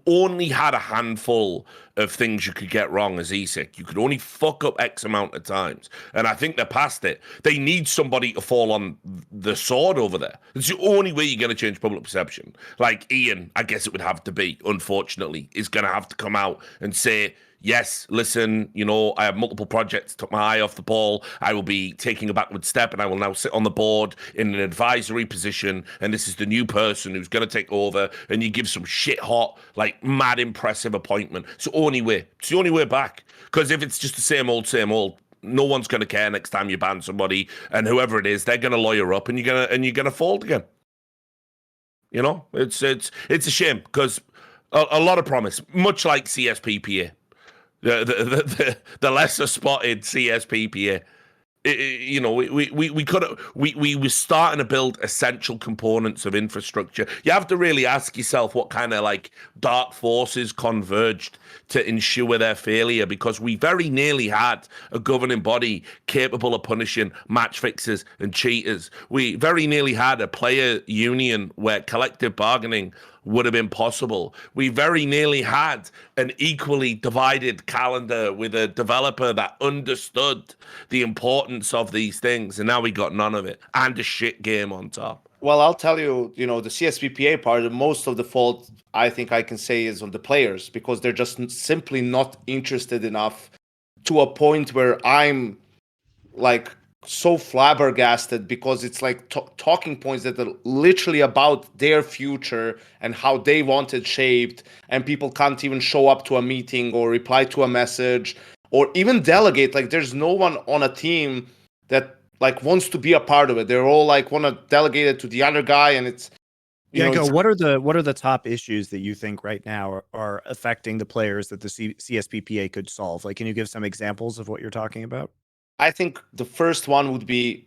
only had a handful of things you could get wrong as ESIC. You could only fuck up X amount of times, and I think they're past it. They need somebody to fall on the sword over there. It's the only way you're going to change public perception. Like Ian, I guess it would have to be, unfortunately, is going to have to come out and say, yes, listen, you know, I have multiple projects, took my eye off the ball. I will be taking a backward step, and I will now sit on the board in an advisory position, and this is the new person who's going to take over, and you give some shit hot, like, mad impressive appointment. It's the only way. It's the only way back. Because if it's just the same old, no one's going to care next time you ban somebody, and whoever it is, they're going to lawyer up, and you're going to fold again. You know, it's a shame, because a lot of promise, much like CSPPA. The lesser spotted CSPPA. You know, we were starting to build essential components of infrastructure. You have to really ask yourself what kind of like dark forces converged to ensure their failure, because we very nearly had a governing body capable of punishing match fixers and cheaters. We very nearly had a player union where collective bargaining would have been possible. We very nearly had an equally divided calendar with a developer that understood the importance of these things, and now we got none of it, and a shit game on top. Well, I'll tell you, you know, the CSPPA part, most of the fault, I think I can say, is on the players, because they're just simply not interested enough to a point where I'm like so flabbergasted, because it's like talking points that are literally about their future and how they want it shaped, and people can't even show up to a meeting or reply to a message or even delegate. Like, there's no one on a team that like wants to be a part of it. They're all like want to delegate it to the other guy, and it's Janko, what are the top issues that you think right now are affecting the players that the CSPPA could solve? Like, can you give some examples of what you're talking about? I think the first one would be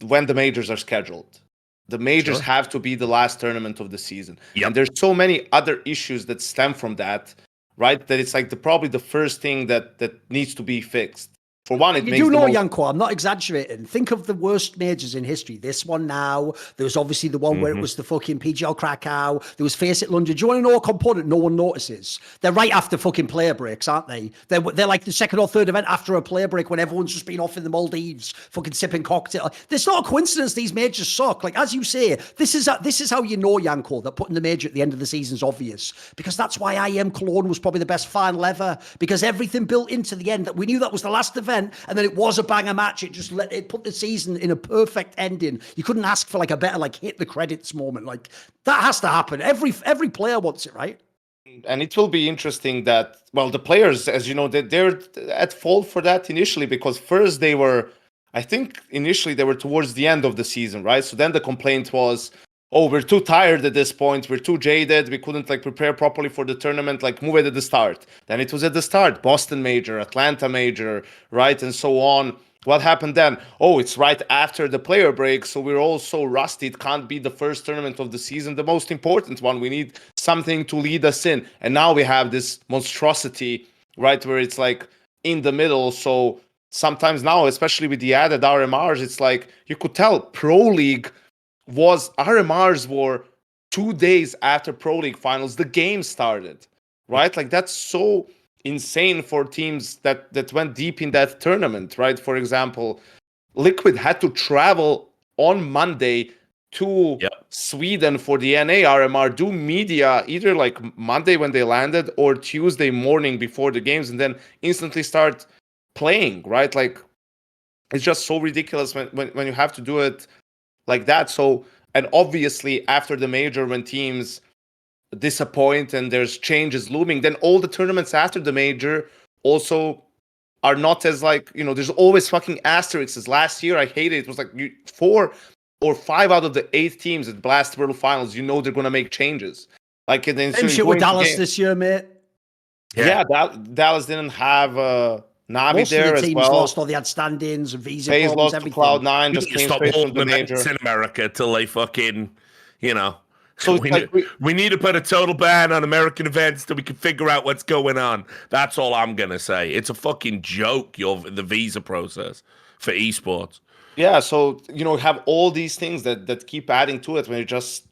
when the majors are scheduled. The majors have to be the last tournament of the season. Yep. And there's so many other issues that stem from that, right? That it's like probably the first thing that needs to be fixed. For one, you do know, Janko, I'm not exaggerating. Think of the worst majors in history. This one now. There was obviously the one where it was the fucking PGL Krakow. There was Faceit London. Do you want to know a component no one notices? They're right after fucking player breaks, aren't they? They're like the second or third event after a player break when everyone's just been off in the Maldives, fucking sipping cocktail. It's not a coincidence these majors suck. Like, as you say, this is how you know, Janko, that putting the major at the end of the season is obvious. Because that's why IEM Cologne was probably the best final ever. Because everything built into the end, that we knew that was the last event. event, and then it was a banger match. It put the season in a perfect ending. You couldn't ask for like a better like hit the credits moment. Like that has to happen. Every player wants it, right? And it will be interesting that, well, the players, as you know, they're at fault for that initially, because first I think initially they were towards the end of the season, right? So then the complaint was, oh, we're too tired at this point, we're too jaded, we couldn't like prepare properly for the tournament, like move it at the start. Then it was at the start, Boston Major, Atlanta Major, right? And so on. What happened then? Oh, it's right after the player break, so we're all so rusty. It can't be the first tournament of the season, the most important one. We need something to lead us in. And now we have this monstrosity, right, where it's like in the middle. So sometimes now, especially with the added RMRs, it's like you could tell Pro League RMRs were 2 days after Pro League finals, the game started, right? Like that's so insane for teams that went deep in that tournament, right? For example, Liquid had to travel on Monday to Sweden for the NA RMR, do media either like Monday when they landed or Tuesday morning before the games, and then instantly start playing, right? Like it's just so ridiculous when you have to do it like that. So, and obviously after the major, when teams disappoint and there's changes looming, then all the tournaments after the major also are not as like, there's always fucking asterisks. Last year I hated it was like 4 or 5 out of the 8 teams at Blast World Finals, they're gonna make changes. Like and then Same shit with Dallas this year, mate. Yeah, Dallas didn't have Navi Most there of the as teams well. Lost all the outstandings and visa FaZe problems, lost everything. to Cloud9, just came Stop straight from holding the major. events in America till they fucking, So we need to put a total ban on American events till we can figure out what's going on. That's all I'm gonna say. It's a fucking joke, the visa process for esports. Yeah, so have all these things that keep adding to it when you're just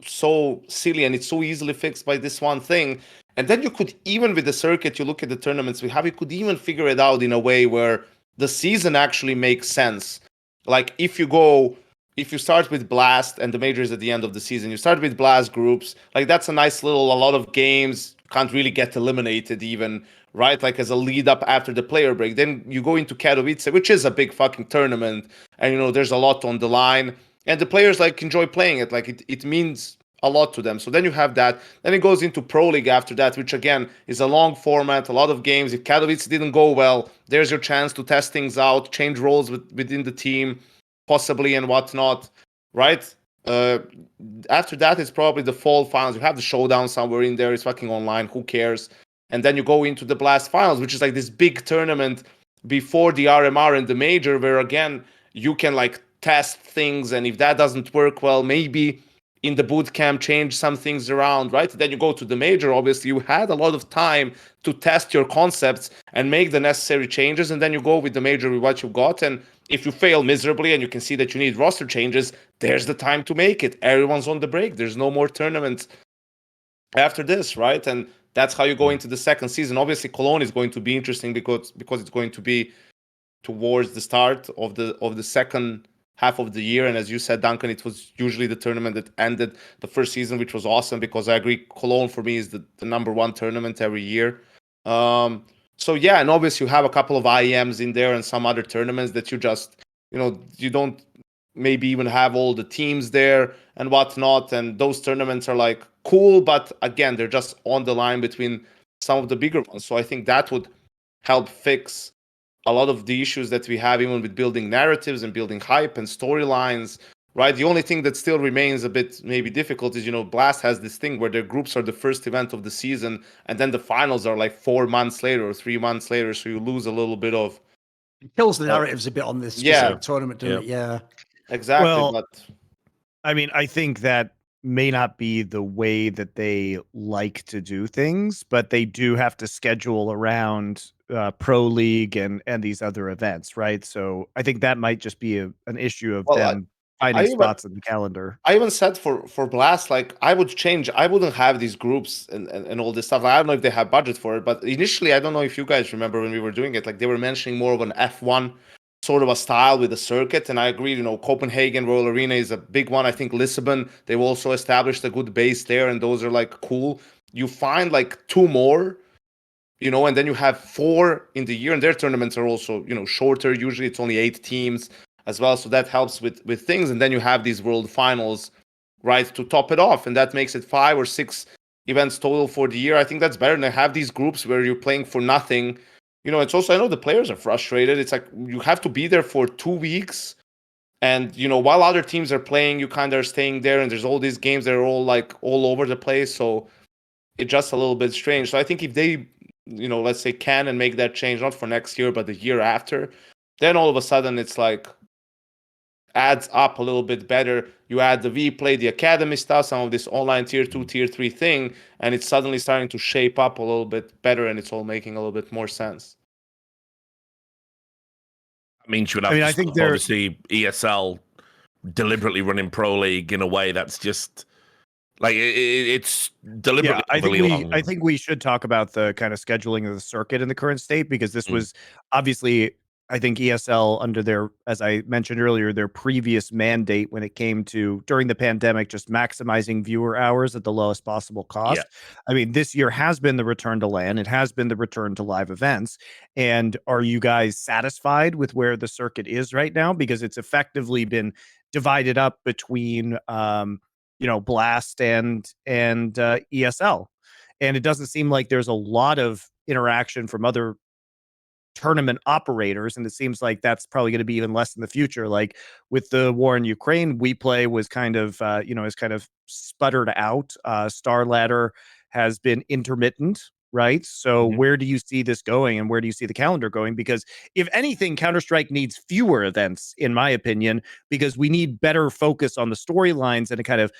so silly, and it's so easily fixed by this one thing. And then you could, even with the circuit, you look at the tournaments we have, you could even figure it out in a way where the season actually makes sense. Like if you start with Blast and the major is at the end of the season, you start with Blast groups, like that's a lot of games can't really get eliminated even, right? Like as a lead up after the player break. Then you go into Katowice, which is a big fucking tournament, and there's a lot on the line, and the players like enjoy playing it, like it means a lot to them. So then you have that. Then it goes into Pro League after that, which again is a long format, a lot of games. If Katowice didn't go well, there's your chance to test things out, change roles within the team, possibly, and whatnot, right? After that, it's probably the fall finals. You have the showdown somewhere in there. It's fucking online. Who cares? And then you go into the Blast finals, which is like this big tournament before the RMR and the major, where again you can like test things, and if that doesn't work well, maybe in the boot camp change some things around, right? Then you go to the major. Obviously, you had a lot of time to test your concepts and make the necessary changes, and then you go with the major with what you got. And if you fail miserably and you can see that you need roster changes, there's the time to make it. Everyone's on the break. There's no more tournaments after this, right? And that's how you go into the second season. Obviously, Cologne is going to be interesting because it's going to be towards the start of the second half of the year. And as you said, Duncan, it was usually the tournament that ended the first season, which was awesome, because I agree, Cologne for me is the number one tournament every year. So yeah, and obviously you have a couple of IEMs in there and some other tournaments that you just, you don't maybe even have all the teams there and whatnot. And those tournaments are like cool, but again, they're just on the line between some of the bigger ones. So I think that would help fix a lot of the issues that we have, even with building narratives and building hype and storylines, right? The only thing that still remains a bit maybe difficult is, Blast has this thing where their groups are the first event of the season, and then the finals are like 4 months later or 3 months later, so you lose a little bit of... It kills the narratives a bit on this specific tournament, doesn't it? Yeah. Exactly. Well, but I mean, I think that may not be the way that they like to do things, but they do have to schedule around Pro League and these other events, right? So I think that might just be an issue of them finding spots in the calendar. I even said for Blast, like I wouldn't have these groups and all this stuff. I don't know if they have budget for it, but initially, I don't know if you guys remember when we were doing it, like they were mentioning more of an F1 sort of a style with the circuit. And I agree, Copenhagen Royal Arena is a big one. I think Lisbon, they've also established a good base there, and those are like cool. You find like 2 more and then you have 4 in the year, and their tournaments are also, shorter. Usually it's only 8 teams as well, so that helps with things. And then you have these world finals, right, to top it off, and that makes it 5 or 6 events total for the year. I think that's better than have these groups where you're playing for nothing. It's also, I know the players are frustrated. It's like you have to be there for 2 weeks, and while other teams are playing, you kind of are staying there, and there's all these games that are all like all over the place. So it's just a little bit strange. So I think if they, let's say can and make that change, not for next year, but the year after, then all of a sudden it's like adds up a little bit better. You add the V-Play, the academy stuff, some of this online tier 2, tier 3 thing, and it's suddenly starting to shape up a little bit better, and it's all making a little bit more sense. I mean, should have I think obviously ESL deliberately running Pro League in a way that's just like it's deliberately. Yeah, I think we should talk about the kind of scheduling of the circuit in the current state, because this was obviously, I think ESL under their, as I mentioned earlier, their previous mandate when it came to during the pandemic, just maximizing viewer hours at the lowest possible cost. Yeah. I mean, this year has been the return to LAN. It has been the return to live events. And are you guys satisfied with where the circuit is right now? Because it's effectively been divided up between, Blast and ESL. And it doesn't seem like there's a lot of interaction from other tournament operators, and it seems like that's probably going to be even less in the future. Like with the war in Ukraine, WePlay was kind of has kind of sputtered out. Star Ladder has been intermittent, right? So where do you see this going, and where do you see the calendar going? Because if anything, Counter-Strike needs fewer events, in my opinion, because we need better focus on the storylines and to kind of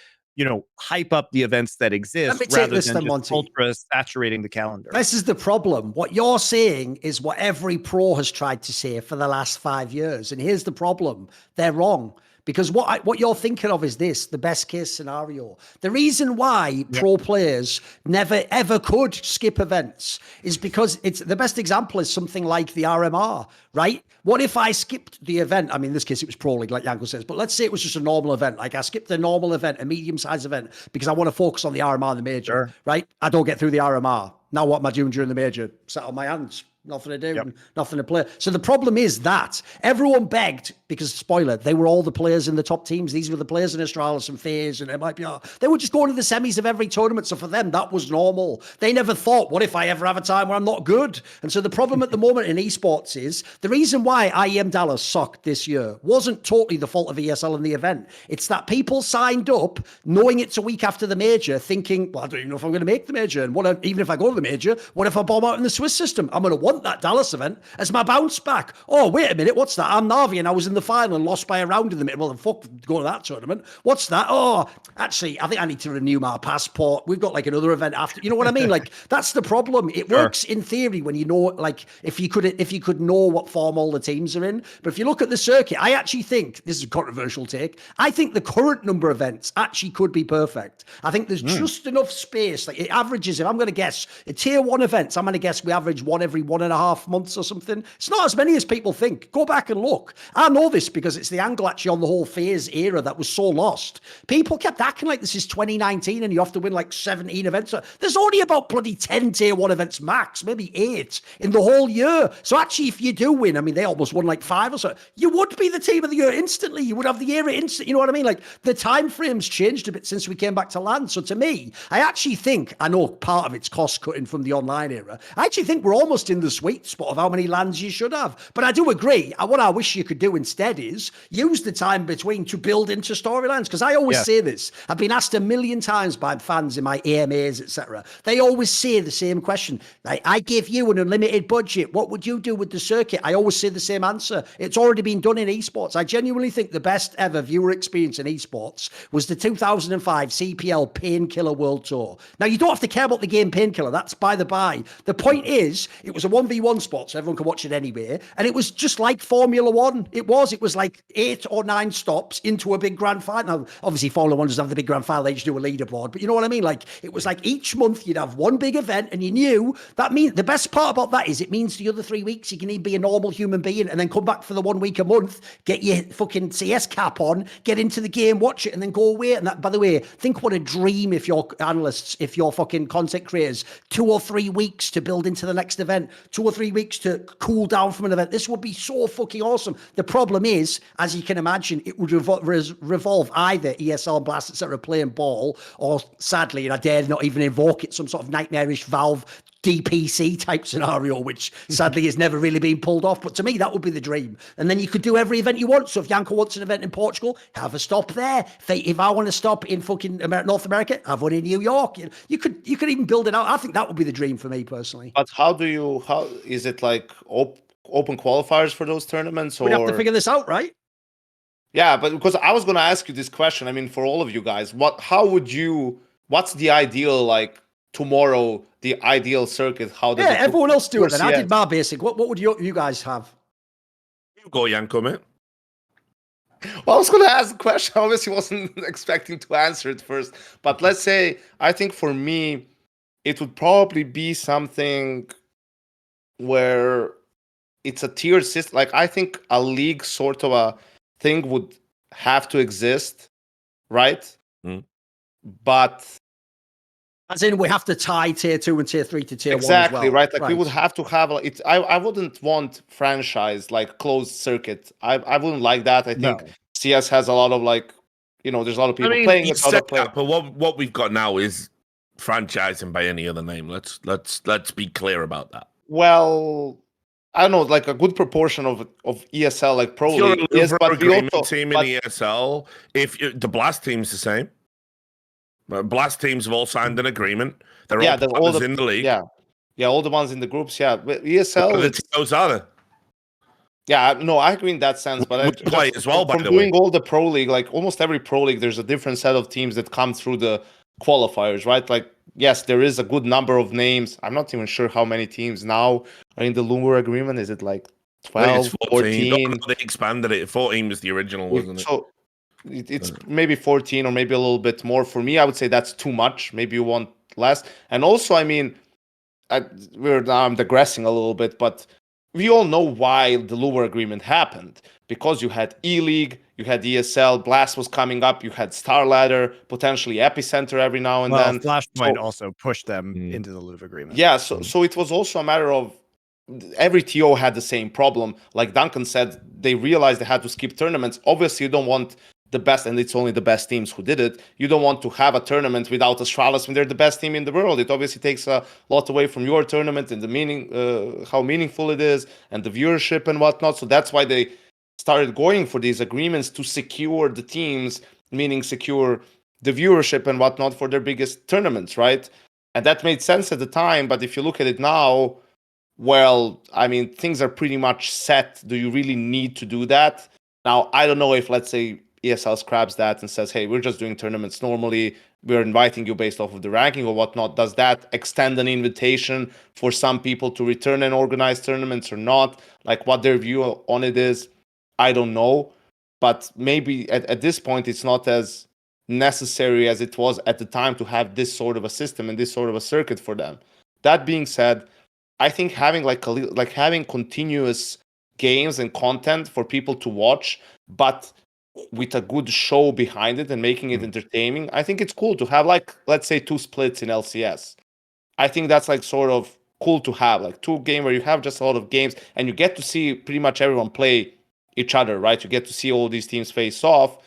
hype up the events that exist rather than just ultra saturating the calendar. This is the problem. What you're saying is what every pro has tried to say for the last 5 years. And here's the problem. They're wrong. Because what you're thinking of is this, the best case scenario. The reason why pro players never, ever could skip events is because it's the best example is something like the RMR, right? What if I skipped the event? I mean, in this case, it was Pro League, like Janko says, but let's say it was just a normal event. Like I skipped the normal event, a medium-sized event, because I want to focus on the RMR and the major, right? I don't get through the RMR. Now what am I doing during the major? Sat on my hands. Nothing to do, nothing to play. So the problem is that everyone begged, because spoiler, they were all the players in the top teams. These were the players in Astralis and FaZe and MIPR. They were just going to the semis of every tournament. So for them, that was normal. They never thought, what if I ever have a time where I'm not good? And so the problem at the moment in esports is the reason why IEM Dallas sucked this year wasn't totally the fault of ESL and the event. It's that people signed up knowing it's a week after the major, thinking, well, I don't even know if I'm going to make the major. And even if I go to the major, what if I bomb out in the Swiss system? I'm going to want that Dallas event as my bounce back. Oh, wait a minute, what's that? I'm Navi and I was in the final and lost by a round in the middle. Well, then fuck, go to that tournament. What's that? Oh, actually, I think I need to renew my passport. We've got like another event after. You know what I mean? Like that's the problem. It works in theory when you know, like if you could know what form all the teams are in. But if you look at the circuit, I actually think this is a controversial take. I think the current number of events actually could be perfect. I think there's just enough space. Like it averages, if I'm going to guess, a tier 1 events, I'm going to guess we average one every 1.5 months or something. It's not as many as people think. Go back and look. I know this because it's the angle actually on the whole FaZe era that was so lost. People kept acting like this is 2019 and you have to win like 17 events. There's only about bloody 10 tier 1 events max, maybe 8 in the whole year. So actually, if you do win, I mean, they almost won like 5 or so, you would be the team of the year instantly. You would have the era instant. You know what I mean? Like the time frames changed a bit since we came back to LAN. So to me, I actually think, I know part of it's cost cutting from the online era. I actually think we're almost in the sweet spot of how many LANs you should have. But I do agree. What I wish you could do instead is use the time between to build into storylines. Because I always say this. I've been asked a million times by fans in my AMAs, etc. They always say the same question. Like, I give you an unlimited budget. What would you do with the circuit? I always say the same answer. It's already been done in esports. I genuinely think the best ever viewer experience in esports was the 2005 CPL Painkiller World Tour. Now, you don't have to care about the game Painkiller. That's by the by. The point is, it was a 1v1 spot, so everyone can watch it anyway. And it was just like Formula One. It was. It was like 8 or 9 stops into a big grand final. Now, obviously, Formula One doesn't have the big grand final. They just do a leaderboard. But you know what I mean? Like, it was like each month you'd have one big event, and you knew that means the best part about that is it means the other 3 weeks you can be a normal human being and then come back for the 1 week a month, get your fucking CS cap on, get into the game, watch it, and then go away. And that, by the way, think what a dream if you're analysts, if you're fucking content creators, 2 or 3 weeks to build into the next event, 2 or 3 weeks to cool down from an event. This would be so fucking awesome. The problem is, as you can imagine, it would revolve either ESL and Blast, etc., playing ball, or sadly, and I dare not even invoke it, some sort of nightmarish Valve DPC type scenario, which sadly has never really been pulled off. But to me, that would be the dream. And then you could do every event you want. So if Janko wants an event in Portugal, have a stop there. If I want to stop in fucking North America, have one in New York. You could even build it out. I think that would be the dream for me personally. But how is it like open qualifiers for those tournaments? Or we'd have to figure this out, right? Yeah, but because I was going to ask you this question, I mean, for all of you guys, what's the ideal, like, tomorrow, the ideal circuit? How does everyone else do it then? I did my basic. What would you guys have? You go, Janko, mate. Well, I was going to ask the question. I obviously wasn't expecting to answer it first. But let's say, I think for me, it would probably be something where it's a tiered system. Like, I think a league sort of a thing would have to exist, right? Mm. But as in, we have to tie tier 2 and tier 3 to tier 1 as exactly, well. right? Like, we would have to have it. I wouldn't want franchise, like, closed circuit. I wouldn't like that. I think CS has a lot of, like, there's a lot of people playing it. But what we've got now is franchising by any other name. Let's be clear about that. Well, I don't know, like a good proportion of ESL, like Pro League, is, but we also team in ESL. If the Blast team's the same. Blast teams have all signed an agreement. They're all in the league. Yeah, all the ones in the groups. Yeah, but ESL. The TOs are there. Yeah, no, I agree in that sense. But I play as well. From doing all the Pro League, like almost every Pro League, there's a different set of teams that come through the qualifiers, right? Like, yes, there is a good number of names. I'm not even sure how many teams now are in the Lure agreement. Is it like 12, 14? No, they expanded it. 14 was the original, wasn't it? So it's maybe 14 or maybe a little bit more. For me, I would say that's too much. Maybe you want less. And also, I mean, I'm digressing a little bit, but we all know why the Lure agreement happened. Because you had E-League, you had ESL, Blast was coming up, you had Star Ladder, potentially Epicenter every now and then. Flashpoint also pushed them into the Lure agreement. Yeah, so it was also a matter of every TO had the same problem. Like Duncan said, they realized they had to skip tournaments. Obviously, you don't want the best, and it's only the best teams who did it. You don't want to have a tournament without Astralis when they're the best team in the world. It obviously takes a lot away from your tournament and the meaning, how meaningful it is, and the viewership and whatnot. So that's why they started going for these agreements to secure the teams, meaning secure the viewership and whatnot for their biggest tournaments, right? And that made sense at the time. But if you look at it now, well, I mean, things are pretty much set. Do you really need to do that? Now, I don't know if, let's say, ESL scraps that and says, hey, we're just doing tournaments normally. We're inviting you based off of the ranking or whatnot. Does that extend an invitation for some people to return and organize tournaments or not? Like what their view on it is, I don't know. But maybe at this point, it's not as necessary as it was at the time to have this sort of a system and this sort of a circuit for them. That being said, I think having having continuous games and content for people to watch, but with a good show behind it and making it entertaining, I think it's cool to have, like, let's say 2 splits in LCS. I think that's like sort of cool to have, like 2 games where you have just a lot of games and you get to see pretty much everyone play each other, right? You get to see all these teams face off.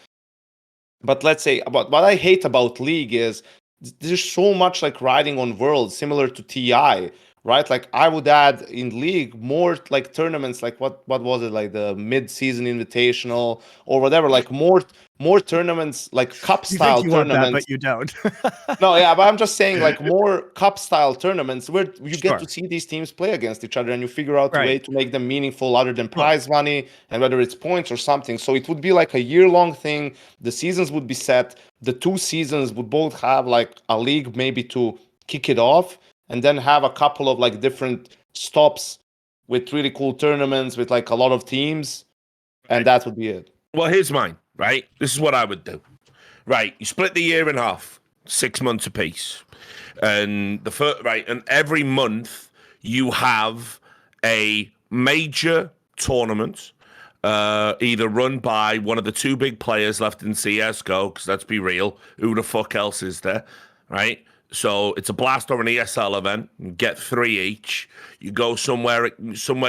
But let's say, about what I hate about League is there's so much like riding on Worlds, similar to TI, right? Like I would add in League more like tournaments, like what was it, like the mid-season invitational or whatever, like more tournaments, like cup style tournaments. But you don't. No, yeah, but I'm just saying like more cup style tournaments where you get to see these teams play against each other and you figure out a way to make them meaningful other than prize money and whether it's points or something. So it would be like a year-long thing. The seasons would be set. The 2 seasons would both have like a league maybe to kick it off, and then have a couple of like different stops with really cool tournaments with like a lot of teams. and that would be it. Well, here's mine, right? This is what I would do. Right, you split the year in half, 6 months apiece. And and every month you have a major tournament, either run by one of the two big players left in CSGO, because let's be real, who the fuck else is there, right? So it's a blast or an ESL event. You get 3 each. You go somewhere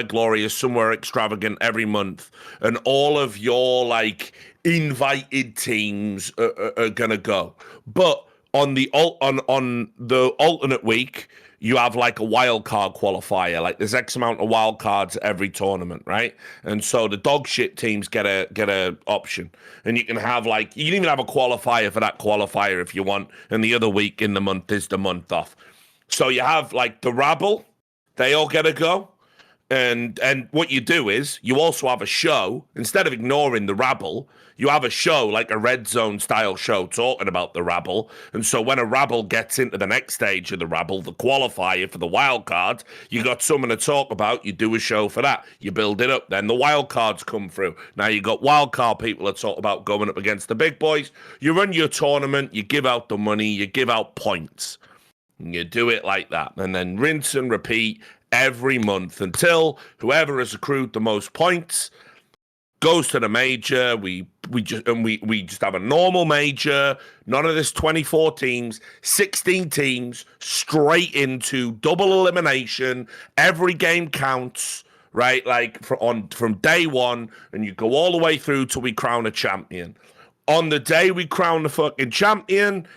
glorious, somewhere extravagant every month, and all of your like invited teams are gonna go. But on the alternate week, you have like a wild card qualifier. Like there's X amount of wild cards every tournament, right? And so the dog shit teams get a option, and you can even have a qualifier for that qualifier if you want. And the other week in the month is the month off. So you have like the rabble, they all get a go. And what you do is you also have a show. Instead of ignoring the rabble, you have a show, like a Red Zone style show, talking about the rabble. And so when a rabble gets into the next stage of the rabble, the qualifier for the wild card, you got someone to talk about. You do a show for that. You build it up. Then the wild cards come through. Now you got wild card people that talk about going up against the big boys. You run your tournament. You give out the money. You give out points. And you do it like that. And then rinse and repeat every month until whoever has accrued the most points goes to the major. We just have a normal major, none of this 24 teams, 16 teams, straight into double elimination. Every game counts, right? Like from day one, and you go all the way through till we crown a champion. On the day we crown the fucking champion,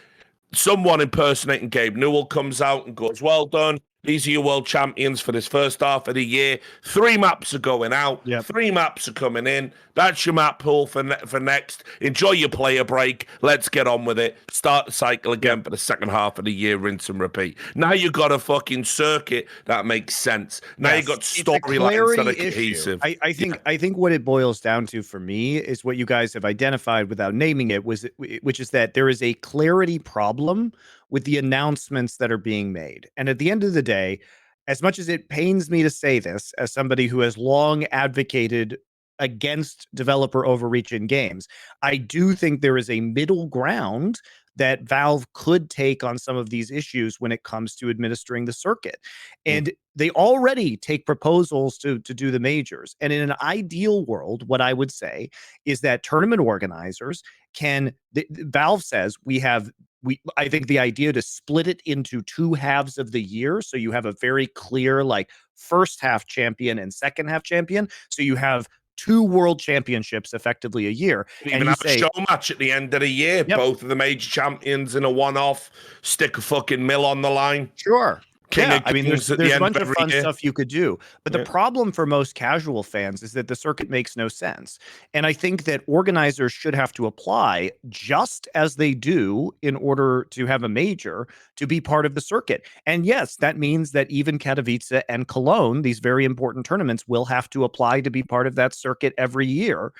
someone impersonating Gabe Newell comes out and goes, "Well done. These are your world champions for this first half of the year. 3 maps are going out. Yep. 3 maps are coming in. That's your map pool for next. Enjoy your player break. Let's get on with it. Start the cycle again for the second half of the year. Rinse and repeat. Now you've got a fucking circuit that makes sense. Now you've got storylines that are cohesive. I think what it boils down to for me is what you guys have identified without naming it, which is that there is a clarity problem with the announcements that are being made. And at the end of the day, as much as it pains me to say this, as somebody who has long advocated against developer overreach in games, I do think there is a middle ground that Valve could take on some of these issues when it comes to administering the circuit. And they already take proposals to do the majors. And in an ideal world, what I would say is that tournament organizers Valve says I think the idea to split it into 2 halves of the year, so you have a very clear like first half champion and second half champion, so you have 2 world championships effectively a year. And you have a show match at the end of the year. Yep. Both of the major champions in a one-off. Stick a fucking mill on the line. Sure. I mean, there's a bunch of fun stuff you could do. But the problem for most casual fans is that the circuit makes no sense. And I think that organizers should have to apply, just as they do in order to have a major, to be part of the circuit. And yes, that means that even Katowice and Cologne, these very important tournaments, will have to apply to be part of that circuit every year.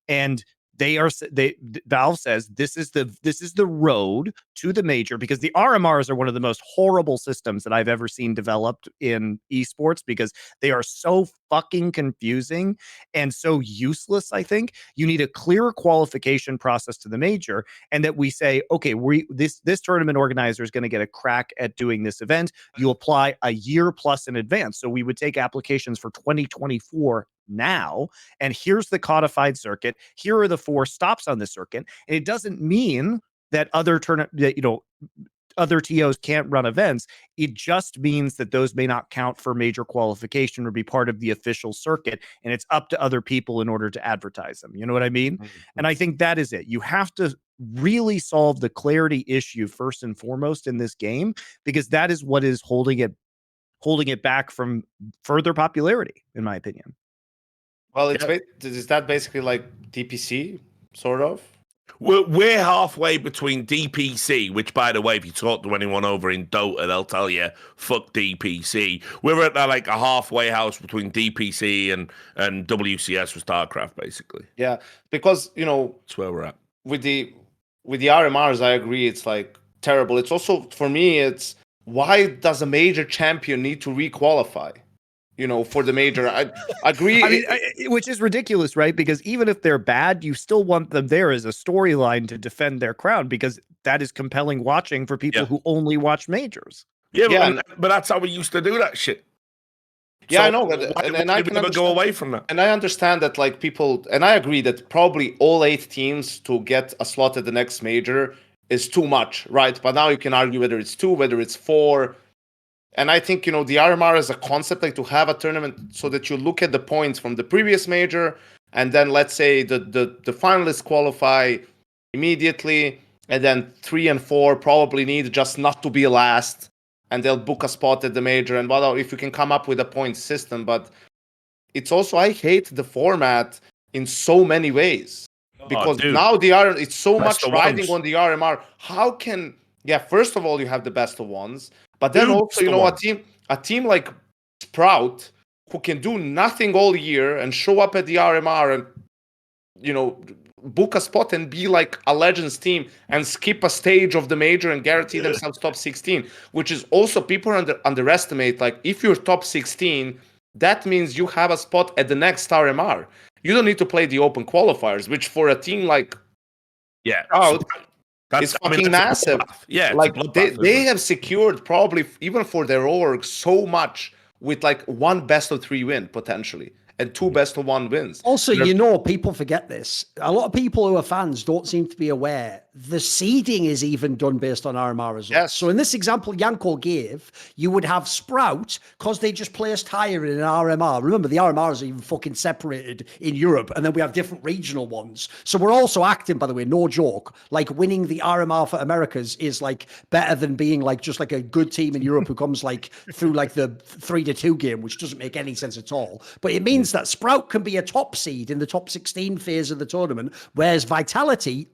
And Valve says this is the road to the major, because the RMRs are one of the most horrible systems that I've ever seen developed in esports, because they are so fucking confusing and so useless. I think you need a clear qualification process to the major, and that we say, okay, this tournament organizer is going to get a crack at doing this event. You apply a year plus in advance. So we would take applications for 2024 now, and here's the codified circuit. Here are the 4 stops on the circuit. And it doesn't mean that other TOs can't run events. It just means that those may not count for major qualification or be part of the official circuit, and it's up to other people in order to advertise them. You know what I mean? Mm-hmm. And I think that is it. You have to really solve the clarity issue first and foremost in this game, because that is what is holding it back from further popularity, in my opinion. Well, is that basically like DPC, sort of? We're halfway between DPC, which, by the way, if you talk to anyone over in Dota, they'll tell you, fuck DPC. We're at like a halfway house between DPC and WCS with StarCraft, basically. Yeah, because, that's where we're at. With the RMRs, I agree, it's like terrible. It's also, for me, it's why does a major champion need to requalify? for the major. I agree. I mean, which is ridiculous, right? Because even if they're bad, you still want them there as a storyline to defend their crown, because that is compelling watching for people who only watch majors. Yeah, but that's how we used to do that shit. Yeah, so I know, but and I can never go away from that. And I understand that, like, people, and I agree that probably all 8 teams to get a slot at the next major is too much, right? But now you can argue whether it's 2, whether it's 4. And I think, the RMR as a concept, like to have a tournament so that you look at the points from the previous major, and then let's say the finalists qualify immediately, and then 3 and 4 probably need just not to be last, and they'll book a spot at the major, and if you can come up with a point system. But it's also, I hate the format in so many ways, because now it's so much riding on the RMR. How can, first of all, you have the best of ones, but then also, a team like Sprout, who can do nothing all year and show up at the RMR and, book a spot and be like a Legends team and skip a stage of the major and guarantee themselves top 16, which is also, people underestimate, like, if you're top 16, that means you have a spot at the next RMR. You don't need to play the open qualifiers, which for a team like it's fucking massive. Yeah, like they have secured probably even for their org so much with like 1 best of 3 win potentially and 2 best of 1 wins. Also, people forget this. A lot of people who are fans don't seem to be aware the seeding is even done based on RMR results. Yes. So in this example Janko gave, you would have Sprout, because they just placed higher in an RMR. Remember, the RMRs are even fucking separated in Europe, and then we have different regional ones. So we're also acting, by the way, no joke, like winning the RMR for Americas is like better than being like just like a good team in Europe who comes like through like the 3-2 game, which doesn't make any sense at all. But it means that Sprout can be a top seed in the top 16 phase of the tournament, whereas Vitality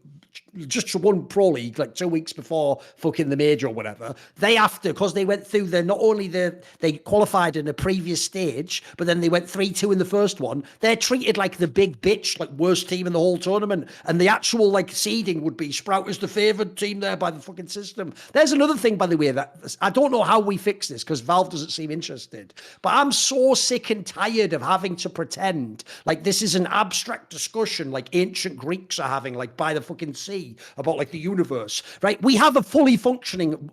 just won Pro League like 2 weeks before fucking the major or whatever. They have to, because they went through they qualified in a previous stage, but then they went 3-2 in the first one. They're treated like the big bitch, like worst team in the whole tournament. And the actual like seeding would be Sprout is the favored team there by the fucking system. There's another thing, by the way, that I don't know how we fix this because Valve doesn't seem interested, but I'm so sick and tired of having to pretend like this is an abstract discussion like ancient Greeks are having like by the fucking sea about like the universe, right? We have a fully functioning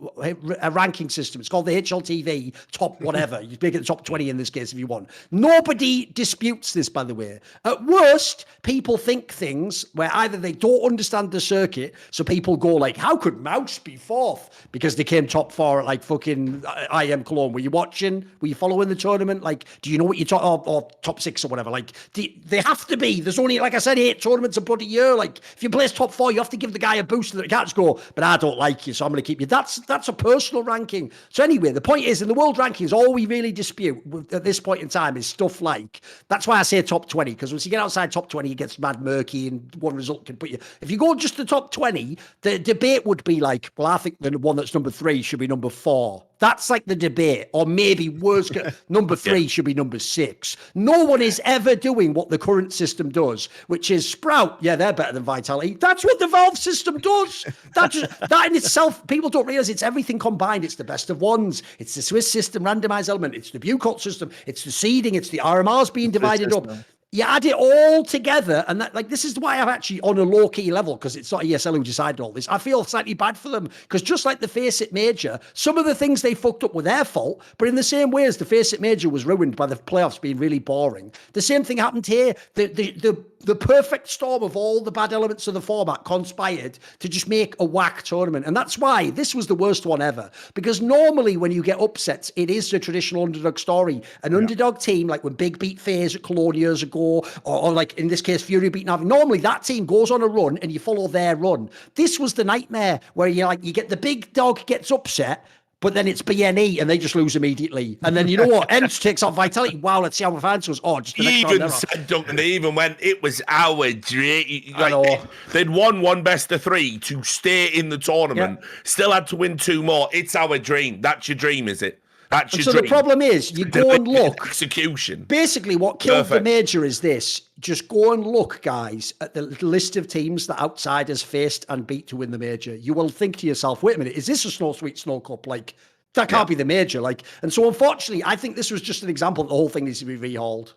ranking system. It's called the HLTV top whatever. You make it the top 20 in this case if you want. Nobody disputes this, by the way. At worst, people think things where either they don't understand the circuit, so people go like, how could Mouse be 4th? Because they came top 4 at like fucking IM Cologne. Were you watching? Were you following the tournament? Like, do you know what you're talking, or top 6 or whatever? Like, they have to be. There's only, like I said, 8 tournaments a bloody year. Like, if you place top 4, you have to give the guy a boost that can't just go, but I don't like you, so I'm going to keep you. That's a personal ranking. So anyway, the point is, in the world rankings, all we really dispute at this point in time is stuff like, that's why I say top 20, because once you get outside top 20, it gets mad murky and one result can put you. If you go just the top 20, the debate would be like, well, I think the one that's number 3 should be number 4. That's like the debate. Or maybe worse, number 3 should be number 6. No one is ever doing what the current system does, which is Sprout. Yeah, they're better than Vitality. That's what the Valve system does. That in itself, people don't realize it's everything combined. It's the best of ones. It's the Swiss system randomized element. It's the Bucot system. It's the seeding. It's the RMRs being divided up. You add it all together, and that, like, this is why I'm actually on a low-key level, because it's not ESL who decided all this. I feel slightly bad for them, because just like the Faceit Major, some of the things they fucked up were their fault, but in the same way as the Faceit Major was ruined by the playoffs being really boring, the same thing happened here. The perfect storm of all the bad elements of the format conspired to just make a whack tournament. And that's why this was the worst one ever. Because normally when you get upsets, it is the traditional underdog story. An underdog team, like when Big beat FaZe at Cologne years ago, or like in this case, Fury beat Navi. Normally that team goes on a run and you follow their run. This was the nightmare where you get the big dog gets upset, but then it's BNE and they just lose immediately. And then you know what? Ents takes off Vitality. Wow, let's see how advanced goes. Oh, just the next even said, Duncan, they even went, it was our dream. Like, they'd won 1 best of 3 to stay in the tournament. Yeah. Still had to win 2 more. It's our dream. That's your dream, is it? That's your dream. The problem is, you go and look. Execution. Basically, what killed the major is this. Just go and look, guys, at the list of teams that outsiders faced and beat to win the major. You will think to yourself, wait a minute, is this a Snow Sweet Snow Cup? Like, That can't be the major. Like, and so unfortunately, I think this was just an example that the whole thing needs to be rehauled.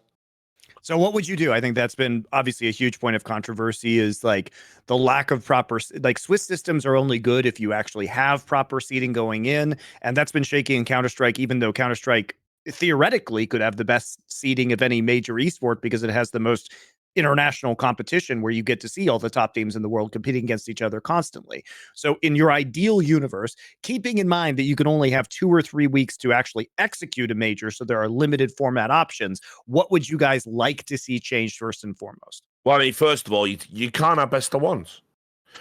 So what would you do? I think that's been obviously a huge point of controversy, is like the lack of proper, like Swiss systems are only good if you actually have proper seeding going in. And that's been shaky in Counter-Strike, even though Counter-Strike theoretically could have the best seeding of any major esport because it has the most international competition where you get to see all the top teams in the world competing against each other constantly. So in your ideal universe, keeping in mind that you can only have 2 or 3 weeks to actually execute a major, so there are limited format options, what would you guys like to see changed first and foremost? Well, I mean, first of all, you can't have best of ones.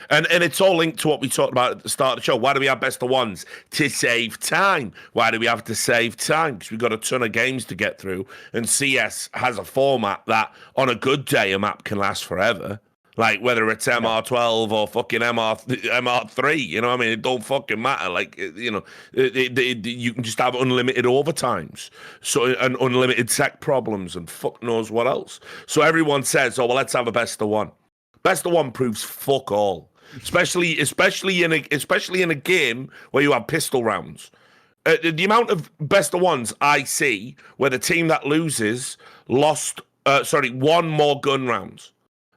And it's all linked to what we talked about at the start of the show. Why do we have best of ones? To save time. Why do we have to save time? Because we've got a ton of games to get through. And CS has a format that, on a good day, a map can last forever. Like, whether it's MR12 or fucking MR3, you know what I mean? It don't fucking matter. Like, you know, you can just have unlimited overtimes. So, and unlimited sec problems and fuck knows what else. So everyone says, oh, well, let's have a best of one. Best of one proves fuck all, especially in a game where you have pistol rounds. The amount of best of ones I see where the team that loses won more gun rounds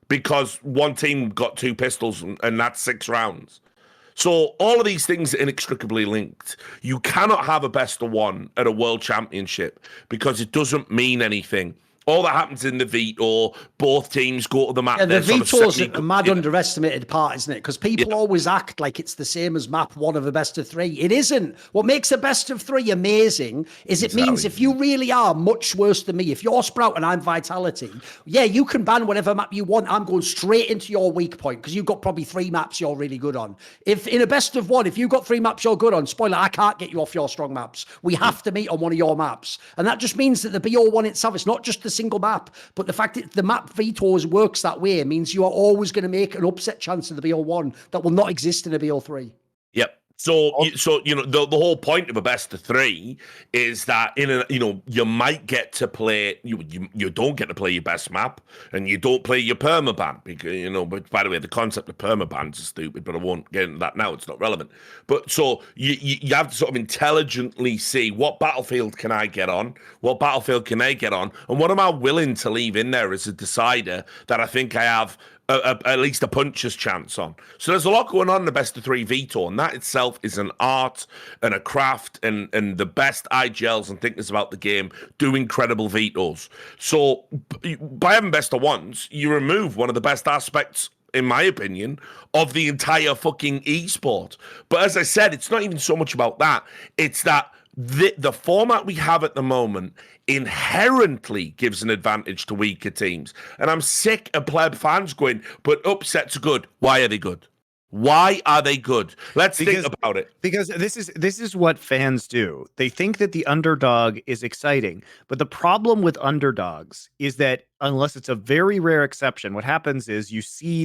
because one team got 2 pistols and that's 6 rounds. So all of these things are inextricably linked. You cannot have a best of one at a world championship because it doesn't mean anything. All that happens in the veto, both teams go to the map. Yeah, the veto's a mad underestimated part, isn't it? Because people always act like it's the same as map 1 of a best of 3. It isn't. What makes a best of 3 amazing is it means if you really are much worse than me, if you're Sprout and I'm Vitality, yeah, you can ban whatever map you want. I'm going straight into your weak point because you've got probably 3 maps you're really good on. If in a best of 1, if you've got 3 maps you're good on, spoiler, I can't get you off your strong maps. We have to meet on one of your maps. And that just means that the BO1 itself, it's not just the single map, but the fact that the map vetoes works that way means you are always going to make an upset chance in the BO1 that will not exist in a BO3. Yep. So you know the whole point of a best of 3 is that you might get to play you don't get to play your best map and you don't play your permaban because but by the way the concept of permabans is stupid, but I won't get into that now, it's not relevant. But so you have to sort of intelligently see what battlefield can I get on, what battlefield can they get on, and what am I willing to leave in there as a decider that I think I have at least a puncher's chance on. So there's a lot going on in the best of 3 veto, and that itself is an art and a craft, and the best IGLs and thinkers about the game do incredible vetoes. So by having best of ones, you remove one of the best aspects, in my opinion, of the entire fucking esport. But as I said, it's not even so much about that. It's that the format we have at the moment inherently gives an advantage to weaker teams. And I'm sick of pleb fans going, but upsets are good. Why are they good? Why are they good? Let's think about it. Because this is what fans do. They think that the underdog is exciting, but the problem with underdogs is that unless it's a very rare exception, what happens is you see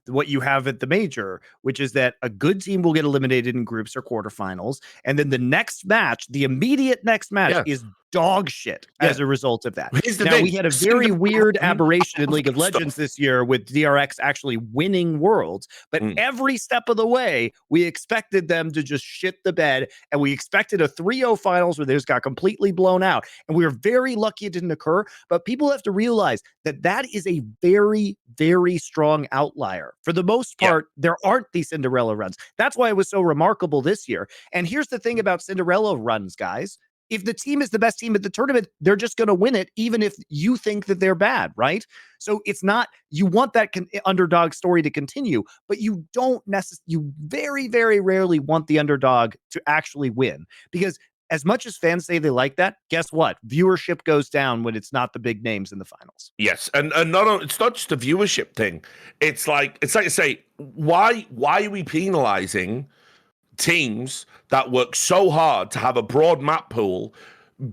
what you have at the major, which is that a good team will get eliminated in groups or quarterfinals, and then the immediate next match is dog shit as a result of that. Now, we had a very weird aberration in League of Legends this year with DRX actually winning Worlds, but every step of the way, we expected them to just shit the bed, and we expected a 3-0 finals where they just got completely blown out, and we were very lucky it didn't occur, but people have to realize that is a very, very strong outlier. For the most part, there aren't these Cinderella runs. That's why it was so remarkable this year. And here's the thing about Cinderella runs, guys. If the team is the best team at the tournament, they're just going to win it, even if you think that they're bad, right? So it's not, you want that underdog story to continue, but you don't you very, very rarely want the underdog to actually win, because as much as fans say they like that, guess what? Viewership goes down when it's not the big names in the finals. Yes, and it's not just a viewership thing. It's like I say, why are we penalizing teams that work so hard to have a broad map pool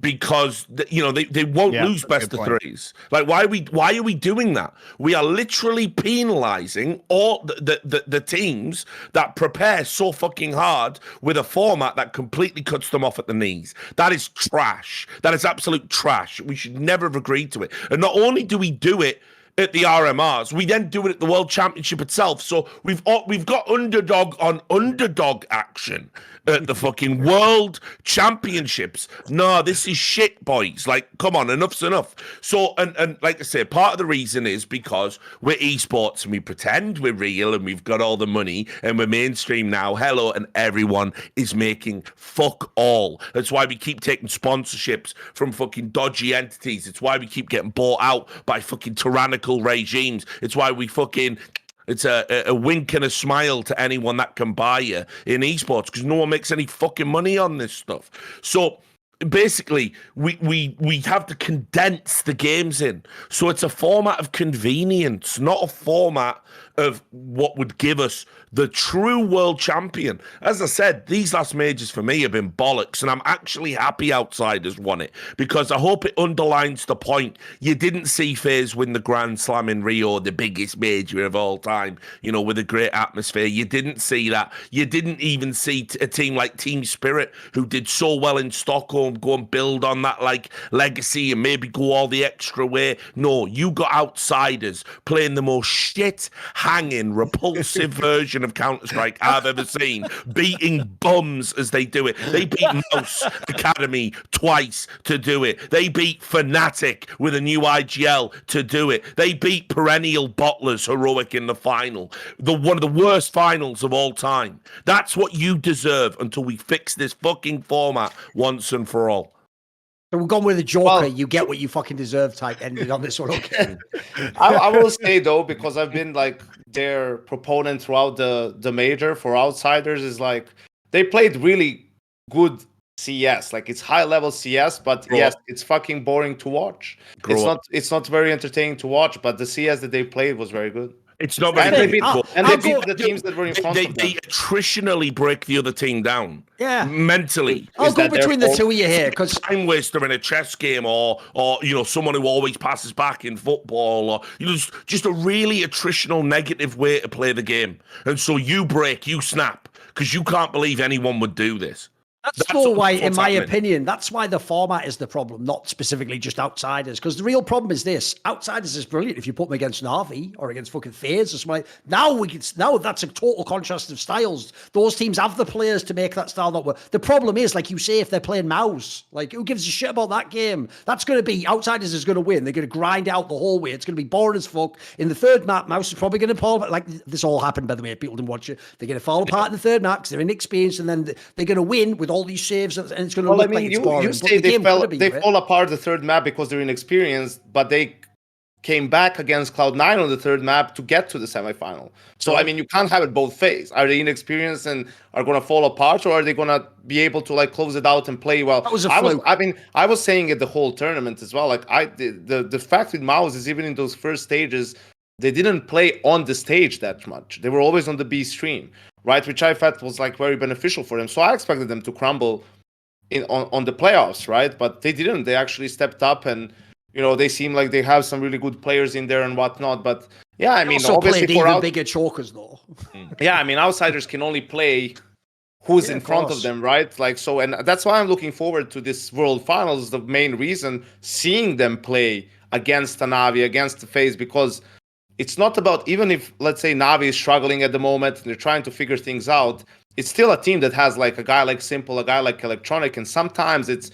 because they won't lose best of 3s? Like, why are we doing that? We are literally penalizing all the teams that prepare so fucking hard with a format that completely cuts them off at the knees. That is trash. That is absolute trash. We should never have agreed to it. And not only do we do it at the RMRs. We then do it at the World Championship itself. So we've got underdog on underdog action at the fucking World Championships. No, this is shit, boys. Like, come on, enough's enough. So, and like I say, part of the reason is because we're esports and we pretend we're real and we've got all the money and we're mainstream now. Hello, and everyone is making fuck all. That's why we keep taking sponsorships from fucking dodgy entities. It's why we keep getting bought out by fucking tyrannical regimes. It's why we fucking... It's a wink and a smile to anyone that can buy you in esports because no one makes any fucking money on this stuff. So basically, we have to condense the games in. So it's a format of convenience, not a format of what would give us the true world champion. As I said, these last majors for me have been bollocks, and I'm actually happy Outsiders won it because I hope it underlines the point. You didn't see FaZe win the Grand Slam in Rio, the biggest major of all time, you know, with a great atmosphere. You didn't see that. You didn't even see a team like Team Spirit, who did so well in Stockholm, go and build on that like legacy and maybe go all the extra way. No, you got Outsiders playing the most shit hanging, repulsive version of Counter-Strike I've ever seen, beating bums as they do it. They beat Mouse Academy twice to do it. They beat Fnatic with a new IGL to do it. They beat perennial bottlers Heroic in the final. One of the worst finals of all time. That's what you deserve until we fix this fucking format once and for all. So we've gone with the Joker, you get what you fucking deserve type ending on this one. Okay. I will say though, because I've been like their proponent throughout the major for Outsiders, is like they played really good CS. Like it's high level CS, but yes, it's fucking boring to watch. It's not very entertaining to watch, but the CS that they played was very good. It's not very they beat the teams that were in front of them. They attritionally break the other team down. Yeah. Mentally. I'll go between the two of you here because time waster in a chess game or you know, someone who always passes back in football, or you know, just a really attritional negative way to play the game. And so you break, you snap, because you can't believe anyone would do this. That's more why, in my opinion, that's why the format is the problem, not specifically just Outsiders. Because the real problem is this: Outsiders is brilliant if you put them against Na'Vi or against fucking FaZe or something. Now that's a total contrast of styles. Those teams have the players to make that style not work. The problem is, like you say, if they're playing Mouse, like who gives a shit about that game? That's going to be Outsiders is going to win. They're going to grind out the whole way. It's going to be boring as fuck. In the third map, Mouse is probably going to fall. Like this all happened, by the way. People didn't watch it. They're going to fall apart in the third map because they're inexperienced, and then they're going to win with all these saves, and it's going to look like it's boring. You say they fall apart the third map because they're inexperienced, but they came back against Cloud9 on the third map to get to the semifinal. So, I mean, you can't have it both ways. Are they inexperienced and are going to fall apart, or are they going to be able to like close it out and play well? That was a fluke. I was saying it the whole tournament as well. Like the fact with Mouse is even in those first stages, they didn't play on the stage that much. They were always on the B stream, right? Which I felt was like very beneficial for them. So I expected them to crumble on the playoffs, right? But they didn't. They actually stepped up, and you know, they seem like they have some really good players in there and whatnot. But yeah, I mean, also obviously played even bigger chokers though. Yeah, I mean, Outsiders can only play who's in front of them, right? Like so, and that's why I'm looking forward to this World Finals. The main reason, seeing them play against a Na'Vi, against the FaZe, because it's not about, even if let's say Na'Vi is struggling at the moment and they're trying to figure things out, it's still a team that has like a guy like Simple, a guy like Electronic, and sometimes it's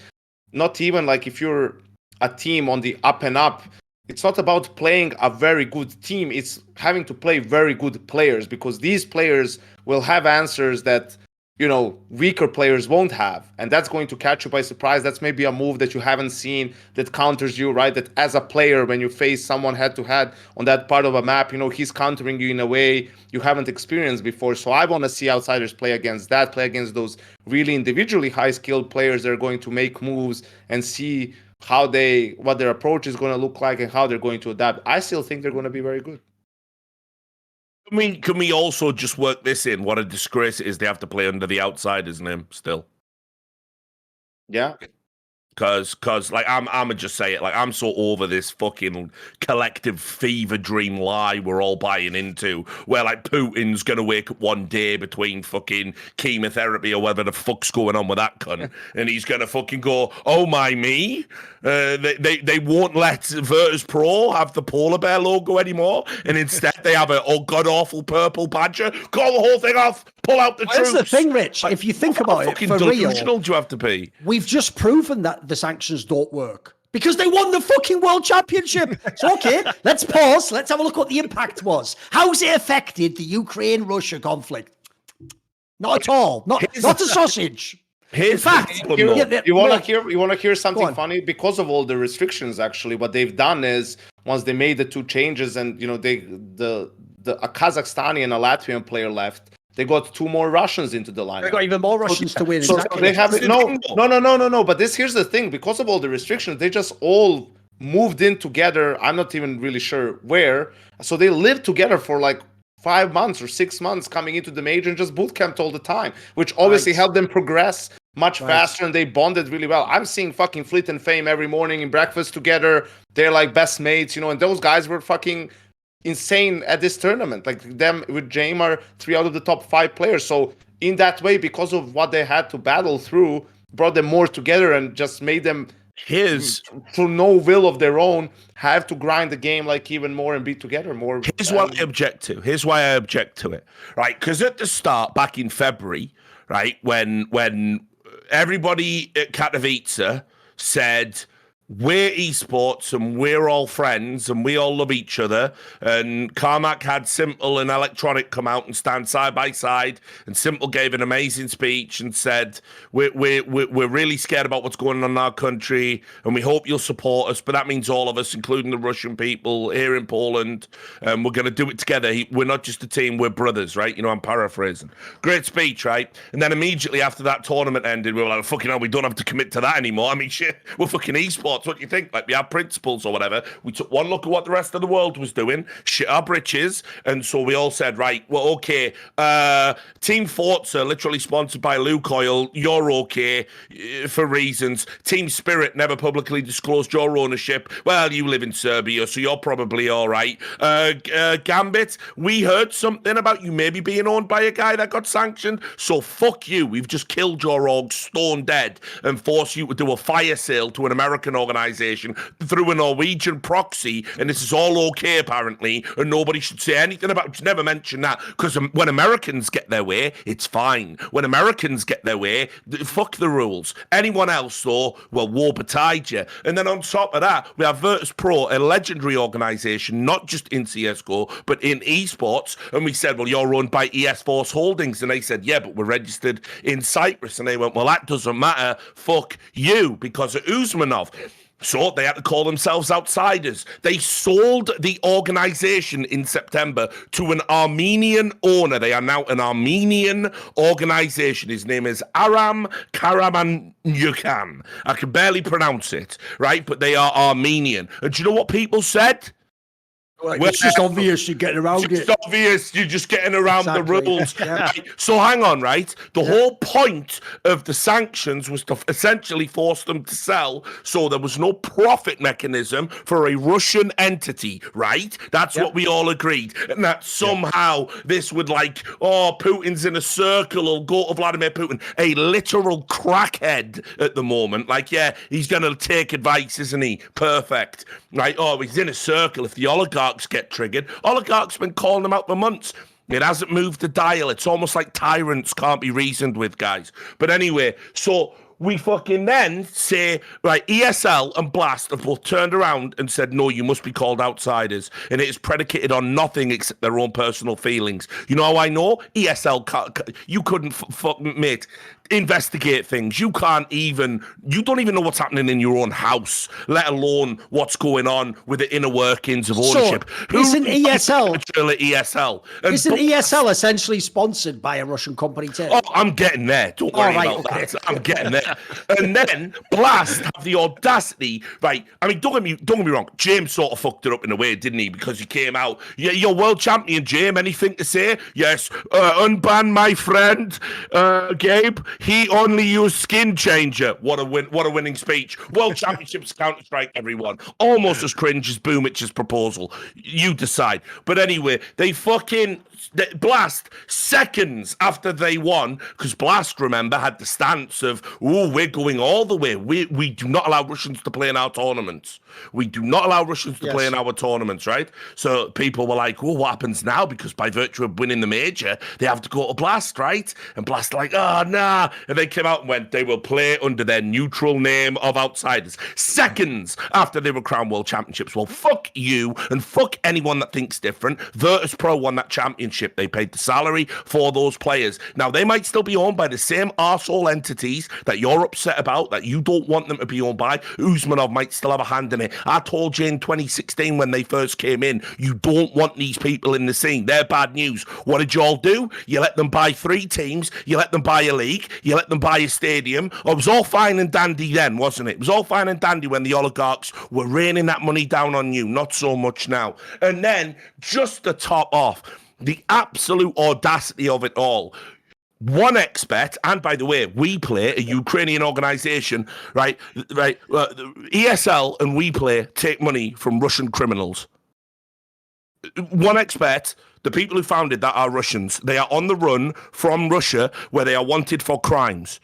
not even like if you're a team on the up and up, it's not about playing a very good team, it's having to play very good players, because these players will have answers that, you know, weaker players won't have, and that's going to catch you by surprise. That's maybe a move that you haven't seen that counters you, right? That as a player, when you face someone head to head on that part of a map, you know, he's countering you in a way you haven't experienced before. So I want to see Outsiders play against that, play against those really individually high skilled players that are going to make moves, and see what their approach is going to look like and how they're going to adapt. I still think they're going to be very good. I mean, can we also just work this in? What a disgrace it is they have to play under the Outsiders name still. Yeah. Cause like I'ma just say it, like I'm so over this fucking collective fever dream lie we're all buying into, where like Putin's gonna wake up one day between fucking chemotherapy or whatever the fuck's going on with that cunt, and he's gonna fucking go, oh my me, they won't let Virtus Pro have the polar bear logo anymore, and instead they have a god awful purple badger. Call the whole thing off. Pull out the troops. That's the thing, Rich. If you think about it, for delusional real, do you have to be? We've just proven that the sanctions don't work because they won the fucking world championship. So, okay, let's pause. Let's have a look what the impact was. How's it affected the Ukraine-Russia conflict? Not at all. Not a sausage. In fact, you want to hear something funny? Because of all the restrictions, actually, what they've done is once they made the two changes, and a Kazakhstani and a Latvian player left. They got 2 more Russians into the lineup. They got even more Russians to win. So they have no. But here's the thing: because of all the restrictions, they just all moved in together. I'm not even really sure where. So they lived together for like 5 months or 6 months, coming into the major and just boot camped all the time, which obviously helped them progress much faster, and they bonded really well. I'm seeing fucking Fleet and Fame every morning in breakfast together. They're like best mates, and those guys were fucking insane at this tournament. Like them with James are 3 out of the top 5 players. So in that way, because of what they had to battle through, brought them more together and just made them through no will of their own have to grind the game like even more and be together more. Here's what I object to. Here's why I object to it. Right? Because at the start, back in February, right, when everybody at Katowice said, we're esports and we're all friends and we all love each other. And Carmack had Simple and Electronic come out and stand side by side. And Simple gave an amazing speech and said, we're really scared about what's going on in our country and we hope you'll support us. But that means all of us, including the Russian people here in Poland. We're going to do it together. We're not just a team, we're brothers, right? I'm paraphrasing. Great speech, right? And then immediately after that tournament ended, we were like, fucking hell, we don't have to commit to that anymore. I mean, shit, we're fucking esports. What do you think? Like, we have principles or whatever. We took one look at what the rest of the world was doing, shit our britches, and so we all said, right, well, okay, Team Forza, literally sponsored by Lukoil, you're okay for reasons. Team Spirit never publicly disclosed your ownership. Well, you live in Serbia, so you're probably all right. Gambit, we heard something about you maybe being owned by a guy that got sanctioned, so fuck you. We've just killed your org stone dead and forced you to do a fire sale to an American organization through a Norwegian proxy, and this is all okay apparently, and nobody should say anything about it. Never mention that, because when Americans get their way, it's fine. When Americans get their way, fuck the rules. Anyone else though, well, woe betide you. And then on top of that, we have Virtus Pro, a legendary organization, not just in CSGO but in esports, and we said, well, you're owned by ES Force Holdings, and they said, yeah, but we're registered in Cyprus, and they went, well, that doesn't matter, fuck you, because of Usmanov. So they had to call themselves outsiders. They sold the organization in September to an Armenian owner. They are now an Armenian organization. His name is Aram Karamanyukan. I can barely pronounce it, right? But they are Armenian. And do you know what people said? Well, it's just obvious you're getting around it. It's obvious you're just getting around the rules. Yeah. Right? So hang on, right? The whole point of the sanctions was to essentially force them to sell, so there was no profit mechanism for a Russian entity, right? That's what we all agreed. And that somehow this would Putin's in a circle, or go to Vladimir Putin, a literal crackhead at the moment. He's going to take advice, isn't he? Perfect. Right? Oh, he's in a circle. If the oligarchs get triggered, oligarchs been calling them out for months. It hasn't moved the dial. It's almost like tyrants can't be reasoned with, guys. But anyway, so we fucking then say, right, ESL and Blast have both turned around and said, no, you must be called outsiders. And it is predicated on nothing except their own personal feelings. You know how I know? ESL, you couldn't, mate, investigate things. You don't even know what's happening in your own house, let alone what's going on with the inner workings of ownership. So, isn't ESL Isn't ESL essentially sponsored by a Russian company too? Oh, I'm getting there. Don't worry about that. I'm getting there. And then Blast have the audacity, right? I mean, don't get me wrong. James sort of fucked it up in a way, didn't he? Because he came out, yeah, you're world champion, James. Anything to say? Yes. Unban my friend, Gabe. He only used skin changer. What a winning speech. World Championships Counter-Strike, everyone. Almost as cringe as Boomich's proposal. You decide. But anyway, they fucking Blast seconds after they won, because Blast, remember, had the stance of, oh, we're going all the way. We do not allow Russians to play in our tournaments. We do not allow Russians to play in our tournaments, right? So people were like, oh, what happens now? Because by virtue of winning the major, they have to go to Blast, right? And Blast like, oh, nah. And they came out and went, they will play under their neutral name of outsiders. Seconds after they were crowned World Championships. Well, fuck you and fuck anyone that thinks different. Virtus Pro won that championship. They paid the salary for those players. Now, they might still be owned by the same arsehole entities that you're upset about, that you don't want them to be owned by. Usmanov might still have a hand in it. I told you in 2016 when they first came in, you don't want these people in the scene. They're bad news. What did you all do? You let them buy 3 teams. You let them buy a league. You let them buy a stadium. Oh, it was all fine and dandy then, wasn't it? It was all fine and dandy when the oligarchs were raining that money down on you. Not so much now. And then, just to top off, the absolute audacity of it all. 1xBet, and by the way, We Play, a Ukrainian organization, right? ESL and We Play take money from Russian criminals. 1xBet, the people who founded that are Russians. They are on the run from Russia, where they are wanted for crimes.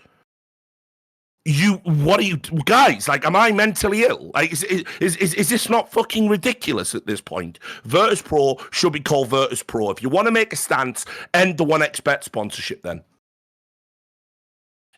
What are you guys, like, am I mentally ill? Like, is this not fucking ridiculous at this point? Virtus Pro should be called Virtus Pro. If you want to make a stance, end the 1xBet sponsorship then.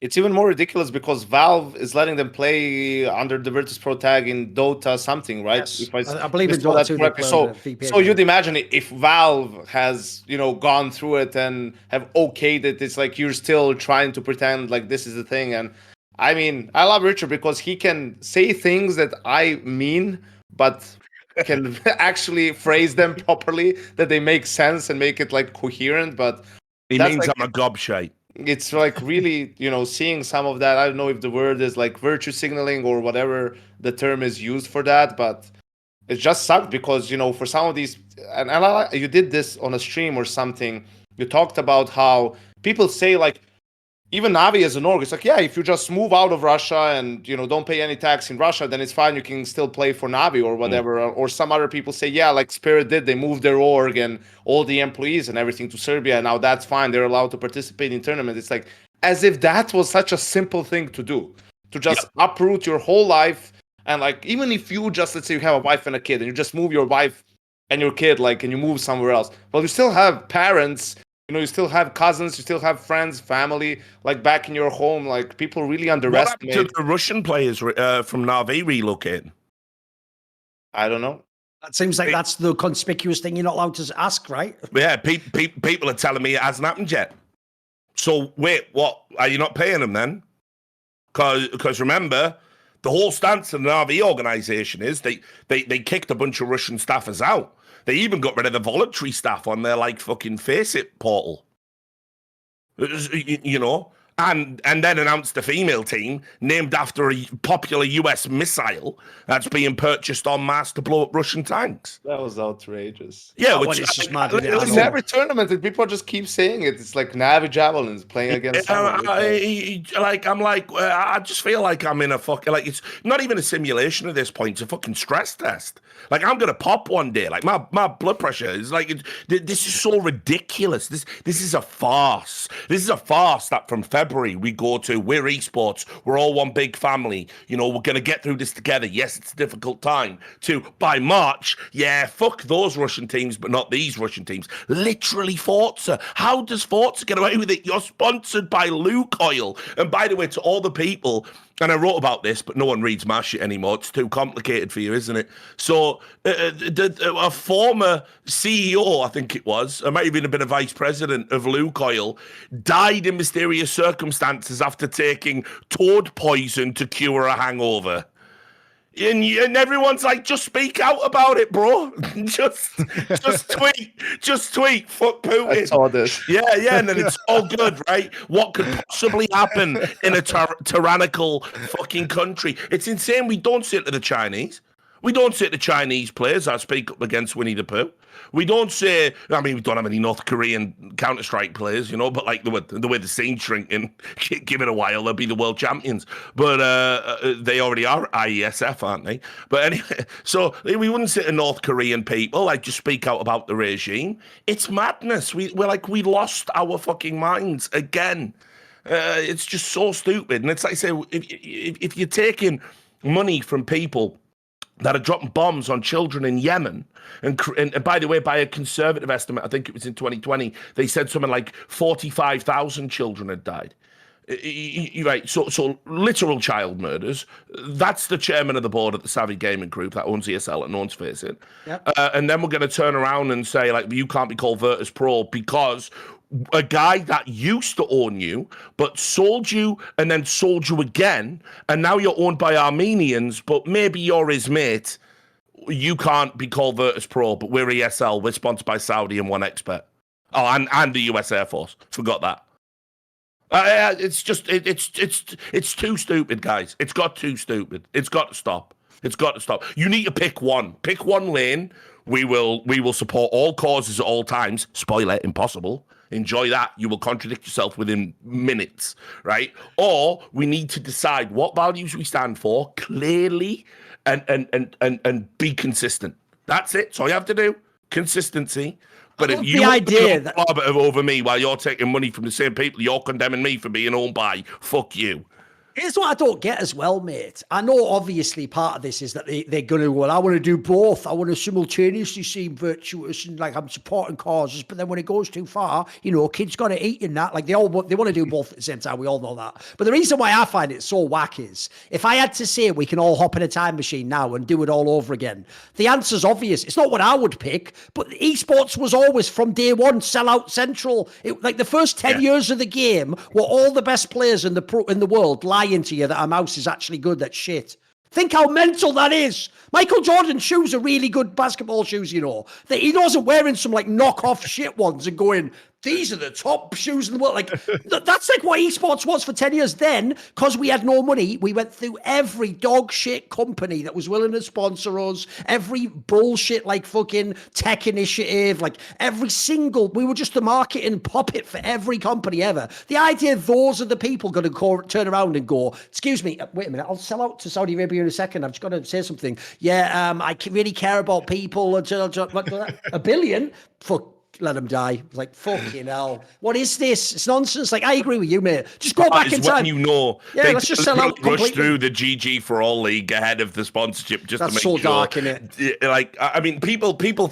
It's even more ridiculous because Valve is letting them play under the Virtus Pro tag in Dota something, right? Yes. If I believe it's Dota 2. So you'd imagine if Valve has, gone through it and have okayed it, it's like you're still trying to pretend like this is the thing. And I mean, I love Richard because he can say things that I mean, but can actually phrase them properly, that they make sense and make it like coherent. But he means like, I'm a gobshite. It's like really, seeing some of that. I don't know if the word is like virtue signaling or whatever the term is used for that, but it just sucked because, for some of these, and you did this on a stream or something. You talked about how people say like, even Navi as an org, it's like, yeah, if you just move out of Russia and, don't pay any tax in Russia, then it's fine. You can still play for Navi or whatever. Or some other people say, yeah, like Spirit did. They moved their org and all the employees and everything to Serbia. And now that's fine. They're allowed to participate in tournaments. It's like, as if that was such a simple thing to do, to just uproot your whole life. And like, even if you just, let's say you have a wife and a kid and you just move your wife and your kid, like, and you move somewhere else. Well, you still have parents. You still have cousins, you still have friends, family, like back in your home. Like people really underestimate. What happened to the Russian players from Navi relocating? I don't know. That seems like that's the conspicuous thing you're not allowed to ask, right? Yeah, people are telling me it hasn't happened yet. So wait, what? Are you not paying them then? Because remember, the whole stance of the Navi organization is they kicked a bunch of Russian staffers out. They even got rid of the voluntary staff on their like fucking Faceit portal. And then announced a female team named after a popular US missile that's being purchased en masse to blow up Russian tanks. That was outrageous. Yeah, which is just mad. It's every tournament and people just keep saying it. It's like Navi Javelins playing against I just feel like I'm in a fucking, like, it's not even a simulation at this point. It's a fucking stress test. Like, I'm gonna pop one day. Like, my blood pressure is like, this is so ridiculous. This is a farce. This is a farce that from February we go to, we're esports, we're all one big family, we're going to get through this together. Yes, it's a difficult time. To, by March, yeah, fuck those Russian teams, but not these Russian teams. Literally Forza. How does Forza get away with it? You're sponsored by Lukoil. And by the way, to all the people, and I wrote about this, but no one reads my shit anymore. It's too complicated for you, isn't it? So a former CEO, I think it was, I might have even been a vice president of Lukoil, died in mysterious circumstances after taking toad poison to cure a hangover. And everyone's like, just speak out about it, bro. just tweet. Fuck Putin. I saw this. Yeah, and then it's all good, right? What could possibly happen in a tyrannical fucking country? It's insane. We don't say it to the Chinese. We don't say to Chinese players, I speak up against Winnie the Pooh. We don't say, I mean, we don't have any North Korean Counter-Strike players, but like the way the scene's shrinking, give it a while, they'll be the world champions. But they already are IESF, aren't they? But anyway, so we wouldn't say to North Korean people, like, just speak out about the regime. It's madness. We lost our fucking minds again. It's just so stupid. And it's like I say, if you're taking money from people that are dropping bombs on children in Yemen, and by the way, by a conservative estimate, I think it was in 2020, they said something like 45,000 children had died. Right, so literal child murders. That's the chairman of the board at the Savvy Gaming Group that owns ESL and owns Faceit. Yep. And then we're going to turn around and say, like, you can't be called Virtus Pro because a guy that used to own you, but sold you and then sold you again, and now you're owned by Armenians, but maybe you're his mate. You can't be called Virtus Pro, but we're ESL. We're sponsored by Saudi and One Expert. Oh, and the US Air Force. Forgot that. It's just it's too stupid, guys. It's got too stupid. It's got to stop. It's got to stop. You need to pick one. Pick one lane. We will support all causes at all times. Spoiler, impossible. Enjoy that. You will contradict yourself within minutes, right? Or we need to decide what values we stand for clearly and be consistent. That's it. So you have to do consistency. But if you over me while you're taking money from the same people, you're condemning me for being owned by. Fuck you. Here's what I don't get as well, mate. I know obviously part of this is that they're going to, well, I want to do both. I want to simultaneously seem virtuous and like I'm supporting causes. But then when it goes too far, kids got to eat in that. Like they want to do both at the same time. We all know that. But the reason why I find it so whack is if I had to say we can all hop in a time machine now and do it all over again, the answer's obvious. It's not what I would pick, but esports was always from day one sellout central. Like the first 10 years of the game were all the best players in the world lying to you that our mouse is actually good at shit. Think how mental that is. Michael Jordan's shoes are really good basketball shoes, He wasn't wearing some like knockoff shit ones and going, these are the top shoes in the world. Like that's like what esports was for 10 years. Then, because we had no money, we went through every dog shit company that was willing to sponsor us, every bullshit like fucking tech initiative, like we were just the marketing puppet for every company ever. The idea those are the people going to turn around and go, excuse me, wait a minute, I'll sell out to Saudi Arabia in a second. I've just got to say something. Yeah, I really care about people. $1 billion? Fuck. Let them die. Like, fucking hell. What is this? It's nonsense. Like, I agree with you, mate. Just go back in time. They let's just sell out rush through the GG for All League ahead of the sponsorship just That's to make so dark, isn't it? Like, I mean, people think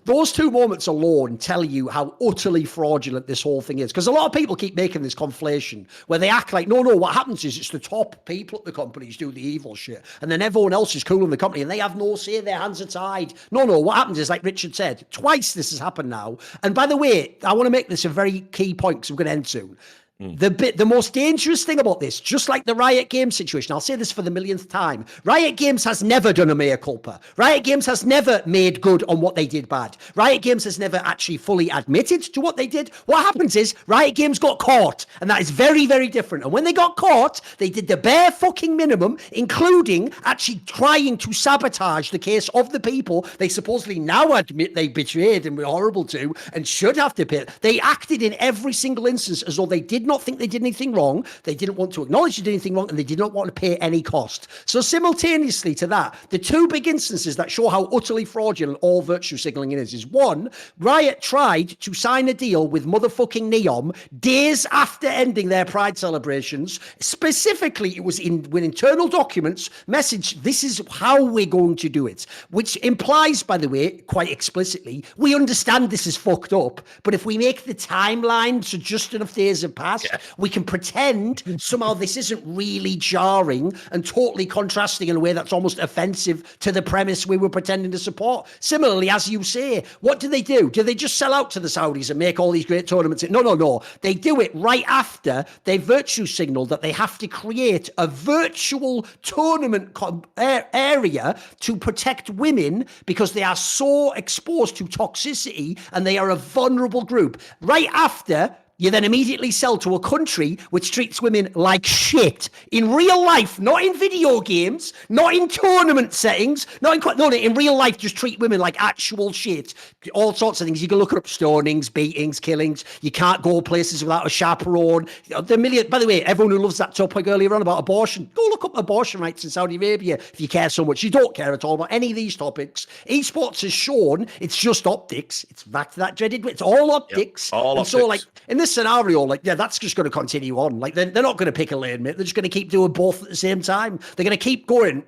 those two moments alone tell you how utterly fraudulent this whole thing is. Because a lot of people keep making this conflation where they act like, no, what happens is it's the top people at the companies do the evil shit. And then everyone else is cool in the company and they have no say, their hands are tied. No, what happens is, like Richard said, twice this has happened now. And by the way, I want to make this a very key point because I'm going to end soon. The most dangerous thing about this, just like the Riot Games situation, I'll say this for the millionth time, Riot Games has never done a mea culpa. Riot Games has never made good on what they did bad. Riot Games has never actually fully admitted to what they did. What happens is Riot Games got caught, and that is very, very different. And when they got caught, they did the bare fucking minimum, including actually trying to sabotage the case of the people they supposedly now admit they betrayed and were horrible to and should have to pay. They acted in every single instance as though they did not think they did anything wrong. They didn't want to acknowledge they did anything wrong, and they did not want to pay any cost. So simultaneously to that, the two big instances that show how utterly fraudulent all virtue signaling is one, Riot tried to sign a deal with motherfucking Neom days after ending their Pride celebrations. Specifically, it was with internal documents, message, this is how we're going to do it, which implies, by the way, quite explicitly, we understand this is fucked up, but if we make the timeline so just enough days have passed, we can pretend somehow this isn't really jarring and totally contrasting in a way that's almost offensive to the premise we were pretending to support. Similarly, as you say, what do? Do they just sell out to the Saudis and make all these great tournaments? No. They do it right after they virtue signal that they have to create a virtual tournament area to protect women because they are so exposed to toxicity and they are a vulnerable group. Right after you then immediately sell to a country which treats women like shit in real life, not in video games, not in tournament settings, in real life, just treat women like actual shit. All sorts of things. You can look up stonings, beatings, killings. You can't go places without a chaperone. By the way, everyone who loves that topic earlier on about abortion, go look up abortion rights in Saudi Arabia if you care so much. You don't care at all about any of these topics. Esports has shown it's just optics. It's back to that dreaded. It's all optics. Yep, all and optics. So, like, in this scenario, like, yeah, that's just going to continue on. Like, they're not going to pick a lane, mate. They're just going to keep doing both at the same time. They're going to keep going,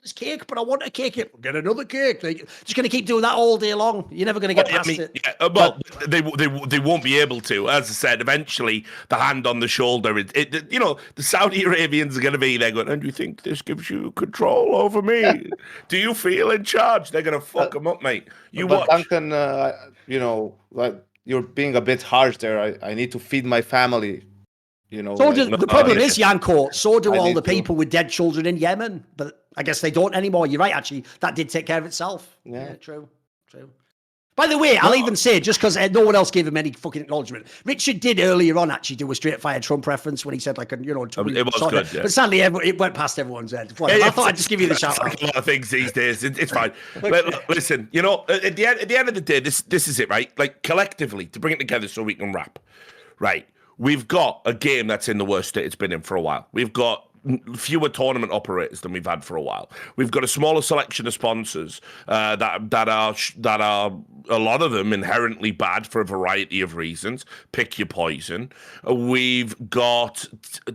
this cake, but I want a cake. Get another cake. They're just going to keep doing that all day long. You're never going to get past it. Yeah, well, they won't be able to. As I said, eventually the hand on the shoulder. The Saudi Arabians are going to be there going, and do you think this gives you control over me? Do you feel in charge? They're going to fuck them up, mate. But watch. Duncan, like, you're being a bit harsh there. I need to feed my family. The problem is, Janko, so do all the to. people with dead children in Yemen. But I guess they don't anymore. You're right, actually. That did take care of itself. Yeah, true. By the way, I'll even say, just because no one else gave him any fucking acknowledgement, Richard did earlier on actually do a straight fire Trump reference when he said, like, it was good, yeah. But sadly, it went past everyone's head. I thought I'd just give you the shout out. A lot of things these days. It's fine. Listen, at the end of the day, this is it, right? Like, collectively, to bring it together so we can wrap, right? We've got a game that's in the worst state it's been in for a while. We've got fewer tournament operators than we've had for a while. We've got a smaller selection of sponsors that are a lot of them inherently bad for a variety of reasons. Pick your poison. We've got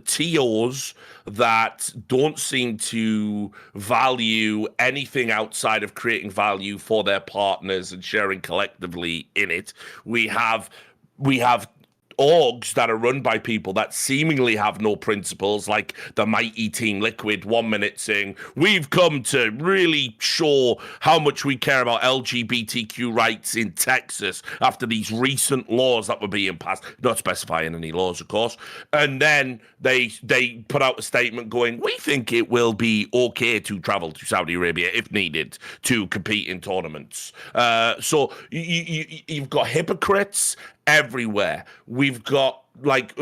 TOs that don't seem to value anything outside of creating value for their partners and sharing collectively in it. We have orgs that are run by people that seemingly have no principles, like the mighty Team Liquid 1 minute saying, we've come to really show how much we care about LGBTQ rights in Texas after these recent laws that were being passed, not specifying any laws, of course. And then they put out a statement going, we think it will be okay to travel to Saudi Arabia if needed to compete in tournaments. So you've got hypocrites everywhere. We've got it's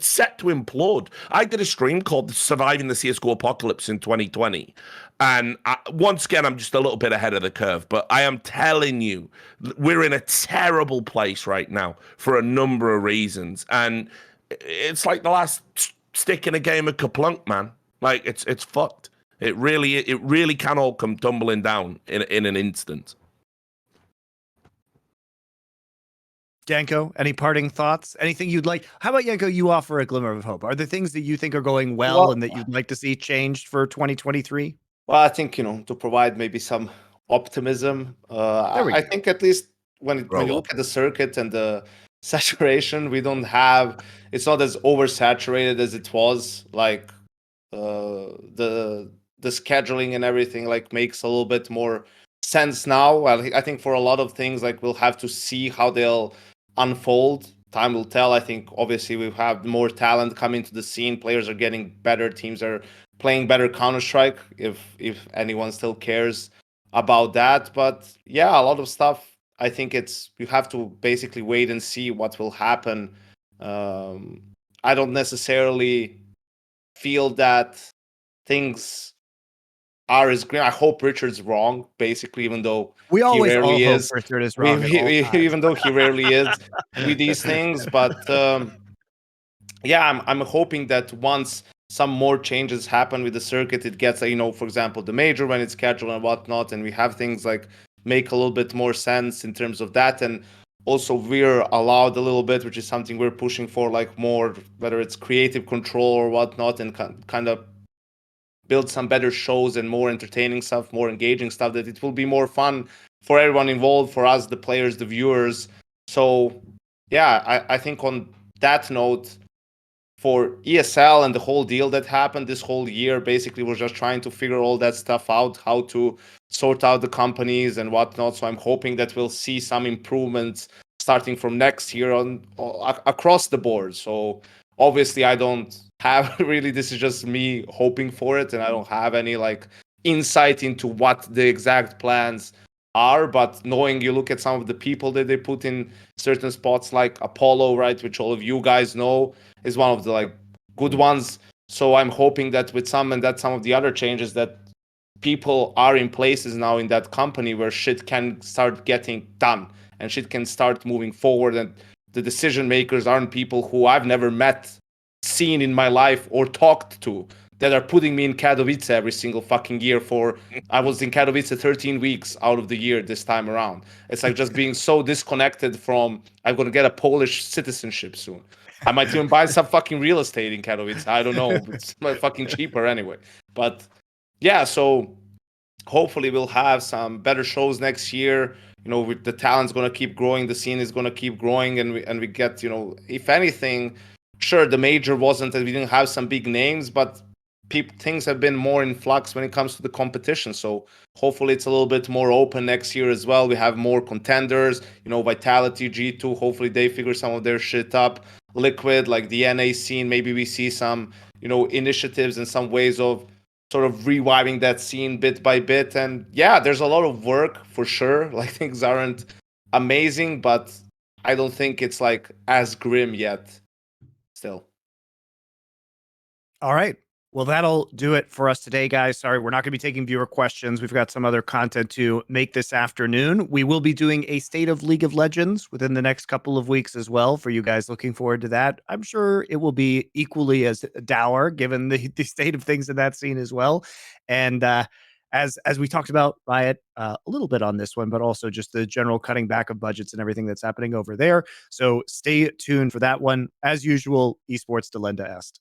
set to implode. I did a stream called Surviving the CSGO Apocalypse in 2020. And once again, I'm just a little bit ahead of the curve, but I am telling you, we're in a terrible place right now for a number of reasons. And it's like the last stick in a game of Kaplunk, man. Like, it's fucked. It really can all come tumbling down in an instant. Janko, any parting thoughts? Anything you'd like? How about, Janko, you offer a glimmer of hope? Are there things that you think are going well and that you'd like to see changed for 2023? Well, I think, to provide maybe some optimism. I think at least when you look at the circuit and the saturation, it's not as oversaturated as it was. Like, the scheduling and everything makes a little bit more sense now. I think for a lot of things, we'll have to see how they'll unfold. Time will tell. I think obviously we have more talent coming to the scene. Players are getting better. Teams are playing better Counter-Strike, if anyone still cares about that. But yeah, a lot of stuff. I think you have to basically wait and see what will happen. I don't necessarily feel that things are as green. I hope Richard's wrong, basically, even though we always he rarely all is. hope Richard is wrong. Even though he rarely is with these things. But I'm hoping that once some more changes happen with the circuit, it gets, for example, the major when it's scheduled and whatnot, and we have things make a little bit more sense in terms of that. And also we're allowed a little bit, which is something we're pushing for, more, whether it's creative control or whatnot, and kind of build some better shows and more entertaining stuff, more engaging stuff, that it will be more fun for everyone involved, for us, the players, the viewers. So yeah, I think on that note, for ESL and the whole deal that happened this whole year, basically we're just trying to figure all that stuff out, how to sort out the companies and whatnot. So I'm hoping that we'll see some improvements starting from next year on across the board. So obviously I don't have really, this is just me hoping for it, and I don't have any insight into what the exact plans are, but knowing you look at some of the people that they put in certain spots, like Apollo, right, which all of you guys know is one of the like good ones. So I'm hoping that with some of the other changes, that people are in places now in that company where shit can start getting done and shit can start moving forward, and the decision makers aren't people who I've never met, seen in my life, or talked to, that are putting me in Katowice every single fucking year for, I was in Katowice 13 weeks out of the year this time around. It's like just being so disconnected from, I'm going to get a Polish citizenship soon. I might even buy some fucking real estate in Katowice. I don't know. It's fucking cheaper anyway. But yeah, so hopefully we'll have some better shows next year. You know, with the talent's going to keep growing, the scene is going to keep growing, and we get, you know, if anything, sure, the major wasn't that we didn't have some big names, but things have been more in flux when it comes to the competition. So hopefully it's a little bit more open next year as well. We have more contenders, you know, Vitality, G2, hopefully they figure some of their shit up. Liquid, like the NA scene, maybe we see some, you know, initiatives and some ways of sort of reviving that scene bit by bit. And yeah, there's a lot of work for sure. Like things aren't amazing, but I don't think it's like as grim yet still. All right. Well, that'll do it for us today, guys. Sorry, we're not going to be taking viewer questions. We've got some other content to make this afternoon. We will be doing a State of League of Legends within the next couple of weeks as well, for you guys looking forward to that. I'm sure it will be equally as dour, given the state of things in that scene as well. And as we talked about, Riot, a little bit on this one, but also just the general cutting back of budgets and everything that's happening over there. So stay tuned for that one. As usual, Esports Delenda est.